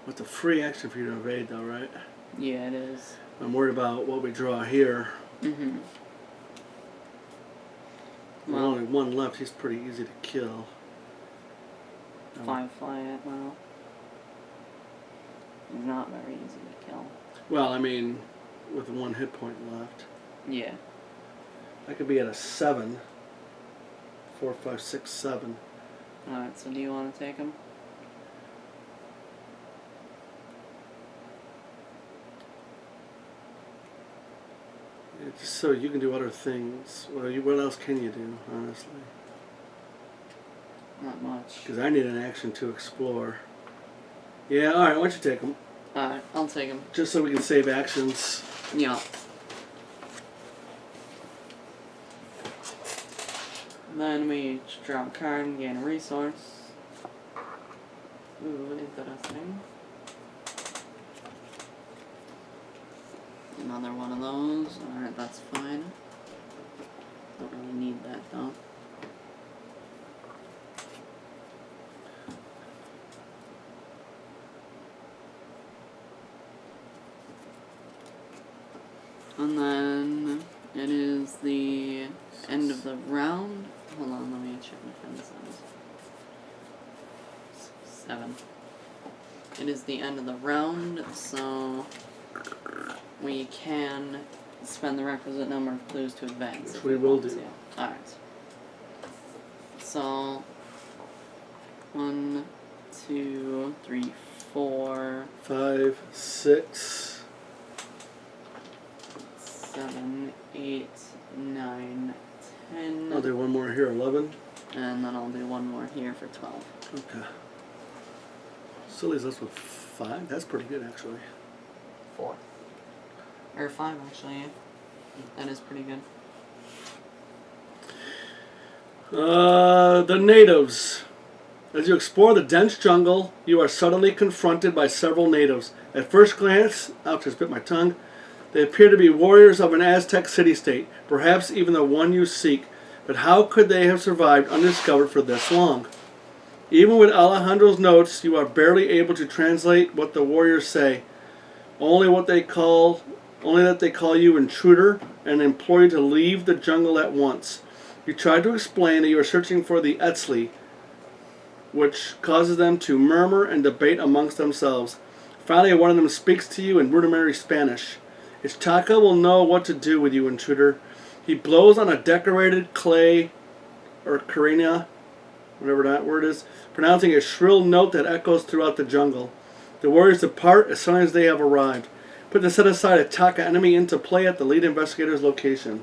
It's a free action for you to evade, though, right? Yeah, it is. I'm worried about what we draw here. Mm-hmm. There's only one left. He's pretty easy to kill. 5 fly it, well. He's not very easy to kill. Well, I mean, with 1 hit point left. Yeah. I could be at a 7. 4, 5, 6, 7. Alright, so do you want to take him? Yeah, just so you can do other things. Well, what else can you do, honestly? Not much. Because I need an action to explore. Yeah, alright, why don't you take him? Alright, I'll take him. Just so we can save actions. Yeah. Then we each draw a card and gain a resource. Ooh, interesting. Another one of those. Alright, that's fine. Don't really need that though. And then it is the end of the round. Hold on, let me check my pen size. 7. It is the end of the round, so we can spend the requisite number of clues to advance. Which we will do. Alright. So 1, 2, 3, 4, 5, 6. 7, 8, 9, 10. I'll do one more here, 11. And then I'll do one more here for 12. Okay. Still leaves us with 5. That's pretty good, actually. 4. Or 5, actually. That is pretty good. The natives. As you explore the dense jungle, you are suddenly confronted by several natives. At first glance, ouch, I bit my tongue, they appear to be warriors of an Aztec city-state, perhaps even the one you seek. But how could they have survived undiscovered for this long? Even with Alejandro's notes, you are barely able to translate what the warriors say. Only that they call you intruder and implore you to leave the jungle at once. You try to explain that you are searching for the Etzli, which causes them to murmur and debate amongst themselves. Finally, one of them speaks to you in rudimentary Spanish. Ichtaka will know what to do with you, intruder. He blows on a decorated clay, or carina, whatever that word is, pronouncing a shrill note that echoes throughout the jungle. The warriors depart as soon as they have arrived. Put the set-aside Ichtaka enemy into play at the lead investigator's location.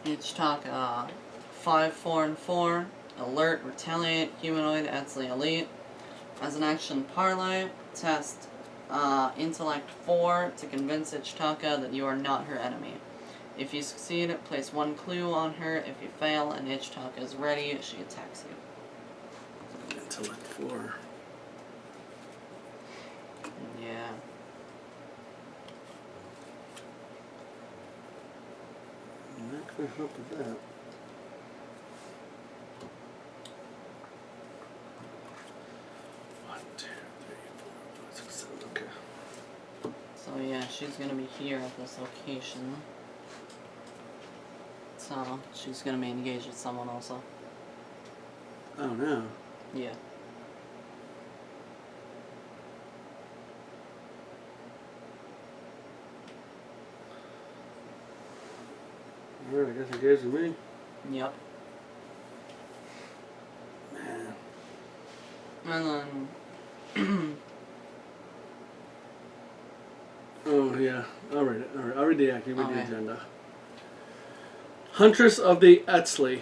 Ichtaka, 5, 4, and 4. Alert, retaliate, humanoid, Etzli elite. As an action parlay, test intellect 4 to convince Ichtaka that you are not her enemy. If you succeed, place 1 clue on her. If you fail and Ichtaka is ready, she attacks you. Intellect 4. Yeah. I'm not going to help with that. Okay. So yeah, she's gonna be here at this location. So she's gonna be engaged with someone also. Oh no. Yeah. Alright, I guess engaged with me. Yep. Man. And then Oh yeah, I'll read it. Alright, I'll read the act, you read the Okay. agenda. Huntress of the Etzli.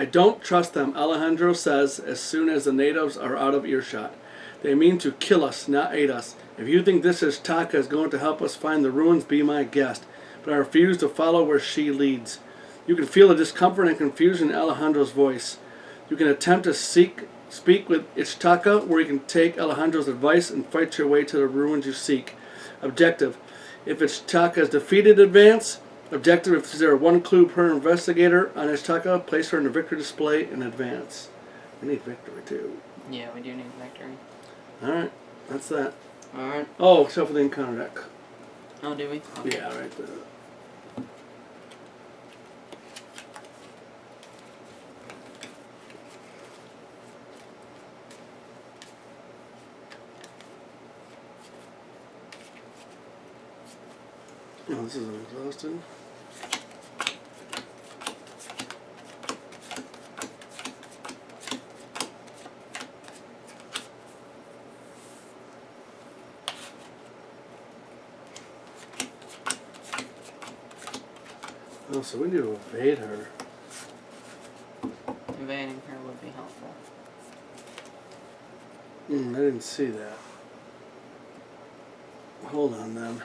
I don't trust them, Alejandro says as soon as the natives are out of earshot. They mean to kill us, not aid us. If you think this is Taka is going to help us find the ruins, be my guest. But I refuse to follow where she leads. You can feel the discomfort and confusion in Alejandro's voice. You can attempt to speak with Ichitaka, where you can take Alejandro's advice and fight your way to the ruins you seek. Objective. If Ichitaka is defeated, advance. Objective. If there is one clue per investigator on Ichitaka, place her in the victory display and advance. We need victory, too. Yeah, we do need victory. Alright, that's that. Alright. Oh, shuffle the encounter deck. Oh, do we? Okay. Yeah, right there. Oh, this is an exhausted. Oh, so we need to evade her. Evading her would be helpful. I didn't see that. Hold on then.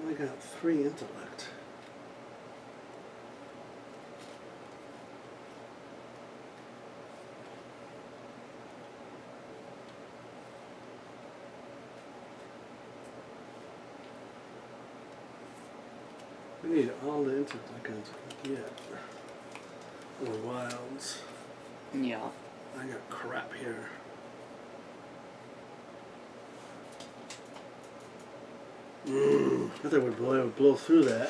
I got 3 intellect. We need all the intellect icons we can get. Or wilds. Yeah. I got crap here. I thought we'd blow through that.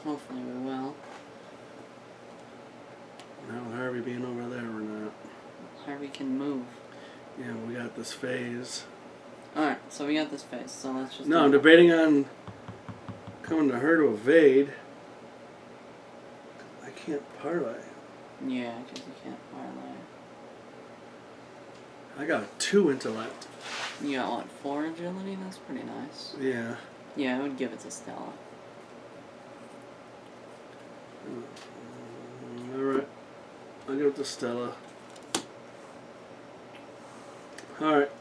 Hopefully we will. Now Harvey being over there or not. Harvey can move. Yeah, we got this phase. Alright, so we got this phase, so let's just... No, I'm debating on coming to her to evade. I can't parlay. Yeah, because you can't parlay. I got 2 intellect. You got, what, 4 agility? That's pretty nice. Yeah. Yeah, I would give it to Stella. Alright. I'll give it to Stella. Alright.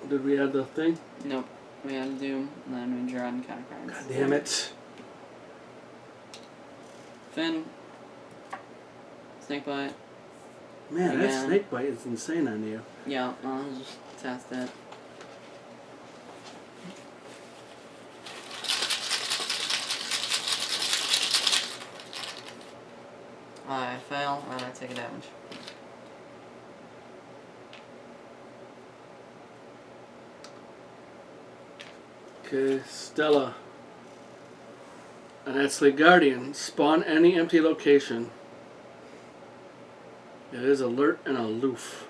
Did we add the thing? Nope. We had to do, and then we draw encounter cards. God damn it. Finn. Snakebite. Man, that Again. snake bite is insane on you. Yeah, I'll just test it. I fail, and I take a damage. Okay, Stella. An Astley Guardian. Spawn any empty location. It is alert and aloof.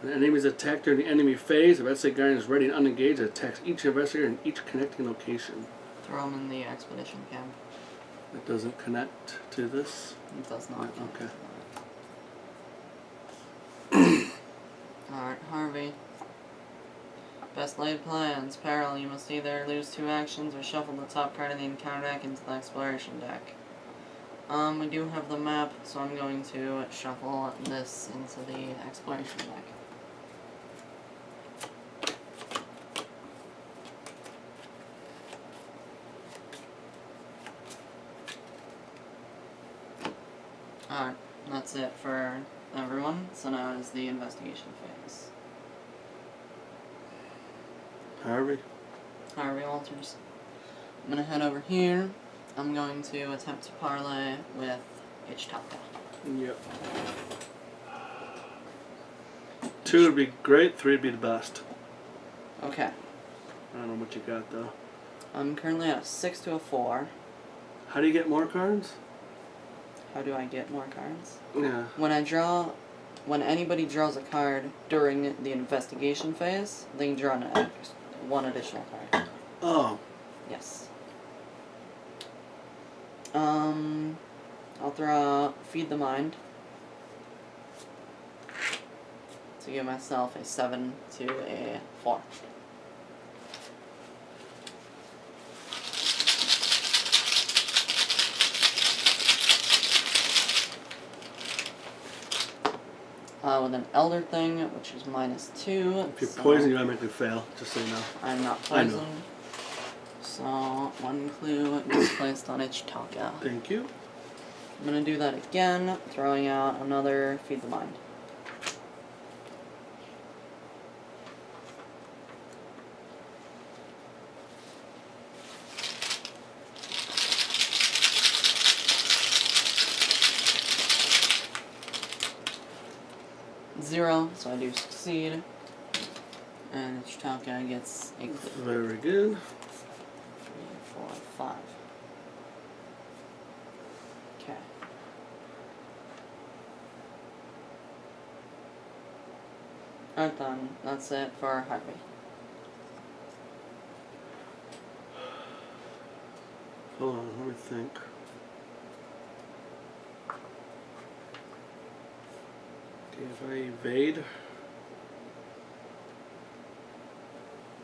An enemy is attacked during the enemy phase. If Astley Guardian is ready and unengaged, it attacks each investigator in each connecting location. Throw him in the expedition camp. It doesn't connect to this? It does not. Okay. Alright, Harvey. Best laid plans. Peril, you must either lose 2 actions or shuffle the top card of the encounter deck into the exploration deck. We do have the map, so I'm going to shuffle this into the exploration deck. Alright, that's it for everyone. So now is the investigation phase. Harvey? Harvey Walters. I'm gonna head over here. I'm going to attempt to parlay with Ichitaka. Yep. 2 would be great, 3 would be the best. Okay. I don't know what you got though. I'm currently at a 6 to a 4. How do you get more cards? How do I get more cards? Yeah. When anybody draws a card during the investigation phase, they can draw one additional card. Oh. Yes. I'll throw Feed the Mind to give myself a 7 to a 4. With an Elder Thing, which is -2. If you're poisoned, you automatically fail, just so you know. I'm not poisoned. So, one clue is placed on Ichitaka. Thank you. I'm gonna do that again, throwing out another Feed the Mind. Zero, so I do succeed. And Ichitaka gets a clue. Very good. 3, 4, 5. Okay. Alright then, that's it for Harvey. Hold on, let me think. Okay, if I evade,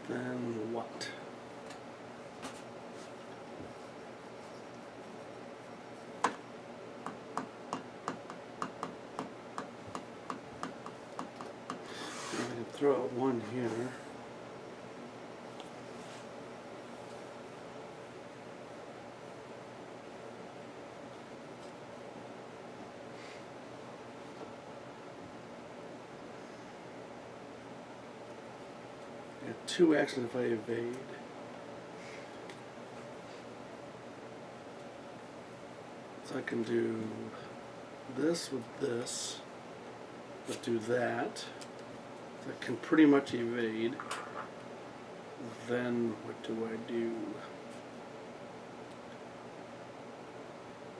then what? I can throw out one here. I have 2 actions if I evade. So I can do this with this, but do that. So I can pretty much evade. Then what do I do?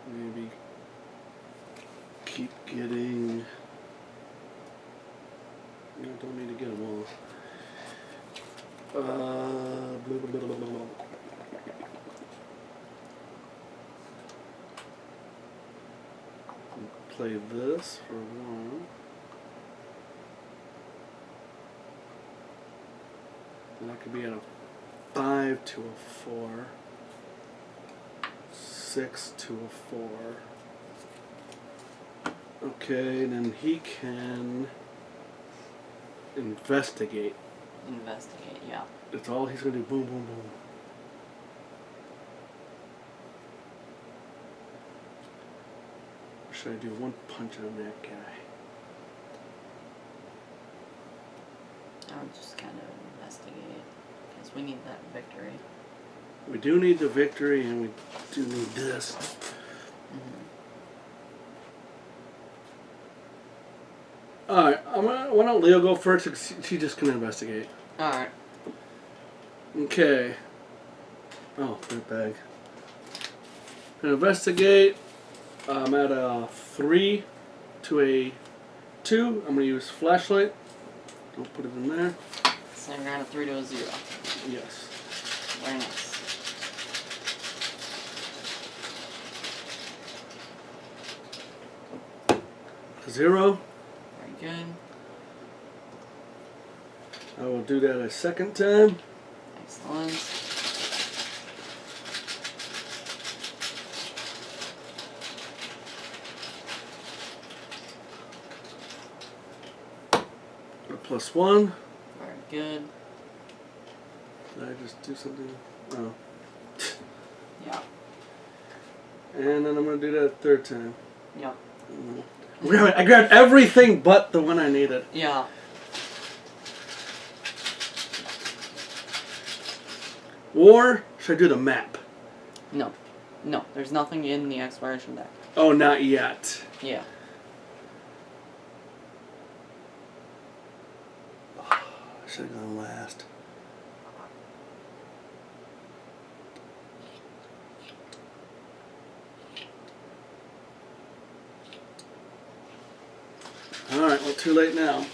Maybe keep getting. No, I don't need to get them all. Blah, blah, blah, blah, blah. Play this for 1. And that could be at a 5 to a 4. 6 to a 4. Okay, then he can investigate. Investigate, yeah. That's all he's gonna do. Boom, boom, boom. Or should I do 1 punch on that guy? I'll just kind of investigate, because we need that victory. We do need the victory, and we do need this. Alright, why don't Leo go first? 'Cause she's just gonna investigate. Alright. Okay. Oh, that bag. Gonna investigate. I'm at a 3 to a 2. I'm gonna use flashlight. Don't put it in there. So you're on a 3 to a 0. Yes. Very nice. Zero. Very good. I will do that a second time. Excellent. A +1. Very good. Did I just do something? Oh. Yeah. And then I'm going to do that a third time. Yep. I grabbed everything but the one I needed. Yeah. Or should I do the map? No. No, there's nothing in the exploration deck. Oh, not yet. Yeah. I should have gone last. too late now.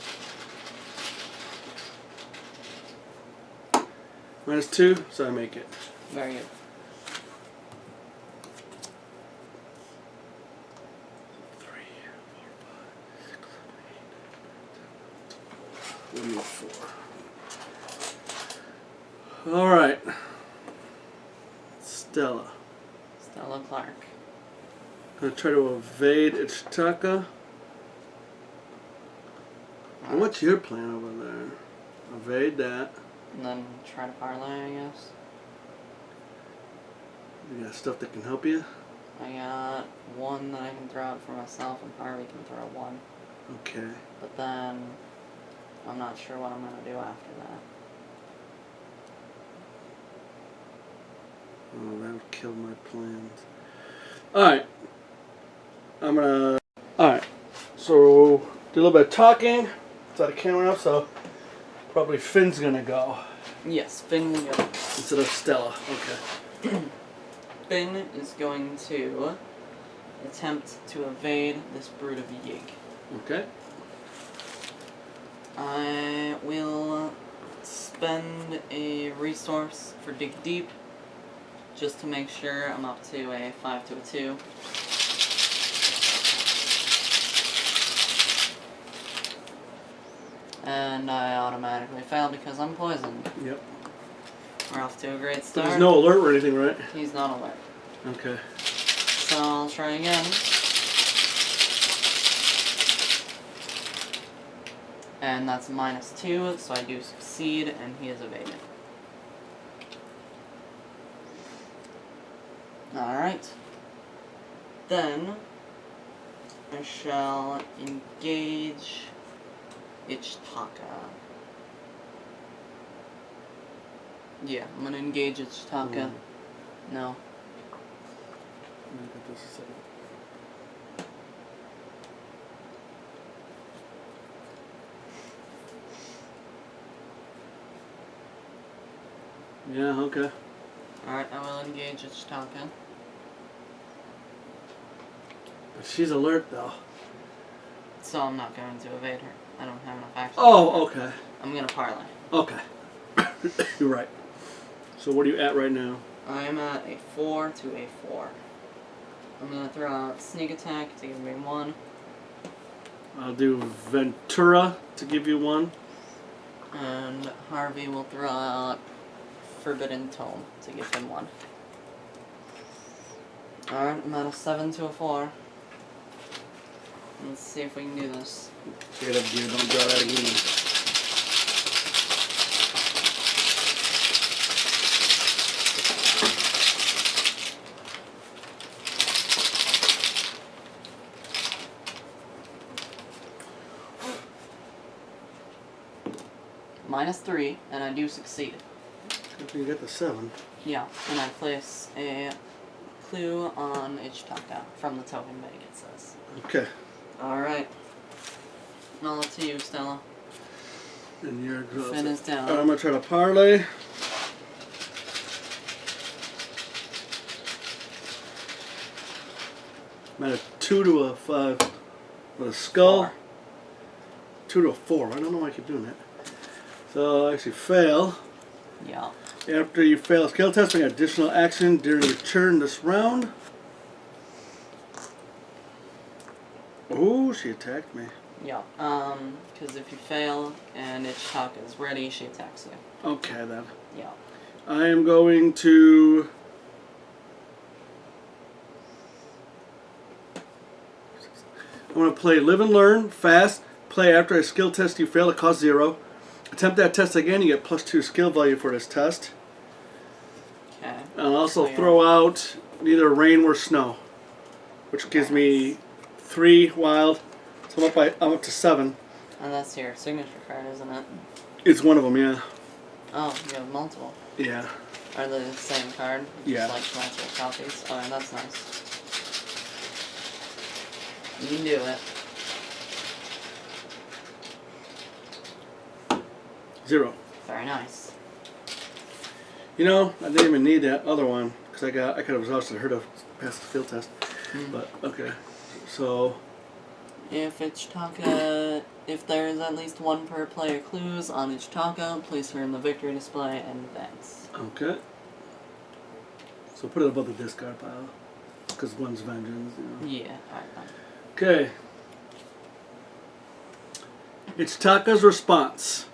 -2, so I make it. Very good. We need 4. All right. Stella. Stella Clark. Gonna try to evade Ichitaka. Well, what's your plan over there? Evade that. And then try to parlay, I guess. You got stuff that can help you? I got 1 that I can throw out for myself, and Harvey can throw 1. Okay. But then, I'm not sure what I'm going to do after that. Oh, that would kill my plans. Alright. I'm gonna... Alright. So, do a little bit of talking. It's out of camera now, so probably Finn's gonna go. Yes, Finn will go. Instead of Stella. Okay. Finn is going to attempt to evade this brood of Yig. Okay. I will spend a resource for Dig Deep, just to make sure I'm up to a 5 to a 2. And I automatically fail because I'm poisoned. Yep. We're off to a great But start. there's no alert or anything, right? He's not alert. Okay. So I'll try again. And that's -2, so I do succeed, and he is evaded. Alright. Then, I shall engage Ichitaka. Yeah, I'm gonna engage Ichitaka. No. Let me get this a second. Yeah, okay. Alright, I will engage Ichitaka. But she's alert, though. So I'm not going to evade her. I don't have enough action. Oh, okay. I'm gonna parlay. Okay. You're right. So what are you at right now? I'm at a 4 to a 4. I'm gonna throw out Sneak Attack to give me 1. I'll do Ventura to give you 1. And Harvey will throw out Forbidden Tome to give him 1. Alright, I'm at a 7 to a 4. Let's see if we can do this. Straight up, dude. Don't draw that again. -3, and I do succeed. If you get the 7. Yeah, and I place a clue on Ichitaka from the token bag, it says. Okay. Alright. All up to you, Stella. And you're exhausted. Finn is down. I'm going to try to parlay. I'm at a 2 to a 5 with a skull. 4. 2 to a 4. I don't know why I keep doing that. So I actually fail. Yeah. After you fail a skill test, make an additional action during your turn this round. Oh, she attacked me. Yeah. Because if you fail and Ichitaka is ready, she attacks you. Okay, then. Yeah. I am going to... I'm going to play Live and Learn, fast, play after a skill test you fail, it costs 0. Attempt that test again, you get +2 skill value for this test. Okay. And I'll also So throw out neither rain or snow, which gives me 3 wild. So I'm up to 7. And that's your signature card, isn't it? It's one of them, yeah. Oh, you have multiple. Yeah. Are they the same card? Yeah. Just like multiple copies? Oh, and that's nice. You can do it. 0. Very nice. You know, I didn't even need that other one because I could have exhausted her to pass the field test. Mm. But okay, so If Ichitaka If there is at least one per player clues on each taco, place her in the victory display and advance. Okay. So put it above the discard pile. Because one's vengeance, Yeah, alright then. Okay. Ichitaka's response.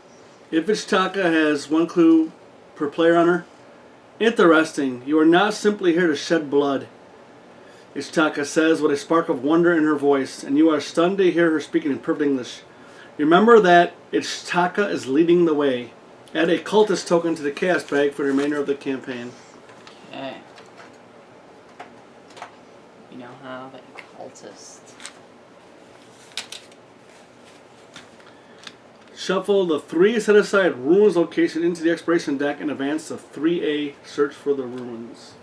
If Ichitaka has one clue per player on her, interesting. You are not simply here to shed blood. Ichitaka says with a spark of wonder in her voice, and you are stunned to hear her speaking in perfect English. Remember that Ichitaka is leading the way. Add a cultist token to the chaos bag for the remainder of the campaign. Okay. We now have a cultist. Shuffle the 3 set-aside ruins location into the exploration deck and advance to 3A, search for the ruins.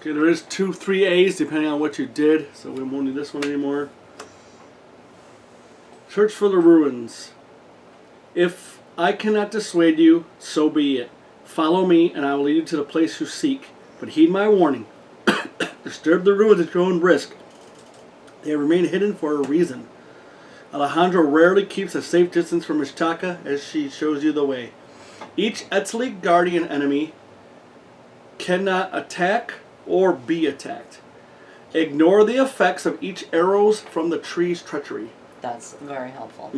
Okay, there is 2 3As depending on what you did, so we won't need this one anymore. Search for the ruins. If I cannot dissuade you, so be it. Follow me, and I will lead you to the place you seek. But heed my warning. Disturb the ruins at your own risk. They remain hidden for a reason. Alejandro rarely keeps a safe distance from Ichitaka as she shows you the way. Each Etzli Guardian enemy cannot attack or be attacked. Ignore the effects of each arrows from the tree's treachery. That's very helpful.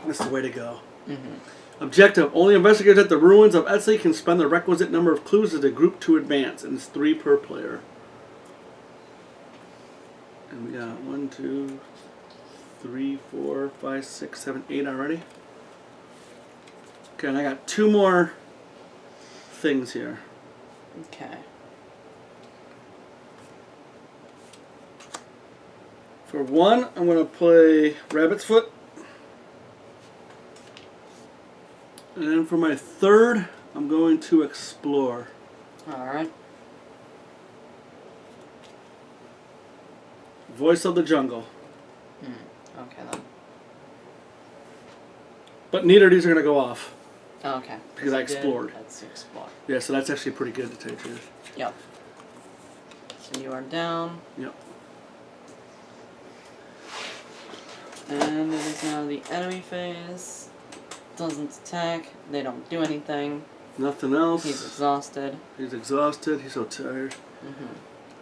That's the way to go. Mm-hmm. Objective. Only investigators at the ruins of Etzli can spend the requisite number of clues as a group to advance, and it's 3 per player. And we got 1, 2, 3, 4, 5, 6, 7, 8 already. Okay, and I got 2 more things here. Okay. For 1, I'm going to play Rabbit's Foot. And then for my 3rd, I'm going to Explore. Alright. Voice of the Jungle. Okay then. But neither of these are going to go off. Okay. Because I explored. Let's explore. Yeah, so that's actually pretty good to tell you the truth. Yep. So you are down. Yep. And it is now the enemy phase. Doesn't attack. They don't do anything. Nothing else. He's exhausted. He's exhausted. He's so tired.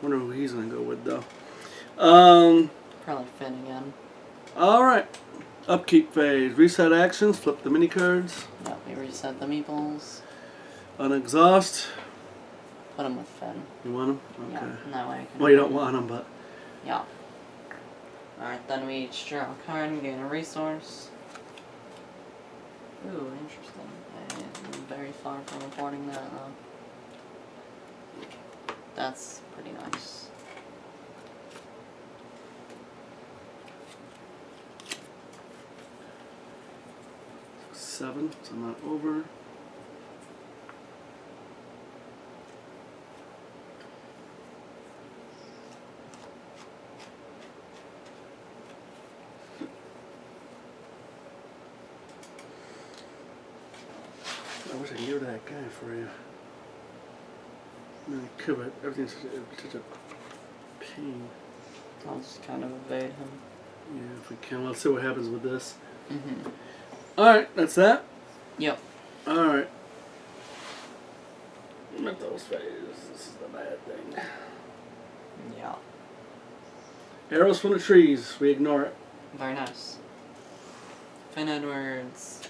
Wonder who he's going to go with, though. Probably Finn again. Alright. Upkeep phase. Reset actions. Flip the mini cards. Yep, we reset the meeples. Unexhaust. Put him with Finn. You want him? Okay. Yeah, and that way I can... Well, you don't want him, but... Yeah. Alright, then we each draw a card and gain a resource. Ooh, interesting. I'm very far from reporting that, though. That's pretty nice. Seven, so I'm not over. I wish I could give it to that guy for you. I mean, I could, but everything's such a pain. I'll just kind of evade him. Yeah, if we can. Let's see what happens with this. Mm-hmm. Alright, that's that? Yep. Alright. Mythos Phase. This is the bad thing. Yeah. Arrows from the trees. We ignore it. Very nice. Finn Edwards.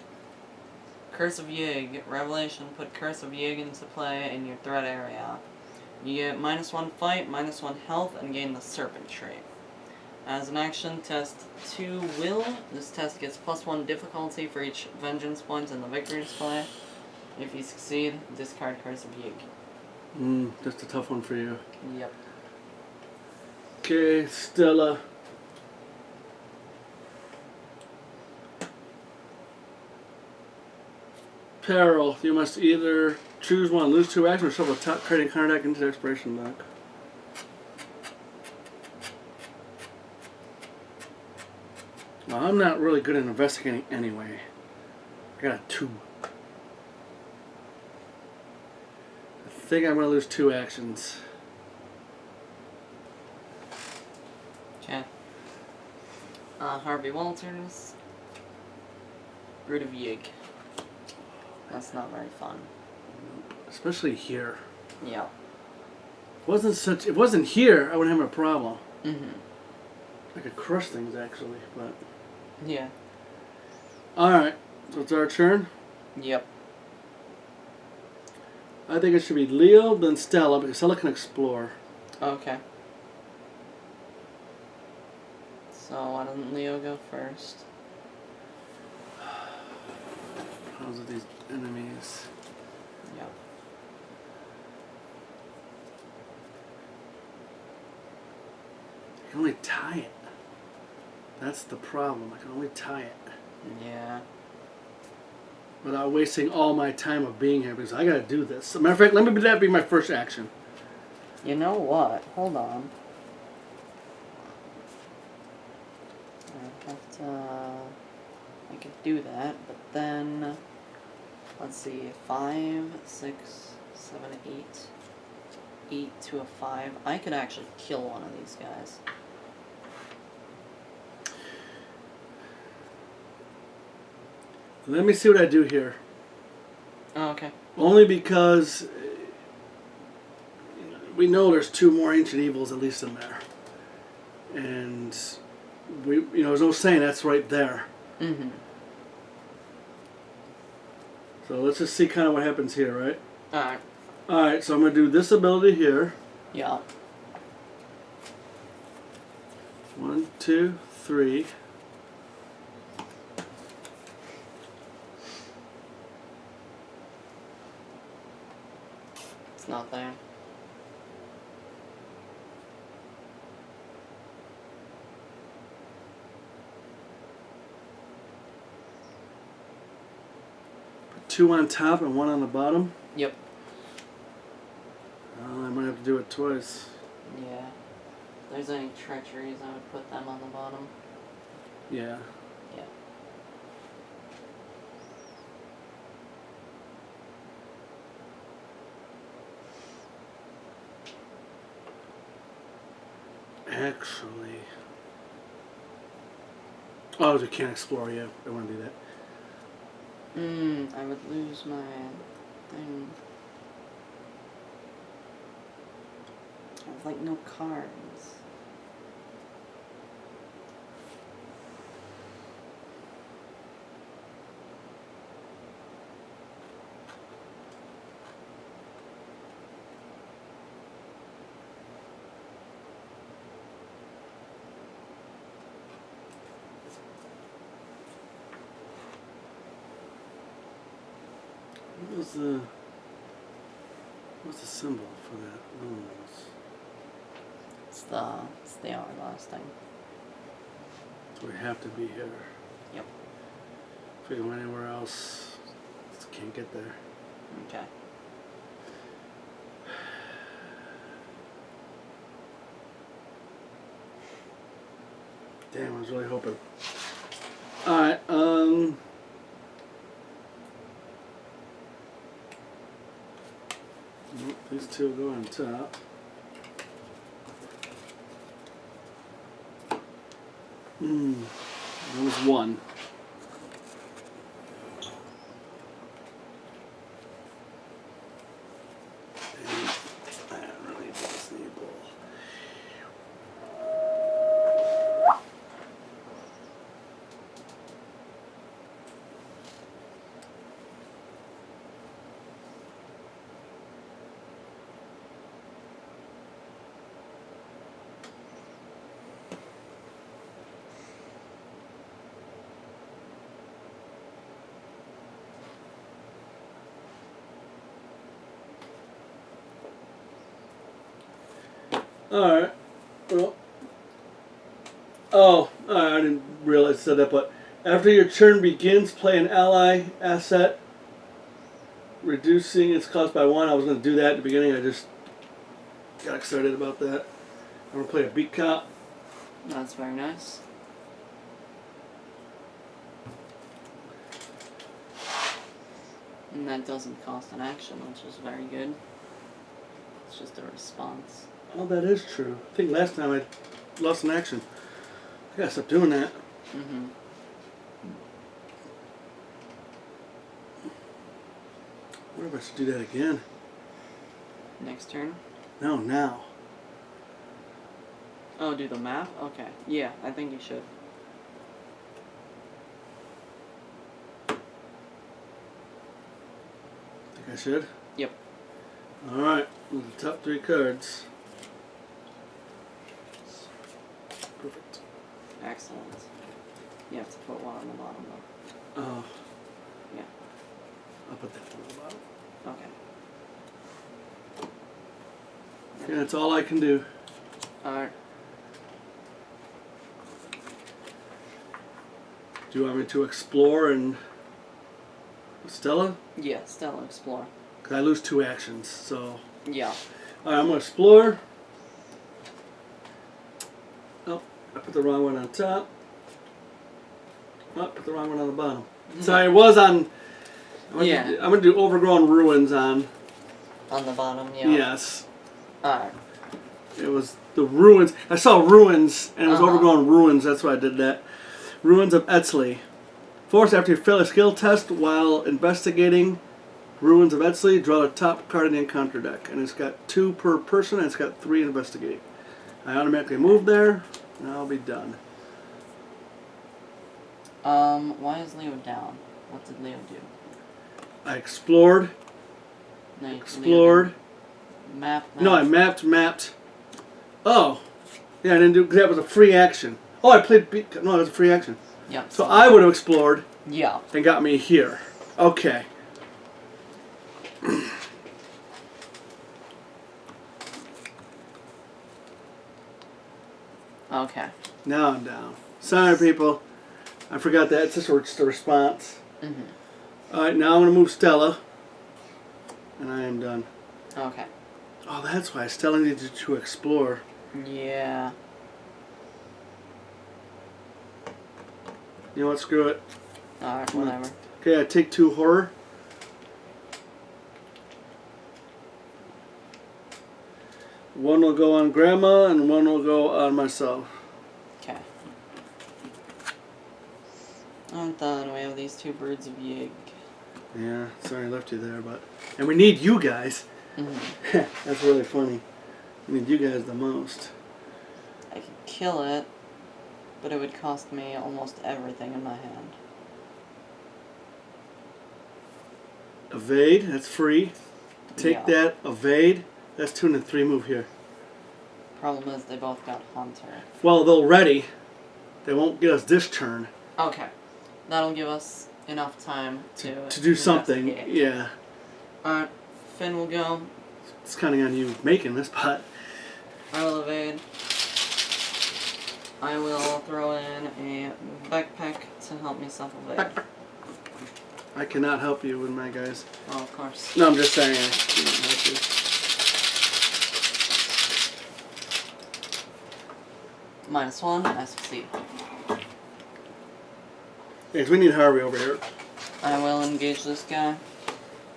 Curse of Yig. Revelation. Put Curse of Yig into play in your threat area. You get -1 fight, -1 health, and gain the Serpent trait. As an action, test 2 will. This test gets +1 difficulty for each vengeance point in the victory display. If you succeed, discard Curse of Yig. That's a tough one for you. Yep. Okay, Stella. Peril. You must either choose one, lose 2 actions, or shuffle a top card and counter deck into the expiration deck. Well, I'm not really good at investigating anyway. I got a 2. I think I'm going to lose 2 actions. Okay. Harvey Walters. Root of Yig. That's not very fun. Especially here. Yeah. If it wasn't here, I wouldn't have a problem. Mm-hmm. I could crush things actually, but. Yeah. Alright, so it's our turn. Yep. I think it should be Leo, then Stella, because Stella can explore. Okay. So why doesn't Leo go first? How's with these enemies? Yep. I can only tie it. That's the problem. I can only tie it. Yeah. Without wasting all my time of being here, because I gotta do this. As a matter of fact, let me that be my first action. You know what? Hold on. I have to... I could do that, but then... Let's see. 5, 6, 7, 8. 8 to a 5. I could actually kill one of these guys. Let me see what I do here. Oh, okay. Only because we know there's 2 more ancient evils at least in there, and there's no saying that's right there. Mm-hmm. So let's just see kind of what happens here, right? Alright. All right. So I'm gonna do this ability here. Yeah. 1, 2, 3. It's not there. Put 2 on top and 1 on the bottom. Yep. I might have to do it twice. Yeah. If there's any treacheries, I would put them on the bottom. Yeah. Yeah. Actually. Oh, we can't explore yet. I want to do that. I would lose my thing. I have like no cards. What's the symbol for that? No one knows. It's the hourglass thing. So we have to be here. Yep. If we go anywhere else, just can't get there. Okay. Damn, I was really hoping. Alright, nope, these 2 go on top. That was 1. That really does need a ball. Alright. Well. Oh, I didn't realize I said that, but after your turn begins, play an ally asset Reducing its cost by 1. I was going to do that at the beginning. I just got excited about that. I'm going to play a beat cop. That's very nice. And that doesn't cost an action, which is very good. It's just a response. Oh, that is true. I think last time I lost an action. I gotta stop doing that. Mm-hmm. I wonder if I should do that again. Next turn? No, now. Oh, do the map? Okay. Yeah, I think you should. Think I should? Yep. Alright, the top 3 cards. Perfect. Excellent. You have to put one on the bottom, though. Oh. Yeah. I'll put that one on the bottom. Okay. Yeah, that's all I can do. Alright. Do you want me to explore and Stella? Yeah, Stella Explore. Because I lose 2 actions, so. Yeah. Alright, I'm going to explore. Oh, I put the wrong one on top. Oh, I put the wrong one on the bottom. Sorry, it was on. I'm going to do Overgrown Ruins on. On the bottom, yeah. Yes. Alright. It was the Ruins. I saw Ruins, and it was Uh-huh. Overgrown Ruins. That's why I did that. Ruins of Etsley. Forced after you fail a skill test while investigating Ruins of Etsley, draw the top card in the encounter deck. And it's got 2 per person, and it's got 3 investigate. I automatically move there, and I'll be done. Why is Leo down? What did Leo do? I explored. No, Explored. Map. No, I mapped. Oh. Yeah, I didn't do, because that was a free action. Oh, I played, no, that was a free action. Yeah. So I would have explored. Yeah. And got me here. Okay. Okay. Now I'm down. Sorry, people. I forgot that. It's just a response. Mm-hmm. Alright, now I'm going to move Stella. And I am done. Okay. Oh, that's why Stella needed to explore. Yeah. You know what? Screw it. Alright, whatever. Okay, I take 2 horror. One will go on Grandma, and one will go on myself. Okay. I'm done. We have these 2 birds of Yig. Yeah, sorry I left you there, but... And we need you guys. Mm-hmm. That's really funny. We need you guys the most. I could kill it, but it would cost me almost everything in my hand. Evade, that's free. Take Yeah. that, evade. That's 2 and 3 move here. Problem is, they both got Hunter. Well, they'll ready. They won't get us this turn. Okay. That'll give us enough time to do something. investigate. Yeah. Alright, Finn will go. It's counting on you making this pot. I will evade. I will throw in a backpack to help me self-evade. I cannot help you with my guys. Oh, of course. No, I'm just saying. I can't help you. -1, I succeed. Yes, we need Harvey over here. I will engage this guy.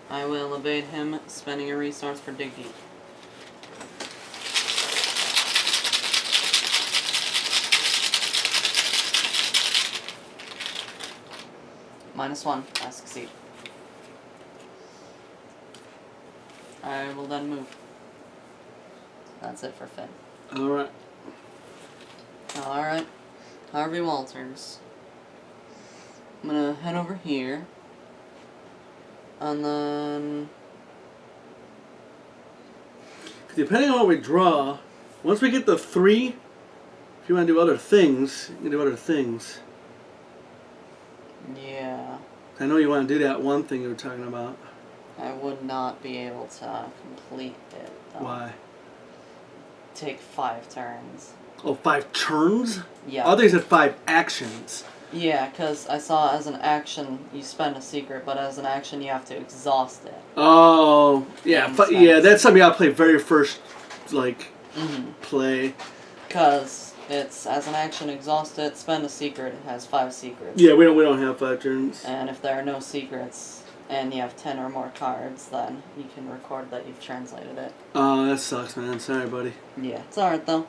I will evade him, spending a resource for Dig Deep. -1, I succeed. I will then move. That's it for Finn. Alright. Alright. Harvey Walters. I'm gonna head over here. And then... Depending on what we draw, once we get the 3, if you want to do other things, you can do other things. Yeah. I know you want to do that one thing you were talking about. I would not be able to complete it, though. Why? Take 5 turns. Oh, 5 turns? Yeah. Others had 5 actions. Yeah, because I saw as an action you spend a secret, but as an action you have to exhaust it. Oh, yeah, yeah. That's something I play very first, like, play. Because it's as an action, exhaust it, spend a secret. It has 5 secrets. Yeah, we don't have 5 turns. And if there are no secrets, and you have 10 or more cards, then you can record that you've translated it. Oh, that sucks, man. Sorry, buddy. Yeah, it's alright though.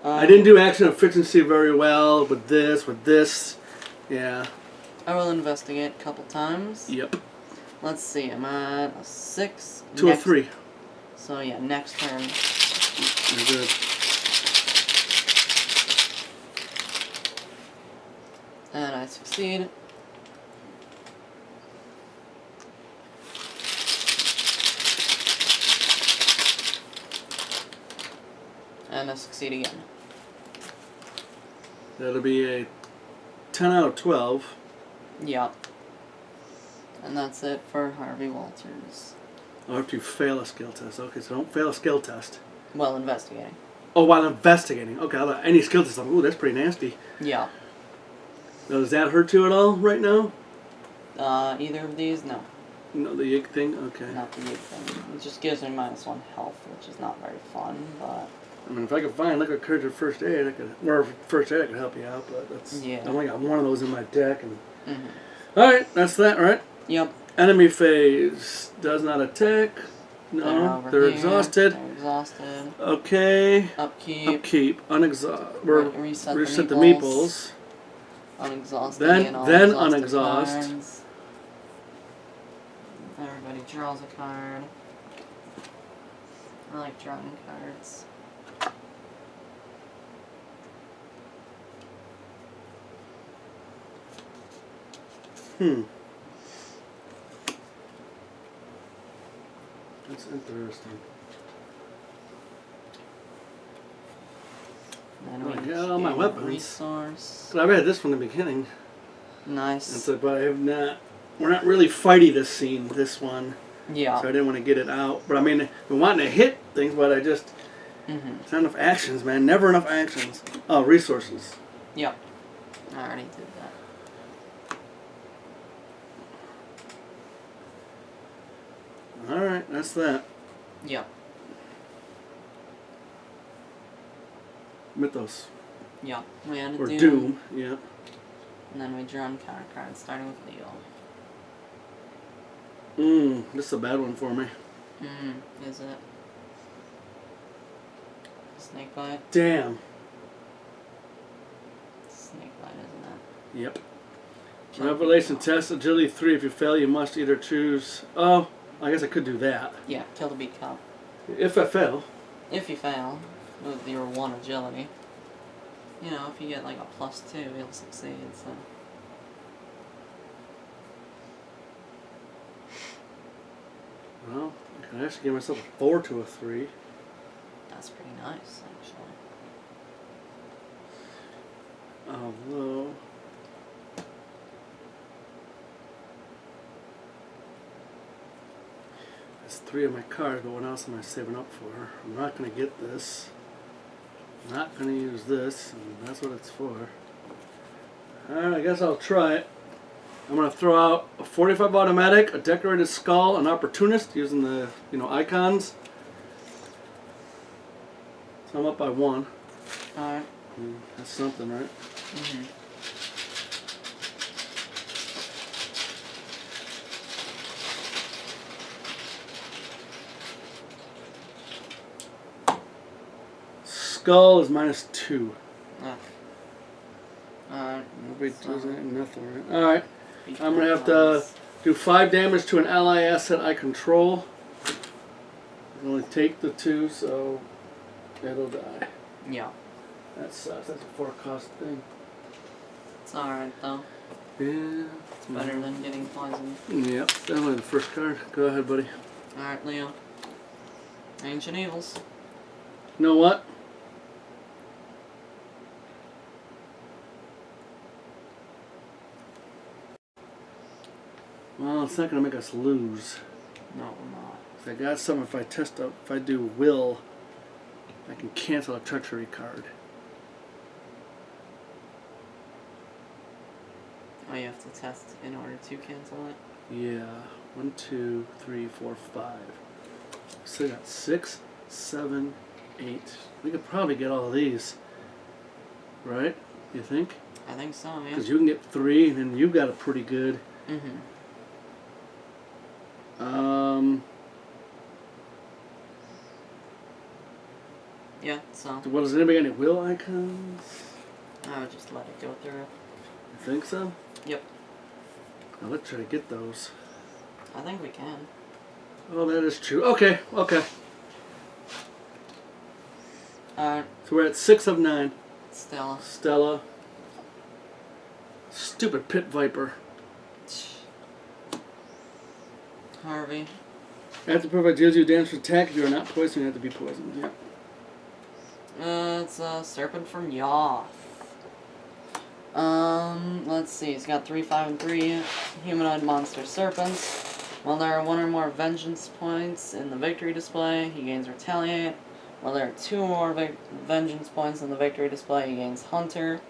I didn't do action efficiency very well with this. Yeah. I will investigate a couple times. Yep. Let's see, I'm at a 6. 2 or 3. So yeah, next turn. You're good. And I succeed. And I succeed again. That'll be a 10 out of 12. Yep. And that's it for Harvey Walters. Or if you fail a skill test. Okay, so don't fail a skill test. Well, investigating. Oh, while investigating. Okay, I thought any skill test. Ooh, that's pretty nasty. Yeah. Now, does that hurt you at all right now? Either of these? No. No, the yig thing? Okay. Not the big thing. It just gives me -1 health, which is not very fun, but... I mean, if I could find like a card of first aid, I could help you out, but that's... Yeah. I only got one of those in my deck. And Alright, that's that, right? Yep. Enemy phase. Does not attack. No, they're exhausted. They're exhausted. Okay. Upkeep. Upkeep. Reset the meeples. meeples. Unexhausted. Then unexhaust. Cards. Everybody draws a card. I like drawing cards. That's interesting. Then Oh, we yeah, all my weapons. Resource. So I read this from the beginning. Nice. And so, but I have not. We're not really fighty this scene, this one. Yeah. So I didn't want to get it out. But I mean, we're wanting to hit things, but I just. It's not enough actions, man. Never enough actions. Oh, resources. Yep. I already did that. Alright, that's that. Yep. Mythos. Yep. We had to Or do. Doom, yeah. And then we drew encounter cards, starting with Leo. This is a bad one for me. Is it? Snakebite? Damn. Snakebite, isn't it? Yep. Revelation test, agility 3. If you fail, you must either choose... Oh, I guess I could do that. Yeah, kill the beat cop. If I fail. If you fail, with your 1 agility. You know, if you get like a +2, you'll succeed, so... Well, I can actually give myself a 4 to a 3. That's pretty nice, actually. Although... That's 3 of my cards, but what else am I saving up for? I'm not going to get this. I'm not going to use this, and that's what it's for. Alright, I guess I'll try it. I'm going to throw out a 45 automatic, a decorated skull, an opportunist, using the, icons. So I'm up by 1. Alright. That's something, right? Skull is -2. Alright. Nobody does nothing, right? Alright. I'm going to have to do 5 damage to an ally asset I control. I can only take the 2, so it'll die. Yeah. That sucks. That's a 4-cost thing. It's alright, though. Yeah. It's better than getting poisoned. Yep. Definitely the first card. Go ahead, buddy. Alright, Leo. Ancient Evils. You know what? Well, it's not going to make us lose. No, we're not. I got some. If I do will, I can cancel a treachery card. you have to test in order to cancel it. Yeah. 1, 2, 3, 4, 5. So I got 6, 7, 8. We could probably get all of these. Right? You think? I think so, yeah. Because you can get 3, and then you've got a pretty good. Mm-hmm. Yeah, so Well, does anybody got any will icons? I would just let it go through. You think so? Yep. Now let's try to get those. I think we can. Oh, that is true. Okay, okay. Alright, So we're at 6 of 9. Stella. Stella. Stupid pit viper. Harvey. After provide deals you damage for attack, if you are not poisoned, you have to be poisoned. Yeah. It's a serpent from Yoth. Let's see. He's got 3, 5, and 3 humanoid monster serpents. While there are 1 or more vengeance points in the victory display, he gains retaliate. While there are 2 or more vengeance points in the victory display, he gains hunter.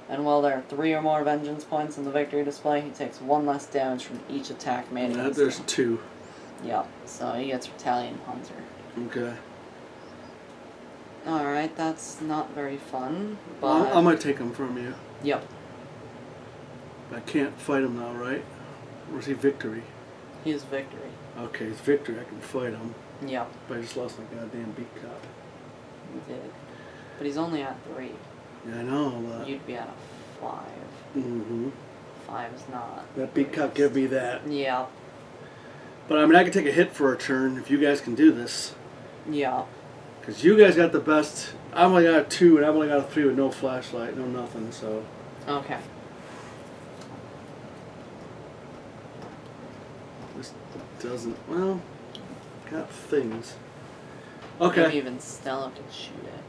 And while there are 3 or more vengeance points in the victory display, he takes 1 less damage from each attack made against There's him. 2. Yep. So he gets retaliate and hunter. Okay. Alright, that's not very fun, but... Well, I'm going to take him from you. Yep. I can't fight him now, right? Or is he victory? He is victory. Okay, he's victory. I can fight him. Yep. But I just lost my goddamn beat cop. He did. But he's only at 3. Yeah, I know, but... You'd be at a 5. Mm-hmm. 5 is not. That beat cop gave me that. Yeah. But I mean, I can take a hit for a turn if you guys can do this. Yeah. Because you guys got the best. I've only got a 2 and I've only got a 3 with no flashlight, no nothing, so. Okay. This doesn't. Well, got things. Okay. Maybe even Stella could shoot it.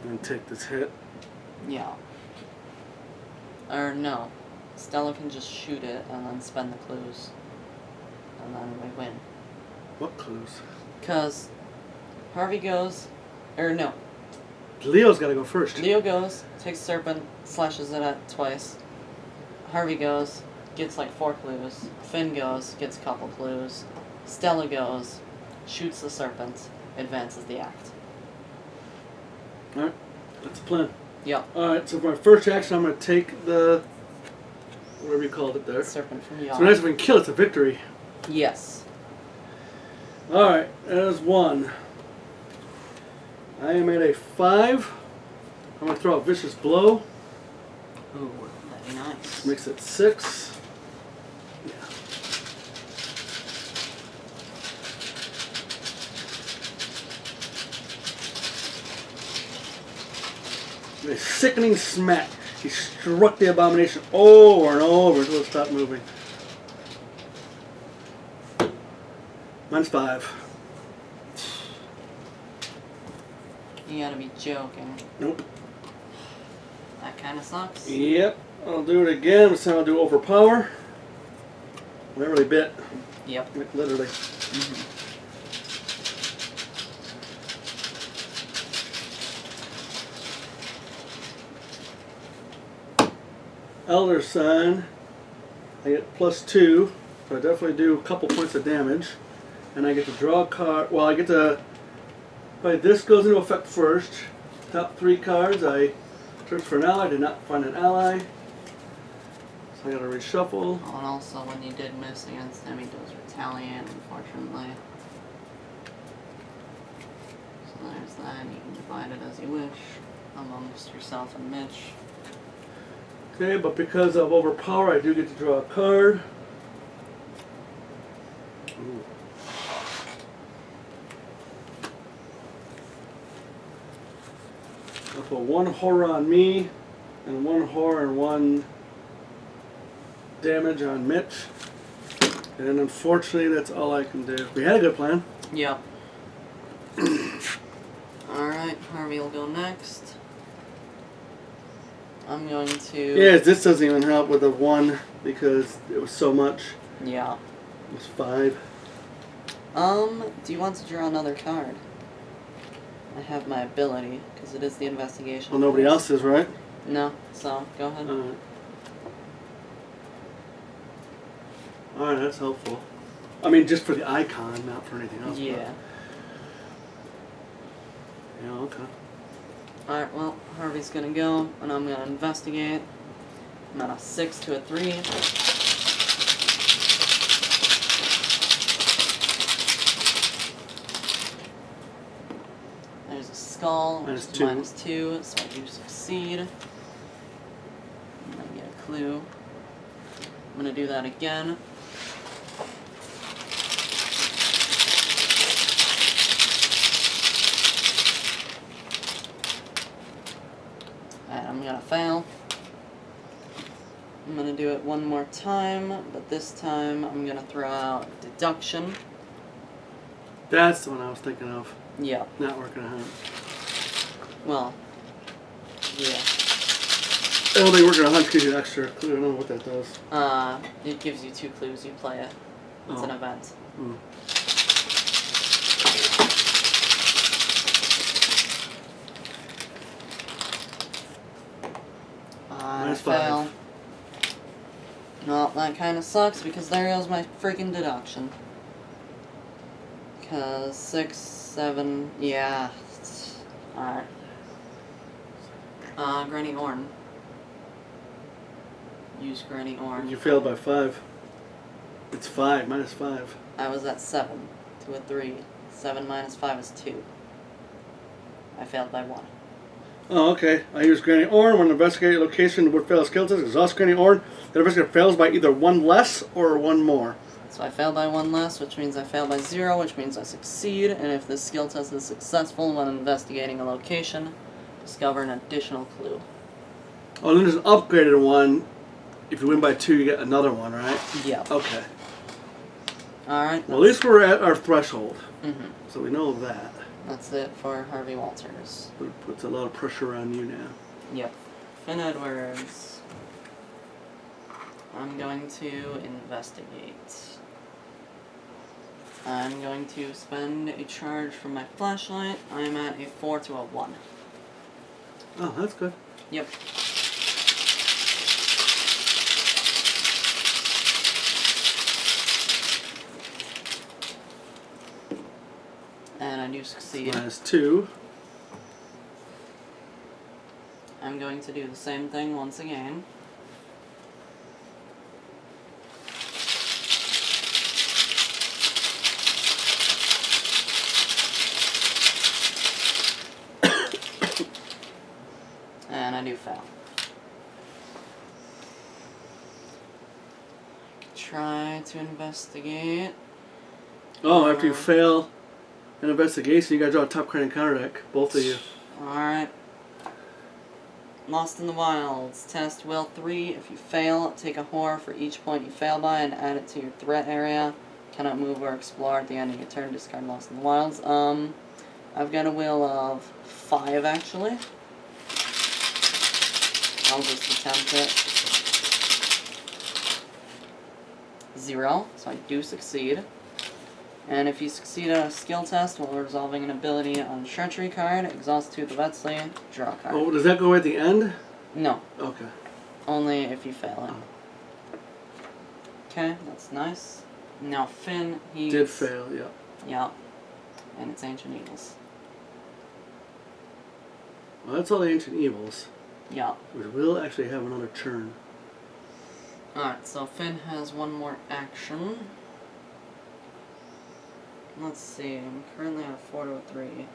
And take this hit. Yeah. Or no. Stella can just shoot it and then spend the clues. And then we win. What clues? Because Harvey goes. Or no. Leo's got to go first. Leo goes, takes Serpent, slashes it at twice. Harvey goes, gets like 4 clues. Finn goes, gets a couple clues. Stella goes, shoots the Serpent, advances the act. Alright, that's the plan. Yep. Alright, so for my first action, I'm going to take the. Whatever you called it there. Serpent from Yoth. So nice if we can kill it, it's a victory. Yes. Alright, that is 1. I am at a 5. I'm going to throw a vicious blow. Ooh, very nice. Makes it 6. Yeah. A sickening smack. He struck the abomination over and over until it stopped moving. Mine's 5. You gotta be joking. Nope. That kinda sucks. Yep. I'll do it again. This time I'll do overpower. That really bit. Yep. Like, literally. Elder Sign. I get +2. So I definitely do a couple points of damage. And I get to draw a card. Well, I get to. But this goes into effect first. Top 3 cards. I search for an ally. Did not find an ally. So I gotta reshuffle. Oh, and also when you did miss against him, he does retaliate, unfortunately. So there's that. You can divide it as you wish amongst yourself and Mitch. Okay, but because of overpower, I do get to draw a card. Ooh. I'll put 1 horror on me, and 1 horror and 1 damage on Mitch. And unfortunately, that's all I can do. We had a good plan. Yep. Alright, Harvey will go next. I'm going to... Yeah, this doesn't even help with a 1 because it was so much. Yeah. It was 5. Do you want to draw another card? I have my ability, because it is the investigation. Well, nobody phase. else is, right? No, so go ahead. Alright, that's helpful. I mean, just for the icon, not for anything else. Yeah. Yeah, okay. Alright, well, Harvey's gonna go, and I'm gonna investigate. I'm at a 6 to a 3. There's a skull, which is -2, so I do succeed. And I get a clue. I'm gonna do that again. And I'm gonna fail. I'm gonna do it one more time, but this time I'm gonna throw out deduction. That's the one I was thinking of. Yeah. Not working out. Well, yeah. I don't think working a hunch gives you an extra clue. I don't know what that does. It gives you 2 clues. You play it. It's an event. Mm. I fail. Well, that kind of sucks because there goes my freaking deduction. Because 6, 7, yeah. Alright. Granny Orn. Use Granny Orn. You failed by 5. It's 5, -5. I was at 7 to a 3. 7 minus 5 is 2. I failed by 1. Oh, okay. I use Granny Orn when investigating a location would fail a skill test. Exhaust Granny Orn. The investigator fails by either 1 less or 1 more. So I failed by 1 less, which means I failed by 0, which means I succeed. And if this skill test is successful when investigating a location, discover an additional clue. Oh, and then there's an upgraded one. If you win by 2, you get another one, right? Yeah. Okay. Alright. Well, at least we're at our threshold. Mm-hmm. So we know that. That's it for Harvey Walters. But it puts a lot of pressure on you now. Yep. Finn Edwards. I'm going to investigate. I'm going to spend a charge from my flashlight. I'm at a 4 to a 1. Oh, that's good. Yep. And I do succeed. -2. I'm going to do the same thing once again. And I do fail. Try to investigate. Oh, after you fail an investigation, you gotta draw a top card encounter deck. Both of you. Alright. Lost in the Wilds. Test Will 3. If you fail, take a horror for each point you fail by and add it to your threat area. Cannot move or explore at the end of your turn. Discard Lost in the Wilds. I've got a will of 5 actually. I'll just attempt it. 0, so I do succeed. And if you succeed at a skill test while resolving an ability on the treachery card, exhaust 2 the Vetsley, draw a card. Oh, does that go at the end? No, Okay. only if you fail it. Okay, that's nice. Now Finn, he Did fail, yeah. Yeah, and it's Ancient Evils. Well, that's all the Ancient Evils. Yeah. We will actually have another turn. Alright, so Finn has one more action. Let's see, I'm currently at a 4 to a 3.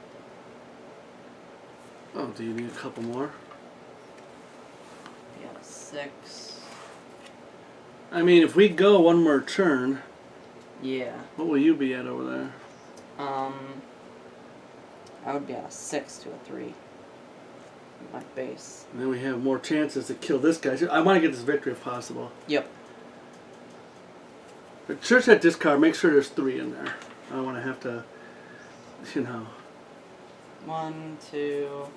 Oh, do you need a couple more? Yeah, 6. I mean, if we go one more turn, Yeah. what will you be at over there? I would be at a 6 to a 3. My base. And then we have more chances to kill this guy. I want to get this victory if possible. Yep. But search that discard. Make sure there's 3 in there. I don't want to have to, you know. 1, 2.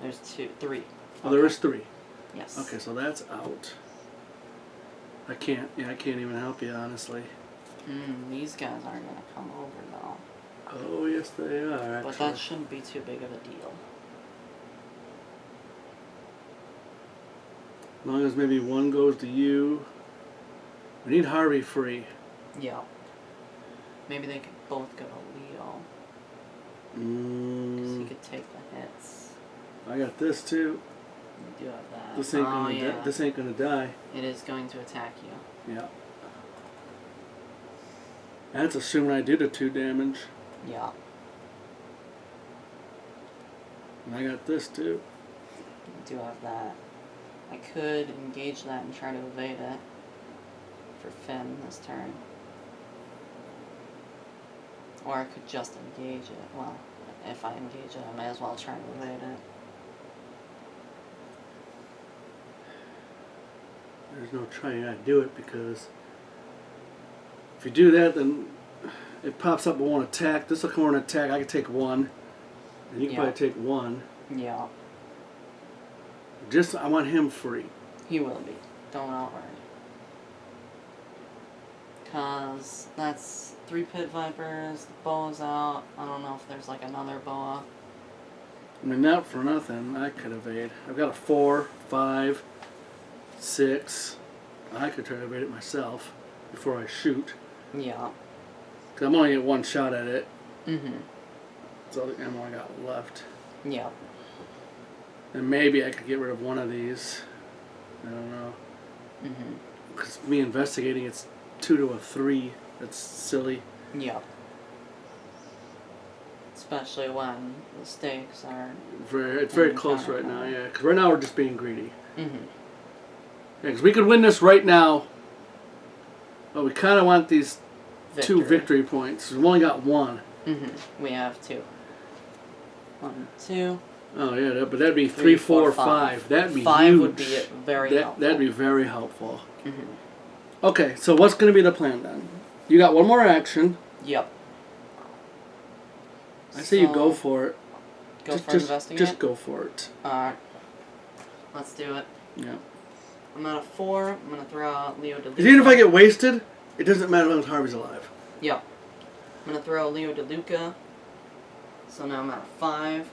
There's 3. Oh, there is 3. Yes. Okay, so that's out. I can't even help you, honestly. These guys aren't gonna come over though. Oh, yes, they are, actually. But that shouldn't be too big of a deal. As long as maybe one goes to you. We need Harvey free. Yeah. Maybe they could both go to Leo. Because he could take the hits. I got this too. You do have that. This ain't gonna die. It is going to attack you. Yeah. That's assuming I do the 2 damage. Yeah. And I got this too. You do have that. I could engage that and try to evade it for Finn this turn. Or I could just engage it. Well, if I engage it, I may as well try to evade it. There's no trying to do it because if you do that, then it pops up and won't attack. This will come over and attack. I can take 1. And you can probably take 1. Yeah. I want him free. He will be. Don't outright. Cause that's 3 pit vipers, the boa's out. I don't know if there's like another boa. I mean, not for nothing. I could evade. I've got a 4, 5, 6. I could try to evade it myself before I shoot. Yeah. Because I'm only getting 1 shot at it. Mm-hmm. That's all the ammo I got left. Yeah. And maybe I could get rid of one of these. I don't know. Mm-hmm. Because me investigating, it's 2 to a 3. That's silly. Yeah. Especially when the stakes are... It's very close right now, yeah. Because right now we're just being greedy. Mm-hmm. Yeah, because we could win this right now. But we kind of want these 2 victory points. We've only got 1. Mm-hmm. We have 2. 1, 2. Oh yeah, but that'd be 3, 4, 5. That'd be 5 huge. would be very helpful. That'd be very helpful. Mm-hmm. Okay, so what's going to be the plan then? You got 1 more action. Yep. I say you go for it. Investigate? Just go for it. Alright. Let's do it. Yeah. I'm at a 4. I'm going to throw out Leo DeLuca. Even if I get wasted, it doesn't matter as long as Harvey's alive. Yep. I'm going to throw Leo DeLuca. So now I'm at a 5.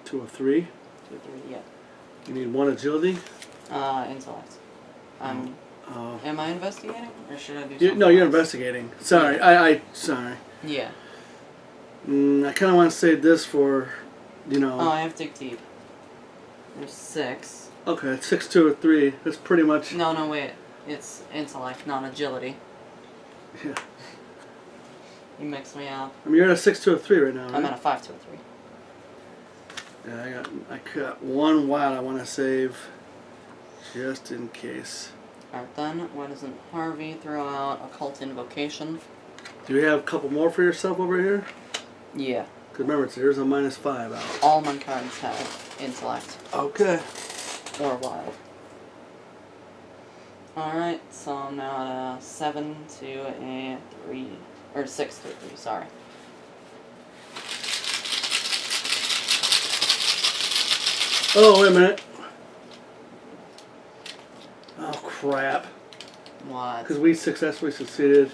2 or 3. 2 or 3, yeah. You need 1 agility. Intellect. Am I investigating? Or should I do something No, you're else? investigating. Sorry, yeah. Sorry. Yeah. I kind of want to save this for, Oh, I have dig deep. There's 6. Okay, 6, 2, or 3. That's pretty much... No, wait. It's intellect, not agility. Yeah. You mixed me up. I mean, you're at a 6, 2, or 3 right now, right? I'm at a 5, 2, or 3. Yeah, I got 1 wild I want to save, just in case. Alright then, why doesn't Harvey throw out Occult Invocation? Do you have a couple more for yourself over here? Yeah. Because remember, there's a -5 out. All my cards have intellect. Okay. Or wild. Alright, so I'm now at a 7 to a 3. Or 6 to a 3, sorry. Oh, wait a minute. Oh, crap. What? Because we successfully succeeded.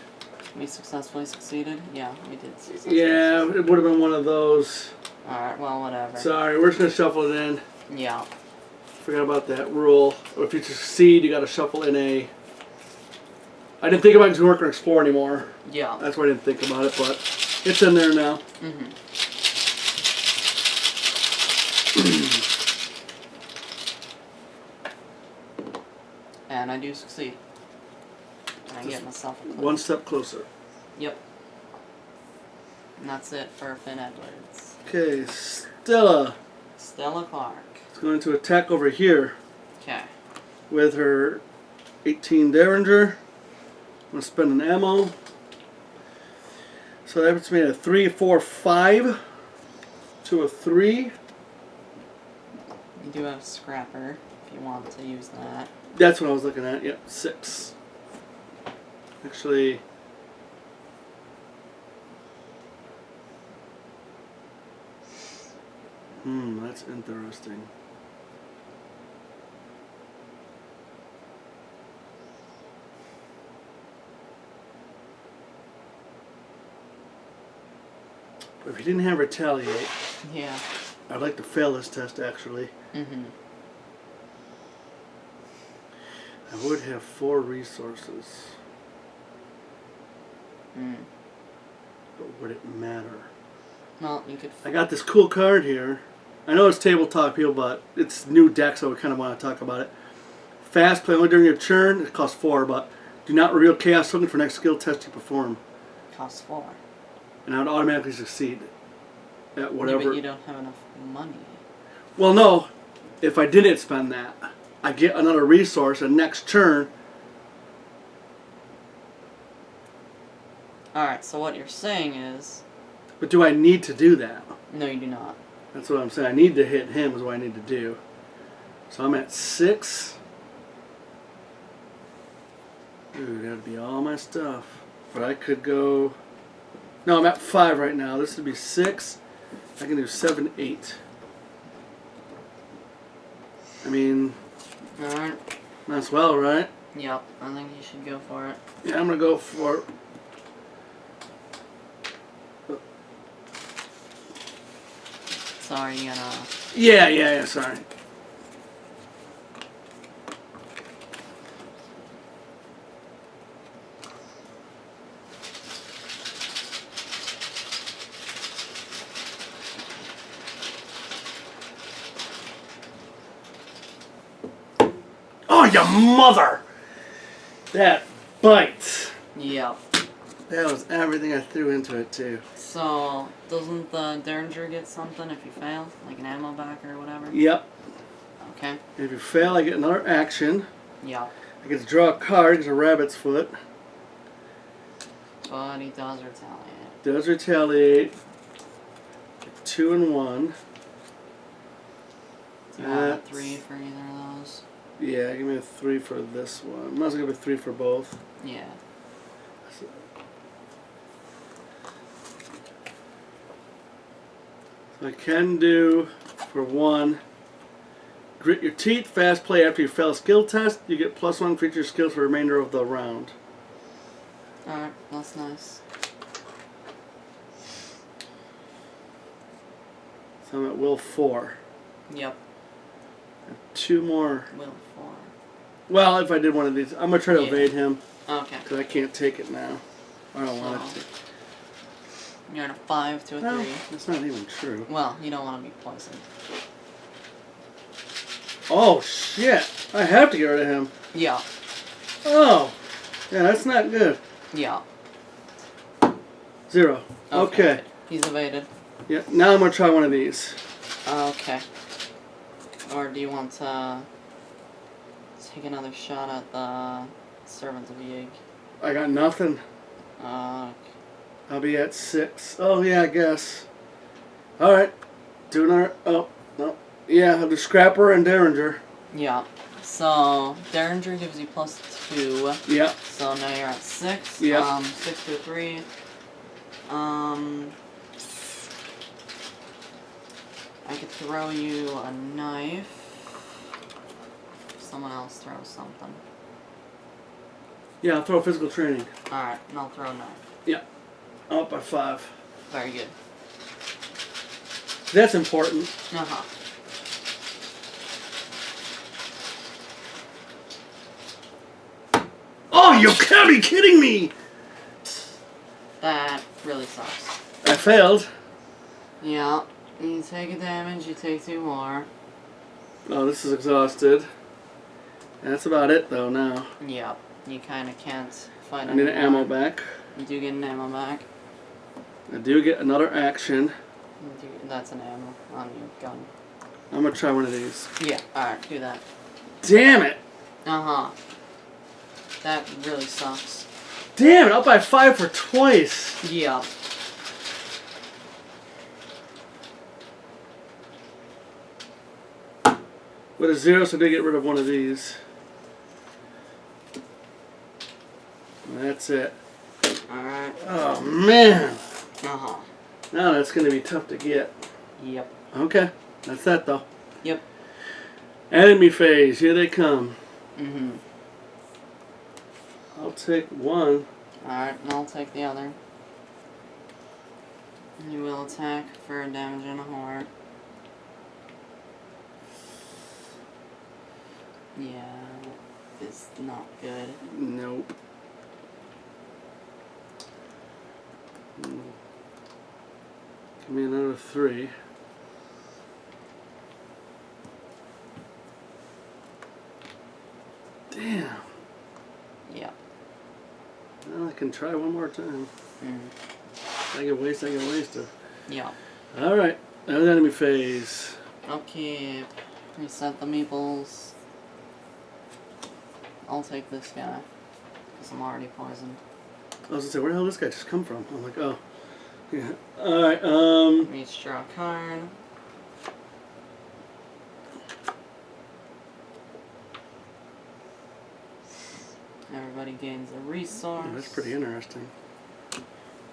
We successfully succeeded? Yeah, we did successfully. Yeah, it would have been one of those. Alright, well, whatever. Sorry, we're just going to shuffle it in. Yeah. Forgot about that rule. Or if you succeed, you got to shuffle in a... I didn't think about it because we weren't going to explore anymore. Yeah. That's why I didn't think about it, but it's in there now. Mm-hmm. And I do succeed. And I get myself a clue. 1 step closer. Yep. And that's it for Finn Edwards. Okay, Stella Stella Clark. is going to attack over here Okay. with her 18 Derringer. I'm going to spend an ammo. So that puts me at a 3, 4, 5 to a 3. You do have Scrapper if you want to use that. That's what I was looking at. Yep, 6. Actually, that's interesting. If he didn't have retaliate, Yeah. I'd like to fail this test actually. Mm-hmm. I would have 4 resources. Mm. But would it matter? Well, you could. I got this cool card here. I know it's table talk, people, but it's new deck, so we kind of want to talk about it. Fast play only during your turn. It costs 4, but do not reveal chaos token for next skill test you perform. Costs 4. And I would automatically succeed at whatever. Yeah, but you don't have enough money. Well, no. If I didn't spend that, I get another resource, and next turn. Alright, so what you're saying is... But do I need to do that? No, you do not. That's what I'm saying. I need to hit him is what I need to do. So I'm at 6. Ooh, that'd be all my stuff. But I could go... No, I'm at 5 right now. This would be 6. I can do 7, 8. I mean... Alright. Might as well, right? Yep, I think you should go for it. Yeah, I'm going to go for... Sorry, you gonna... Yeah, sorry. Oh, you mother! That bites. Yep. That was everything I threw into it, too. So, doesn't the Derringer get something if you fail? Like an ammo back or whatever? Yep. Okay. If you fail, I get another action. Yep. I get to draw a card because of Rabbit's Foot. But he does retaliate. Does retaliate. 2 and 1. Do you want a 3 for either of those? Yeah, give me a 3 for this one. Might as well give a 3 for both. Yeah. So I can do, for 1, grit your teeth, fast play after you fail a skill test. You get +1 for each of your skills for the remainder of the round. Alright, that's nice. So I'm at will 4. Yep. 2 more. Will 4. Well, if I did one of these, I'm going to try to evade him. Okay. Because I can't take it now. I don't want it to. You're at a 5 to a 3. No, that's not even true. Well, you don't want to be poisoned. Oh, shit. I have to get rid of him. Yeah. Oh. Yeah, that's not good. Yeah. 0. Okay. He's evaded. Yeah, now I'm going to try one of these. Okay. Or do you want to take another shot at the Servant of Yig? I got nothing. I'll be at 6. Oh, yeah, I guess. Alright. Do another... Oh, no. Yeah, I'll do Scrapper and Derringer. Yeah. So, Derringer gives you +2. Yeah. So now you're at 6. Yeah. 6 to a 3. I could throw you a knife. Someone else throw something. Yeah, I'll throw physical training. Alright, and I'll throw a knife. Yeah. I'm up by 5. Very good. That's important. Uh-huh. Oh, you can't be kidding me! That really sucks. I failed. Yeah. You take a damage, you take 2 more. Oh, this is exhausted. That's about it, though, now. Yep. You kind of can't fight I need an anymore. ammo back. You do get an ammo back. I do get another action. That's an ammo on your gun. I'm gonna try one of these. Yeah, alright, do that. Damn it! Uh-huh. That really sucks. Damn it, up by 5 for twice. Yep. With a 0, so I did get rid of one of these. And that's it. Alright. Oh, man! Uh-huh. Now that's gonna be tough to get. Yep. Okay, that's that, though. Yep. Enemy phase, here they come. Mm-hmm. I'll take 1. Alright, and I'll take the other. You will attack for damage and a horror. Yeah, it's not good. Nope. Give me another 3. Damn. Yeah. Well, I can try one more time. Mm. I can waste it. Yeah. Alright, that was enemy phase. Okay. Reset the meeples. I'll take this guy. Because I'm already poisoned. I was gonna say, where the hell did this guy just come from? I'm like, oh. Yeah. Alright, Each draw a card. Everybody gains a resource. yeah, that's pretty interesting.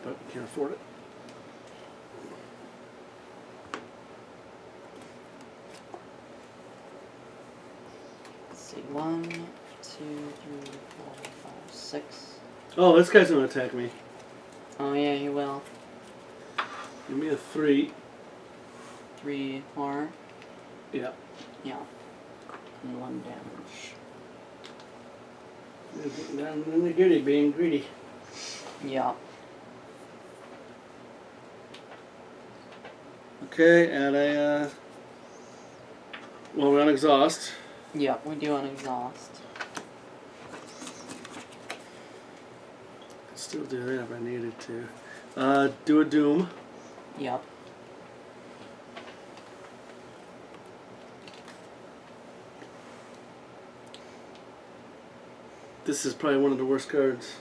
But can't afford it. Let's see. 1, 2, 3, 4, 5, 6. Oh, this guy's gonna attack me. Oh yeah, you will. Give me a 3. 3 horror. Yeah. Yeah. And 1 damage. Getting down in the gritty, being greedy. Yeah. Okay, and well, we're on exhaust. Yep, we do an exhaust. Could still do that if I needed to. Do a doom. Yep. This is probably one of the worst cards.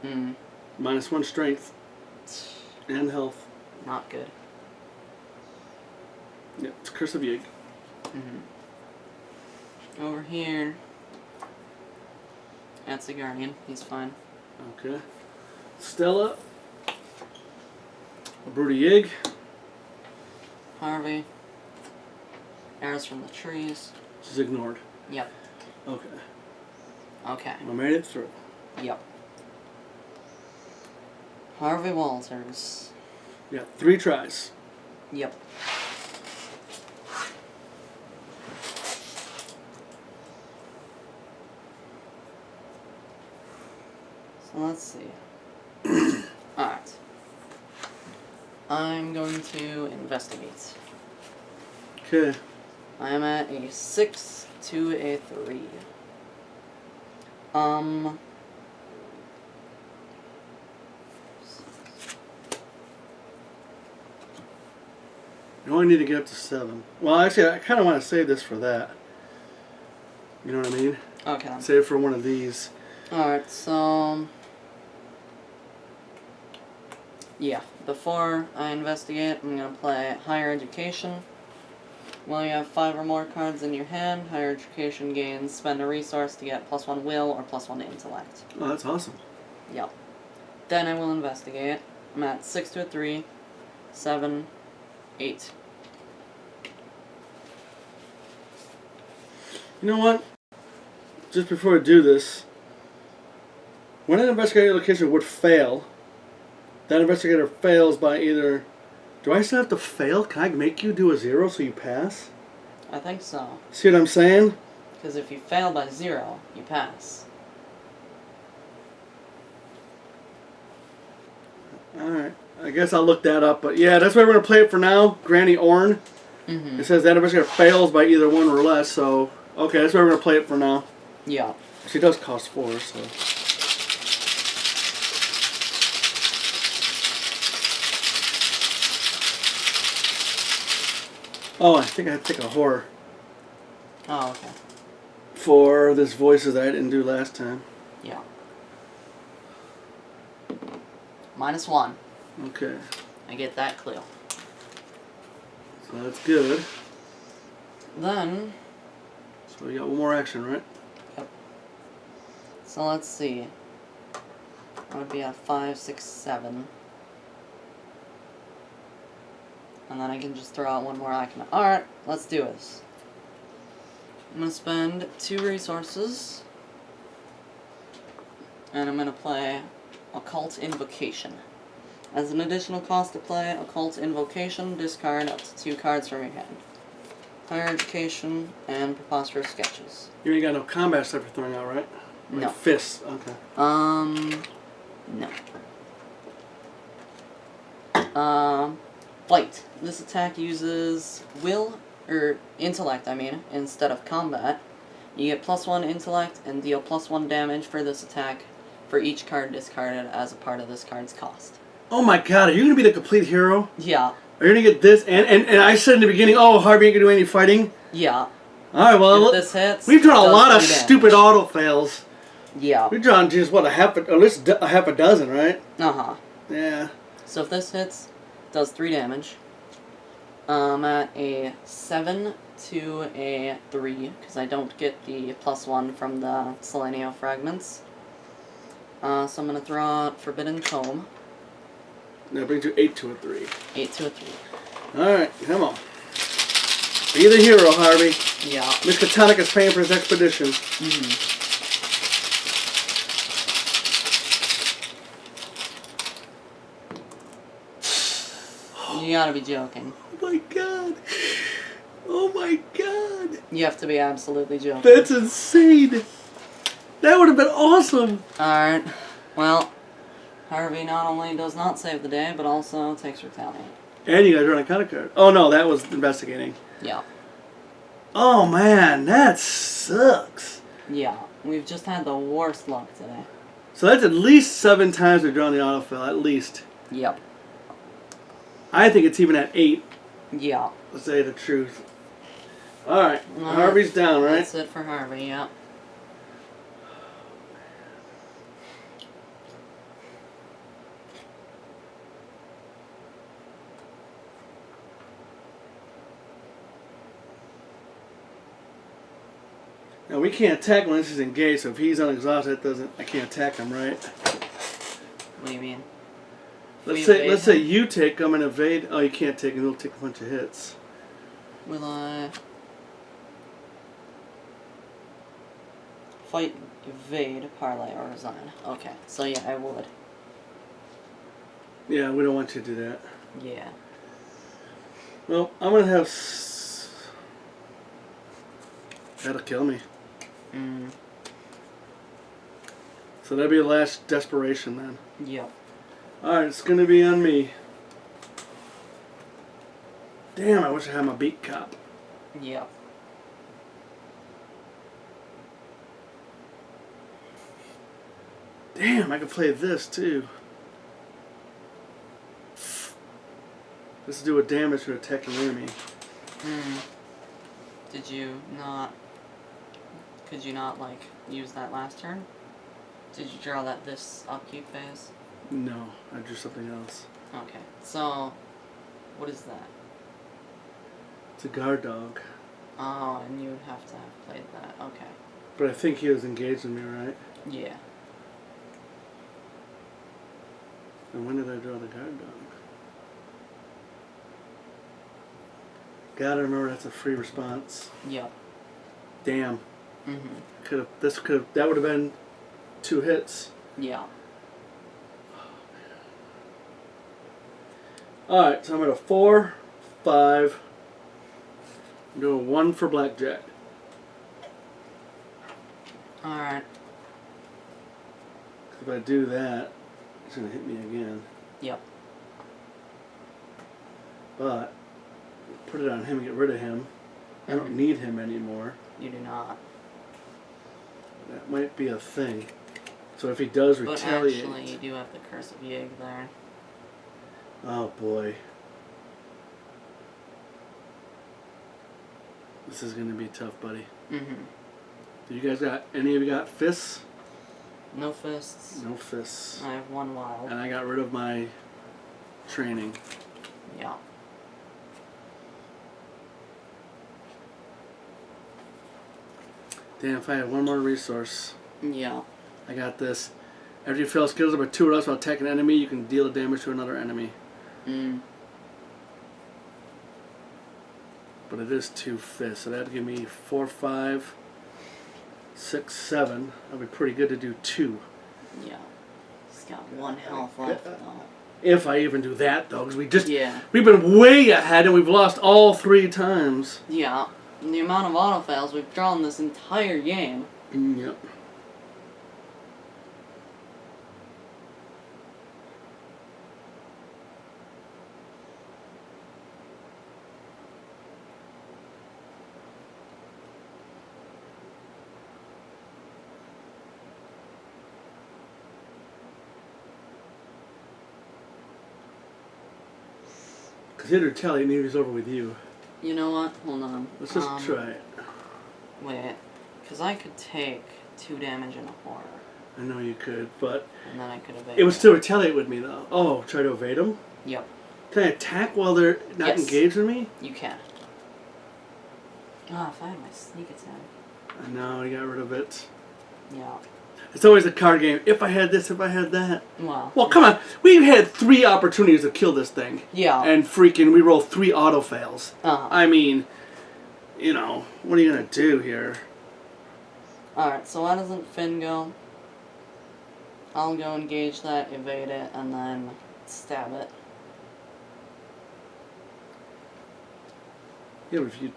Hmm. -1 strength and health. Not good. Yep, it's Curse of Yig. Mm-hmm. Over here. That's the Guardian. He's fine. Okay. Stella. A Broody Yig. Harvey. Arrows from the trees. She's ignored. Yep. Okay. Okay. I made it through. Yep. Harvey Walters. Yeah, 3 tries. Yep. So let's see. Alright. I'm going to investigate. Okay. I am at a 6 to a 3. You only need to get up to 7. Well, actually, I kind of want to save this for that. You know what I mean? Okay then. Save it for one of these. Alright, so... yeah, before I investigate, I'm going to play Higher Education. While you have 5 or more cards in your hand, Higher Education gains spend a resource to get +1 will or +1 intellect. Oh, that's awesome. Yep. Then I will investigate. I'm at 6 to a 3, 7, 8. You know what? Just before I do this, when an investigator location would fail, that investigator fails by either... Do I still have to fail? Can I make you do a 0 so you pass? I think so. See what I'm saying? Because if you fail by 0, you pass. Alright. I guess I'll look that up. But yeah, that's why we're going to play it for now. Granny Orn. Mm-hmm. It says that investigator fails by either 1 or less. So, okay, that's why we're going to play it for now. Yeah. She does cost 4, so... Oh, I think I had to take a horror Oh, okay. for this voices that I didn't do last time. Yeah. -1. Okay, I get that clue. so that's good. Then, So we got one more action, right? so let's see. That would be a 5, 6, 7. And then I can just throw out one more icon. Alright, let's do this. I'm going to spend 2 resources. And I'm going to play Occult Invocation. As an additional cost to play Occult Invocation, discard up to 2 cards from your hand. Higher Education and Preposterous Sketches. You ain't got no combat stuff you're throwing out, right? Like No. fists. Okay. No. Fight. This attack uses will, or intellect, instead of combat. You get +1 intellect and deal +1 damage for this attack for each card discarded as a part of this card's cost. Oh my god, are you going to be the complete hero? Yeah. Are you going to get this? And I said in the beginning, oh, Harvey ain't going to do any fighting? Yeah. Alright, well, If this hits, we've drawn a lot of 3 damage. stupid auto fails. Yeah. We've drawn just, what, at least a half a dozen, right? Uh-huh. Yeah. So if this hits, does 3 damage. At a 7 to a 3, because I don't get the +1 from the Selenio fragments. So I'm going to throw out Forbidden Tome. That brings you 8 to a 3. 8 to a 3. Alright, come on. Be the hero, Harvey. Yeah. Miskatonic is paying for his expedition. Mm-hmm. You gotta be joking. Oh my god. Oh my god. You have to be absolutely joking. That's insane. That would have been awesome. Alright. Well, Harvey not only does not save the day, but also takes Retaliate. And you guys run a cut card. Oh no, that was investigating. Yeah. Oh man, that sucks. Yeah. We've just had the worst luck today. So that's at least 7 times we've drawn the autofill, at least. Yep. I think it's even at 8, Yeah. to say the truth. Alright, Harvey's down, right? That's it for Harvey, yep. Now we can't attack when this is engaged, so if he's unexhausted, I can't attack him, right? What do you mean? Let's say you take him and evade. Oh, you can't take him. He'll take a bunch of hits. Will I fight, evade, parlay, or resign? Okay, so yeah, I would. Yeah, we don't want you to do that. Yeah. Well, I'm gonna have. That'll kill me. Mm. So that'll be the last desperation then. Yep. Alright, it's gonna be on me. Damn, I wish I had my beat cop. Yep. Damn, I could play this too. This will do a damage to an attacking enemy. Hmm. Did you not... Could you not, like, use that last turn? Did you draw that this upkeep phase? No, I drew something else. Okay, so... What is that? It's a guard dog. Oh, and you would have to have played that. Okay. But I think he was engaged in me, right? Yeah. And when did I draw the guard dog? Gotta remember that's a free response. Yep. Damn. Mm-hmm. That would have been 2 hits. Yeah. Alright, so I'm at a 4, 5. I'm doing 1 for blackjack. Alright. If I do that, it's going to hit me again. Yep. But, put it on him and get rid of him. I don't need him anymore. You do not. That might be a thing. So if he does retaliate... But actually, you do have the Curse of Yig there. Oh boy. This is going to be tough, buddy. Mm-hmm. Do you guys got... Any of you got fists? No fists. No fists. I have 1 wild. And I got rid of my training. Yeah. Damn, if I had 1 more resource. Yeah. I got this. After you fail skills by 2 or less while attacking an enemy, you can deal damage to another enemy. Mm. But it is 2 fists, so that'd give me 4, 5, 6, 7. That'd be pretty good to do 2. Yeah. He's got 1 health left, though. If I even do that, though, because we've been way ahead and we've lost all 3 times. Yeah. And the amount of auto fails we've drawn this entire game. Yep. Consider telling maybe it's over with you. You know what? Hold on. Let's just try it. Wait. Because I could take 2 damage in a horror. I know you could, but... And then I could evade. It would still retaliate with me, though. Oh, try to evade them? Yep. Can I attack while they're not engaged with me? You can. Ah, if I had my sneak attack. I know, I got rid of it. Yeah. It's always a card game. If I had this, if I had that. Well, come on. We've had 3 opportunities to kill this thing. Yeah. And freaking, we roll 3 auto fails. Uh-huh. I mean, you know, what are you going to do here? Alright, so why doesn't Finn go? I'll go engage that, evade it, and then stab it. Yeah, but if you...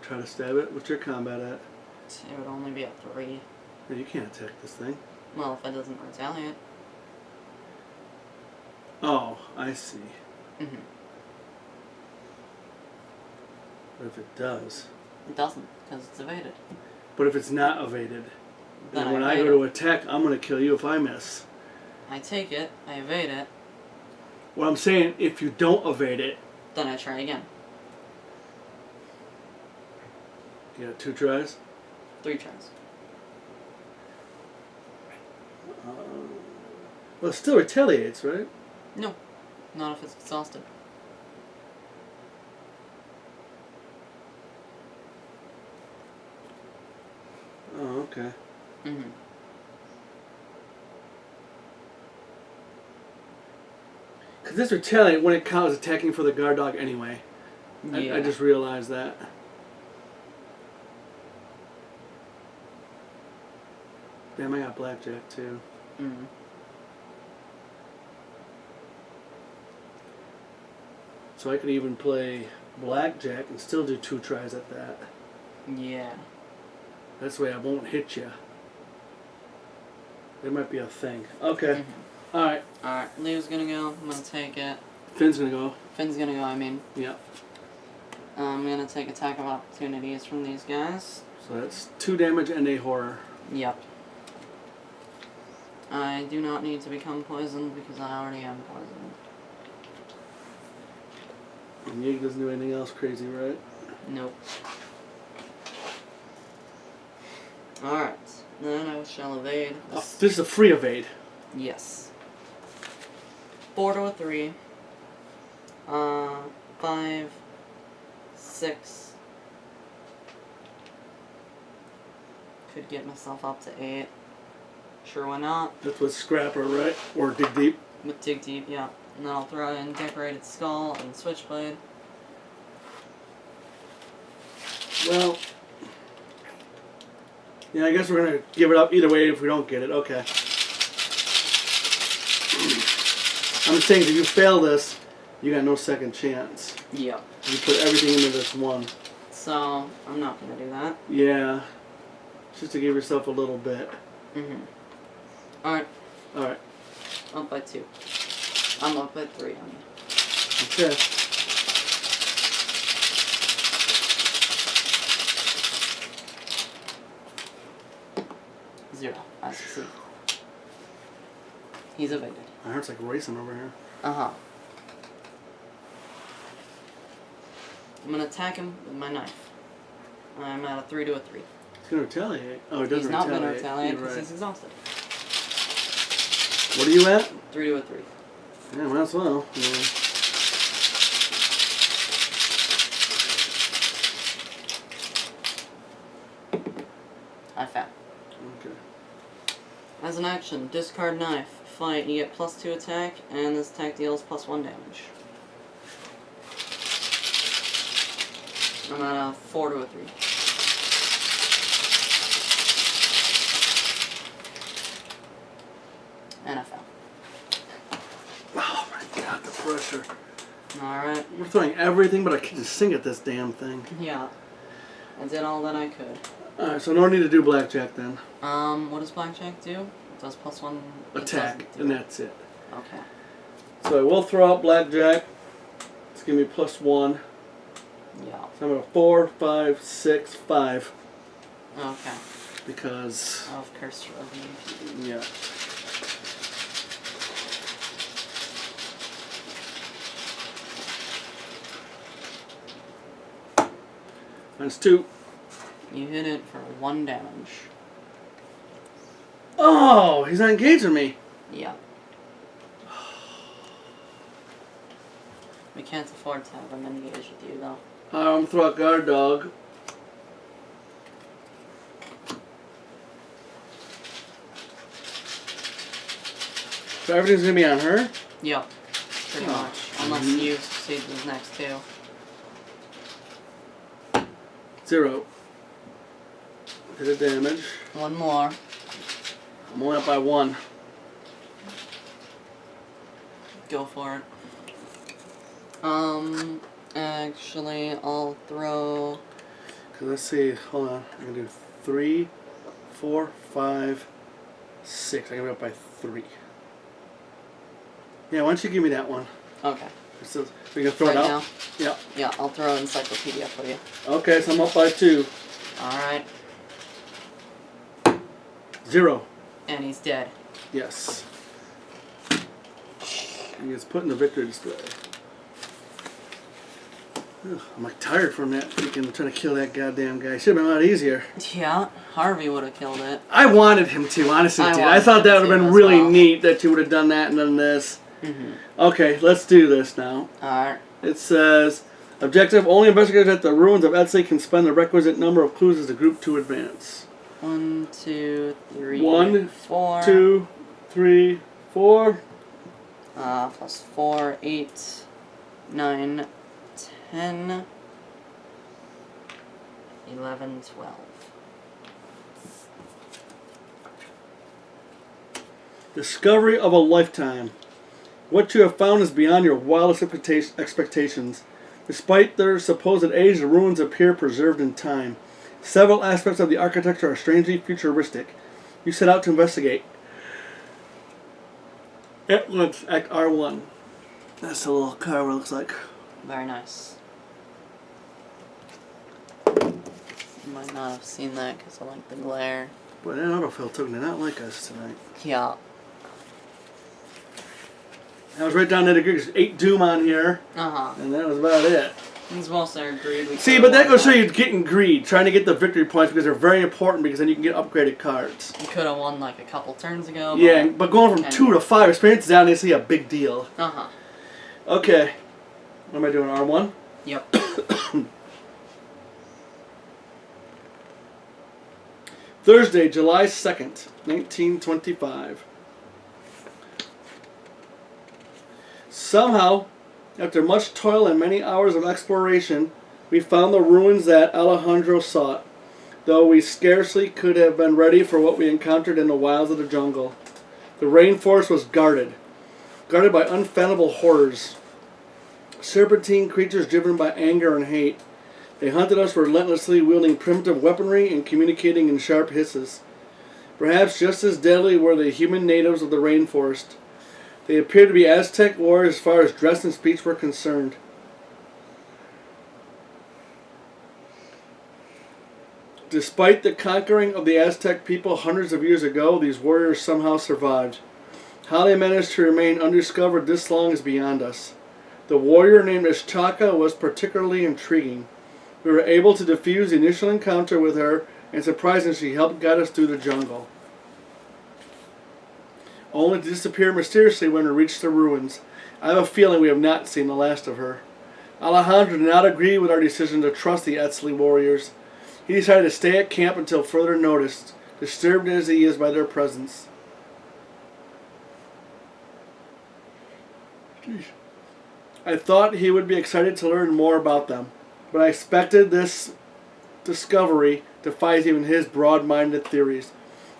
try to stab it. What's your combat at? It would only be a 3. No, you can't attack this thing. Well, if it doesn't retaliate. Oh, I see. Mm-hmm. But if it does... It doesn't, because it's evaded. But if it's not evaded, Then when I go to attack, I'm going to kill you if I miss. I take it, I evade it. What I'm saying, if you don't evade it... Then I try again. You got 2 tries? 3 tries. Well, it still retaliates, right? No. Not if it's exhausted. Oh, okay. Mm-hmm. Because this retaliate when it counts attacking for the guard dog anyway. Yeah. I just realized that. Damn, I got blackjack too. Mm-hmm. So I could even play blackjack and still do 2 tries at that. Yeah. That's the way I won't hit you. There might be a thing. Okay. Mm-hmm. Alright. Alright, Leo's gonna go. I'm gonna take it. Finn's gonna go. Finn's gonna go, I mean. Yeah. I'm gonna take attack of opportunities from these guys. So that's 2 damage and a horror. Yep. I do not need to become poisoned because I already am poisoned. And Yig doesn't do anything else crazy, right? Nope. Alright, then I shall evade. This is a free evade. Yes. 4 to a 3. 5, 6. Could get myself up to 8. Sure, why not? That's with Scrapper, right? Or Dig Deep. With Dig Deep, yeah. And then I'll throw in Decorated Skull and Switchblade. Well, yeah, I guess we're going to give it up either way if we don't get it. Okay. I'm just saying, if you fail this, you got no second chance. Yeah. You put everything into this one. So, I'm not going to do that. Yeah. Just to give yourself a little bit. Mm-hmm. Alright. Alright. Up by 2. I'm up by 3 on you. Okay. Zero. I succeed. He's evaded. My heart's like racing over here. Uh-huh. I'm gonna attack him with my knife. I'm at a 3 to a 3. He's gonna retaliate. Oh, he doesn't He's not retaliate. gonna retaliate You're because right. he's exhausted. What are you at? 3 to a 3. Yeah, might as well. Yeah. I found. Okay. As an action, discard knife. Fight, you get +2 attack, and this attack deals +1 damage. I'm at a 4 to a 3. And I fell. pressure. Alright. We're throwing everything but a kitchen sink at this damn thing. Yeah. I did all that I could. Alright, so no need to do blackjack then. What does blackjack do? It does +1 Attack, and that's it. Okay. So I will throw out blackjack. It's gonna be +1. Yeah. So I'm at 4, 5, 6, 5. Okay. Because Of Curse Revenue. yeah. That's 2. You hit it for 1 damage. Oh, he's not engaging me. Yeah. We can't afford to have him engage with you, though. I'm throw out guard dog. So everything's gonna be on her? Yep. Pretty Oh. much. Unless you succeed these next 2. 0. Hit a damage. 1 more. I'm only up by 1. Go for it. Actually, I'll throw... Cause let's see, hold on. I'm gonna do 3, 4, 5, 6. I'm gonna be up by 3. Yeah, why don't you give me that one? Okay. So we can throw Right it out? now? Yeah. Yeah, I'll throw Encyclopedia for you. Okay, so I'm up by 2. Alright. 0. And he's dead. Yes. He is put in the victory display. Ugh, I'm like tired from that freaking trying to kill that goddamn guy. Should have been a lot easier. Yeah, Harvey would have killed it. I wanted him to, honestly, dude. I wanted thought that him would have to been as really well. neat that you would have done that and done this. Okay, let's do this now. Alright. It says, objective, only investigators at the ruins of Etsley can spend the requisite number of clues as a group to advance. 1, 2, 3, 1, 4. 2, 3, 4. Plus 4, 8, 9, 10, 11, 12. Discovery of a lifetime. What you have found is beyond your wildest expectations. Despite their supposed age, the ruins appear preserved in time. Several aspects of the architecture are strangely futuristic. You set out to investigate. At once, Act R1. That's the little car what it looks like. Very nice. You might not have seen that because of like the glare. Boy, that autofill took did not like us tonight. Yeah. I was right down there to there's 8 Doom on here, and that was about it. He's mostly agreed. See, but that goes to show you getting greed, trying to get the victory points because they're very important because then you can get upgraded cards. You could have won like a couple turns ago. Yeah, but going from 2 to 5 experience is obviously a big deal. Okay. What am I doing, R1? Yep. Thursday, July 2nd, 1925. Somehow, after much toil and many hours of exploration, we found the ruins that Alejandro sought, though we scarcely could have been ready for what we encountered in the wilds of the jungle. The rainforest was guarded by unfathomable horrors. Serpentine creatures driven by anger and hate. They hunted us relentlessly, wielding primitive weaponry and communicating in sharp hisses. Perhaps just as deadly were the human natives of the rainforest. They appeared to be Aztec warriors as far as dress and speech were concerned. Despite the conquering of the Aztec people hundreds of years ago, these warriors somehow survived. How they managed to remain undiscovered this long is beyond us. The warrior named Ishchaka was particularly intriguing. We were able to defuse the initial encounter with her, and surprisingly she helped guide us through the jungle, only to disappear mysteriously when we reached the ruins. I have a feeling we have not seen the last of her. Alejandro did not agree with our decision to trust the Etsley warriors. He decided to stay at camp until further notice, disturbed as he is by their presence. Jeez. I thought he would be excited to learn more about them, but I expected this discovery defies even his broad-minded theories.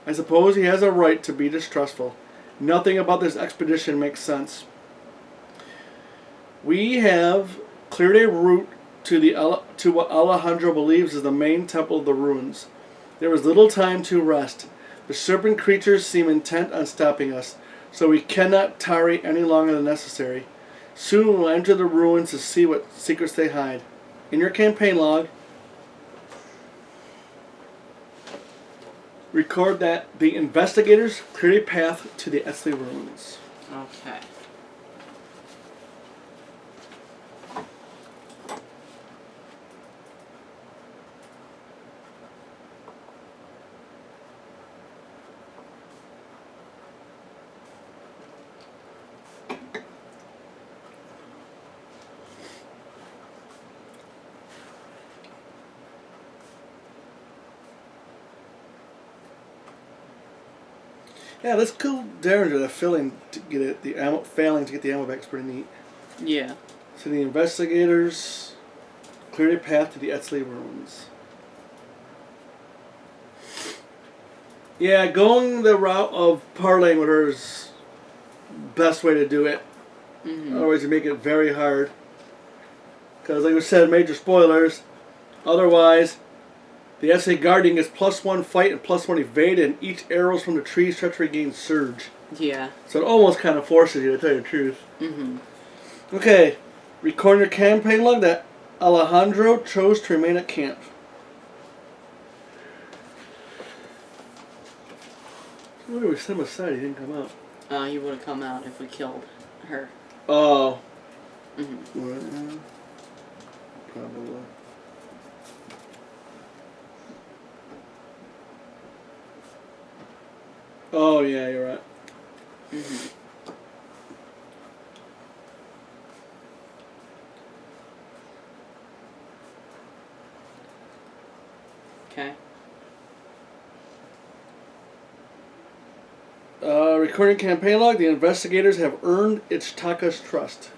I suppose he has a right to be distrustful. Nothing about this expedition makes sense. We have cleared a route to what Alejandro believes is the main temple of the ruins. There is little time to rest. The serpent creatures seem intent on stopping us, so we cannot tarry any longer than necessary. Soon we will enter the ruins to see what secrets they hide. In your campaign log, record that the investigators cleared a path to the Esley ruins. Okay. Yeah, let's kill Derringer. The failing to get it, the ammo, failing to get the ammo back is pretty neat. Yeah. So the investigators cleared a path to the Esley ruins. Yeah, going the route of parlaying with her is best way to do it. Mm-hmm. Otherwise, you make it very hard. Because, like we said, major spoilers. Otherwise, the Esley guarding is +1 fight and +1 evade, and each arrows from the tree's treachery gains surge. Yeah. So it almost kind of forces you to tell you the truth. Mm-hmm. Okay, record your campaign log that Alejandro chose to remain at camp. Where we set him aside? He didn't come out. He would have come out if we killed her. Oh. Mm-hmm. Well, probably. Oh yeah, you're right. Mm-hmm. Okay. Recording campaign log. The investigators have earned Ichitaka's trust.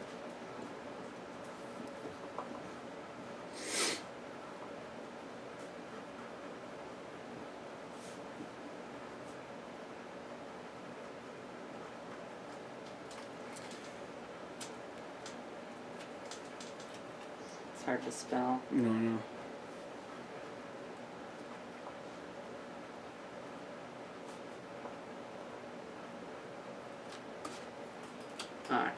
It's hard to spell. No. Alright.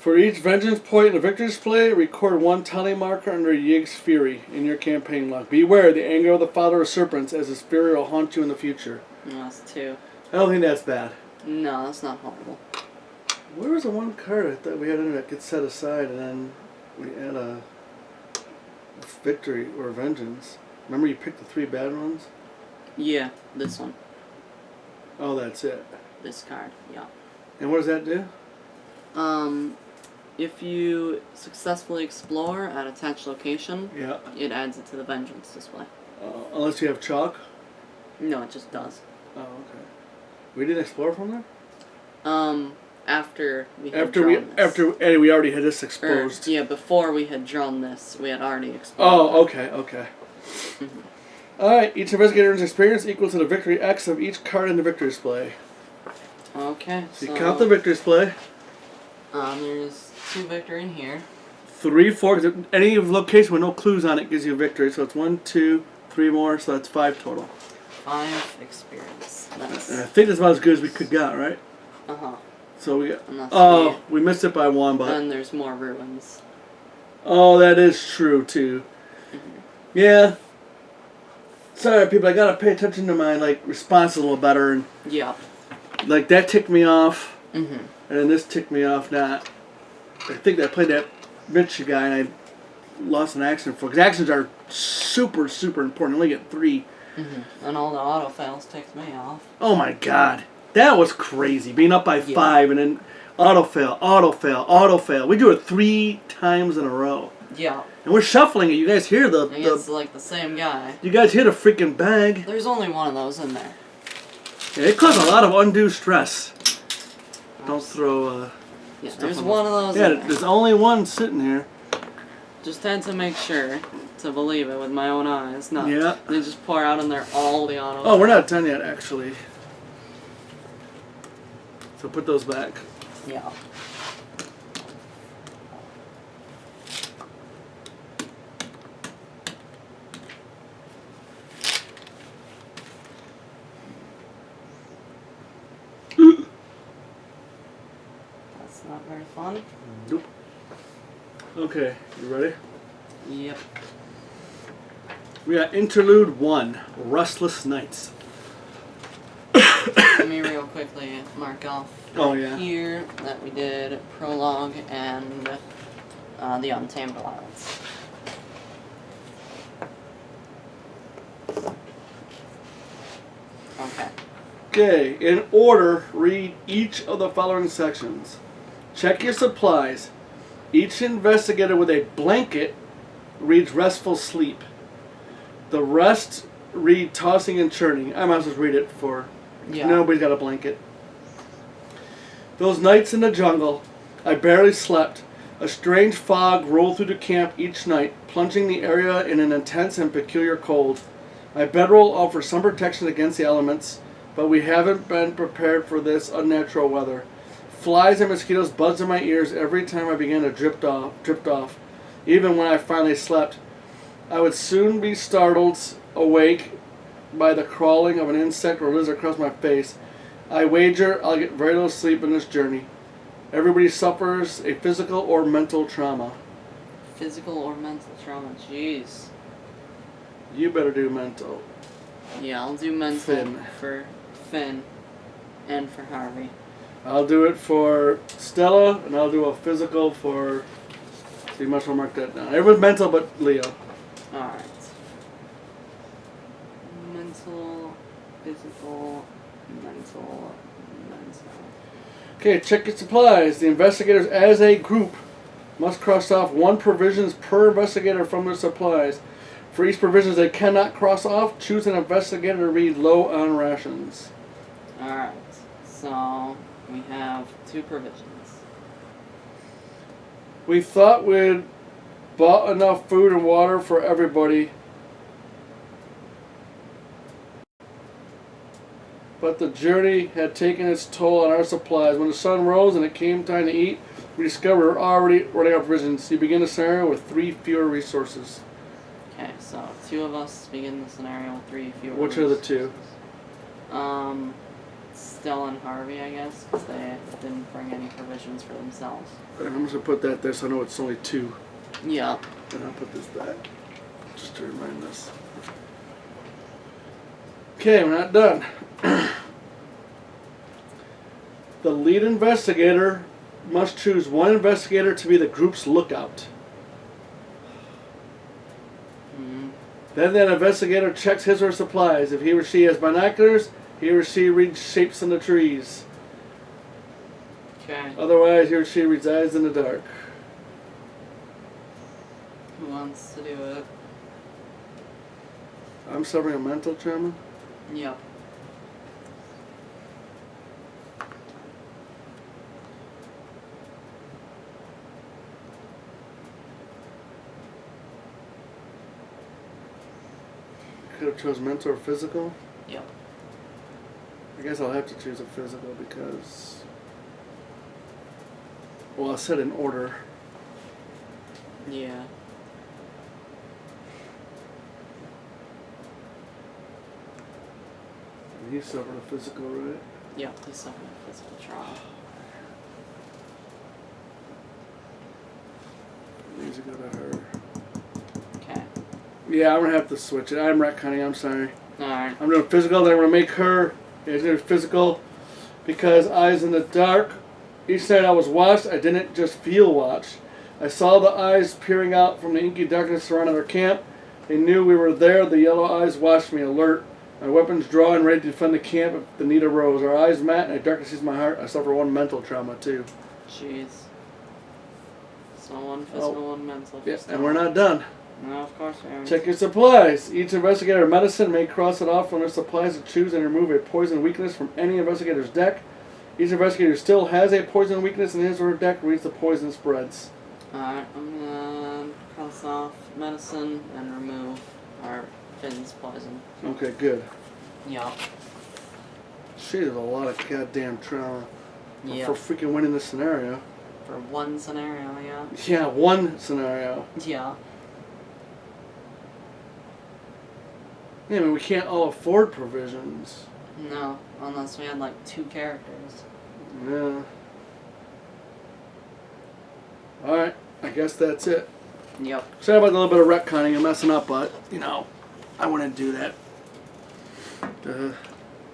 For each vengeance point in the victory display, record 1 tally marker under Yig's fury in your campaign log. Beware the anger of the father of serpents, as his fury will haunt you in the future. No, that's 2. I don't think that's bad. No, that's not horrible. Where was the one card I thought we had in there that gets set aside and then we add a victory or vengeance? Remember you picked the 3 bad ones? Yeah, this one. Oh, that's it. This card, yeah. And what does that do? If you successfully explore at a attached location, Yeah. it adds it to the vengeance display. Unless you have chalk? No, it just does. Oh, okay. We didn't explore from there? After we had drawn this. After Eddie, we already had this Or, exposed. yeah, before we had drawn this, we had already explored. Oh, okay. Mm-hmm. Alright, each investigator's experience equal to the victory X of each card in the victory display. Okay, So you count the victory display. There's 2 victory in here. 3, 4, because any location with no clues on it gives you a victory. So it's 1, 2, 3 more, so that's 5 total. 5 experience. That's... And I think that's about as good as we could got, right? Uh-huh. So we got... Unless Oh, we missed it by 1, but... And there's more ruins. Oh, that is true, too. Mm-hmm. Yeah. Sorry, people, I gotta pay attention to my, response a little better. And, Yeah. that ticked me off. Mm-hmm. And then this ticked me off not. I think I played that Mitch guy and I lost an accident for. Because actions are super, super important. You only get 3. Mm-hmm. And all the auto fails ticked me off. Oh my god. That was crazy. Being up by 5 and then auto fail. We do it 3 times in a row. Yeah. And we're shuffling it. You guys hear I think it's like the same guy. You guys hear the freaking bag. There's only one of those in there. Yeah, it caused a lot of undue stress. Don't throw Yeah, stuff there's on one of those Yeah, in there. there's only one sitting here. Just had to make sure to believe it with my own eyes. No, Yeah. they just pour out in there all the auto. Oh, we're not done yet, actually. So put those back. Yeah. not very fun. Nope. Okay, you ready? Yep. We got Interlude 1, Restless Nights. Let me real quickly mark off yeah. here that we did Prologue and the Untamed Allowance. Okay. Okay, in order, read each of the following sections. Check your supplies. Each investigator with a blanket reads Restful Sleep. The rest read Tossing and Churning. I might as well read it for... Yeah. Nobody's got a blanket. Those nights in the jungle, I barely slept. A strange fog rolled through the camp each night, plunging the area in an intense and peculiar cold. My bedroll offered some protection against the elements, but we haven't been prepared for this unnatural weather. Flies and mosquitoes buzzed in my ears every time I began to drift off. Even when I finally slept, I would soon be startled awake by the crawling of an insect or lizard across my face. I wager I'll get very little sleep in this journey. Everybody suffers a physical or mental trauma. Physical or mental trauma, jeez. You better do mental. Yeah, I'll do mental Finn. for Finn and for Harvey. I'll do it for Stella, and I'll do a physical for... So you must well mark that down. Everyone's mental but Leo. Alright. Mental, physical, mental. Okay, check your supplies. The investigators as a group must cross off 1 provisions per investigator from their supplies. For each provisions they cannot cross off, choose an investigator to read low on rations. Alright, so we have 2 provisions. We thought we'd bought enough food and water for everybody, but the journey had taken its toll on our supplies. When the sun rose and it came time to eat, we discovered we were already running out of provisions. You begin the scenario with 3 fewer resources. Okay, so 2 of us begin the scenario with 3 fewer Which are the 2? Stella and Harvey, I guess, because they didn't bring any provisions for themselves. And I'm just going to put that there so I know it's only 2. Yeah. And I'll put this back, just to remind us. Okay, we're not done. The lead investigator must choose 1 investigator to be the group's lookout. Mm-hmm. Then that investigator checks his or her supplies. If he or she has binoculars, he or she reads shapes in the trees. Okay. Otherwise, he or she reads eyes in the dark. Who wants to do it? I'm suffering a mental trauma. Yep. Could have chose mental or physical. Yep. I guess I'll have to choose a physical because... Well, I said in order. Yeah. He suffered a physical, right? Yep, he's suffering a physical trauma. These go to her. Okay. Yeah, I'm gonna have to switch it. I'm retconning, I'm sorry. Alright. I'm doing physical, then I'm gonna make her. Yeah, it's gonna be physical because eyes in the dark. Each night I was watched, I didn't just feel watched. I saw the eyes peering out from the inky darkness surrounding our camp. They knew we were there. The yellow eyes watched me, alert. My weapons drawn, ready to defend the camp if the need arose. Our eyes met, and a darkness seized my heart. I suffer 1 mental trauma, too. Jeez. So 1 physical, 1 mental. Yes, and we're not done. No, of course we aren't. Check your supplies. Each investigator of medicine may cross it off from their supplies to choose and remove a poison weakness from any investigator's deck. Each investigator still has a poison weakness in his or her deck reads the poison spreads. Alright, I'm gonna cross off medicine and remove our Finn's poison. Okay, good. Yep. Shit, there's a lot of goddamn trauma Yep. for freaking winning this scenario. For 1 scenario, yeah. Yeah, 1 scenario. Yeah. Yeah, I mean, we can't all afford provisions. No, unless we had like 2 characters. Yeah. Alright, I guess that's it. Yep. Sorry about a little bit of retconning and messing up, but, you know, I wouldn't do that.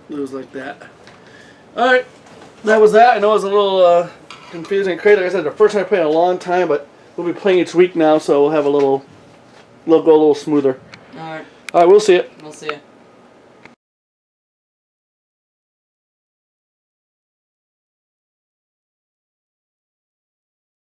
Lose like that. Alright, that was that. I know it was a little confusing and crazy. Like I said, the first time I played in a long time, but we'll be playing each week now, so we'll have a little go a little smoother. Alright. Alright, we'll see it. We'll see you.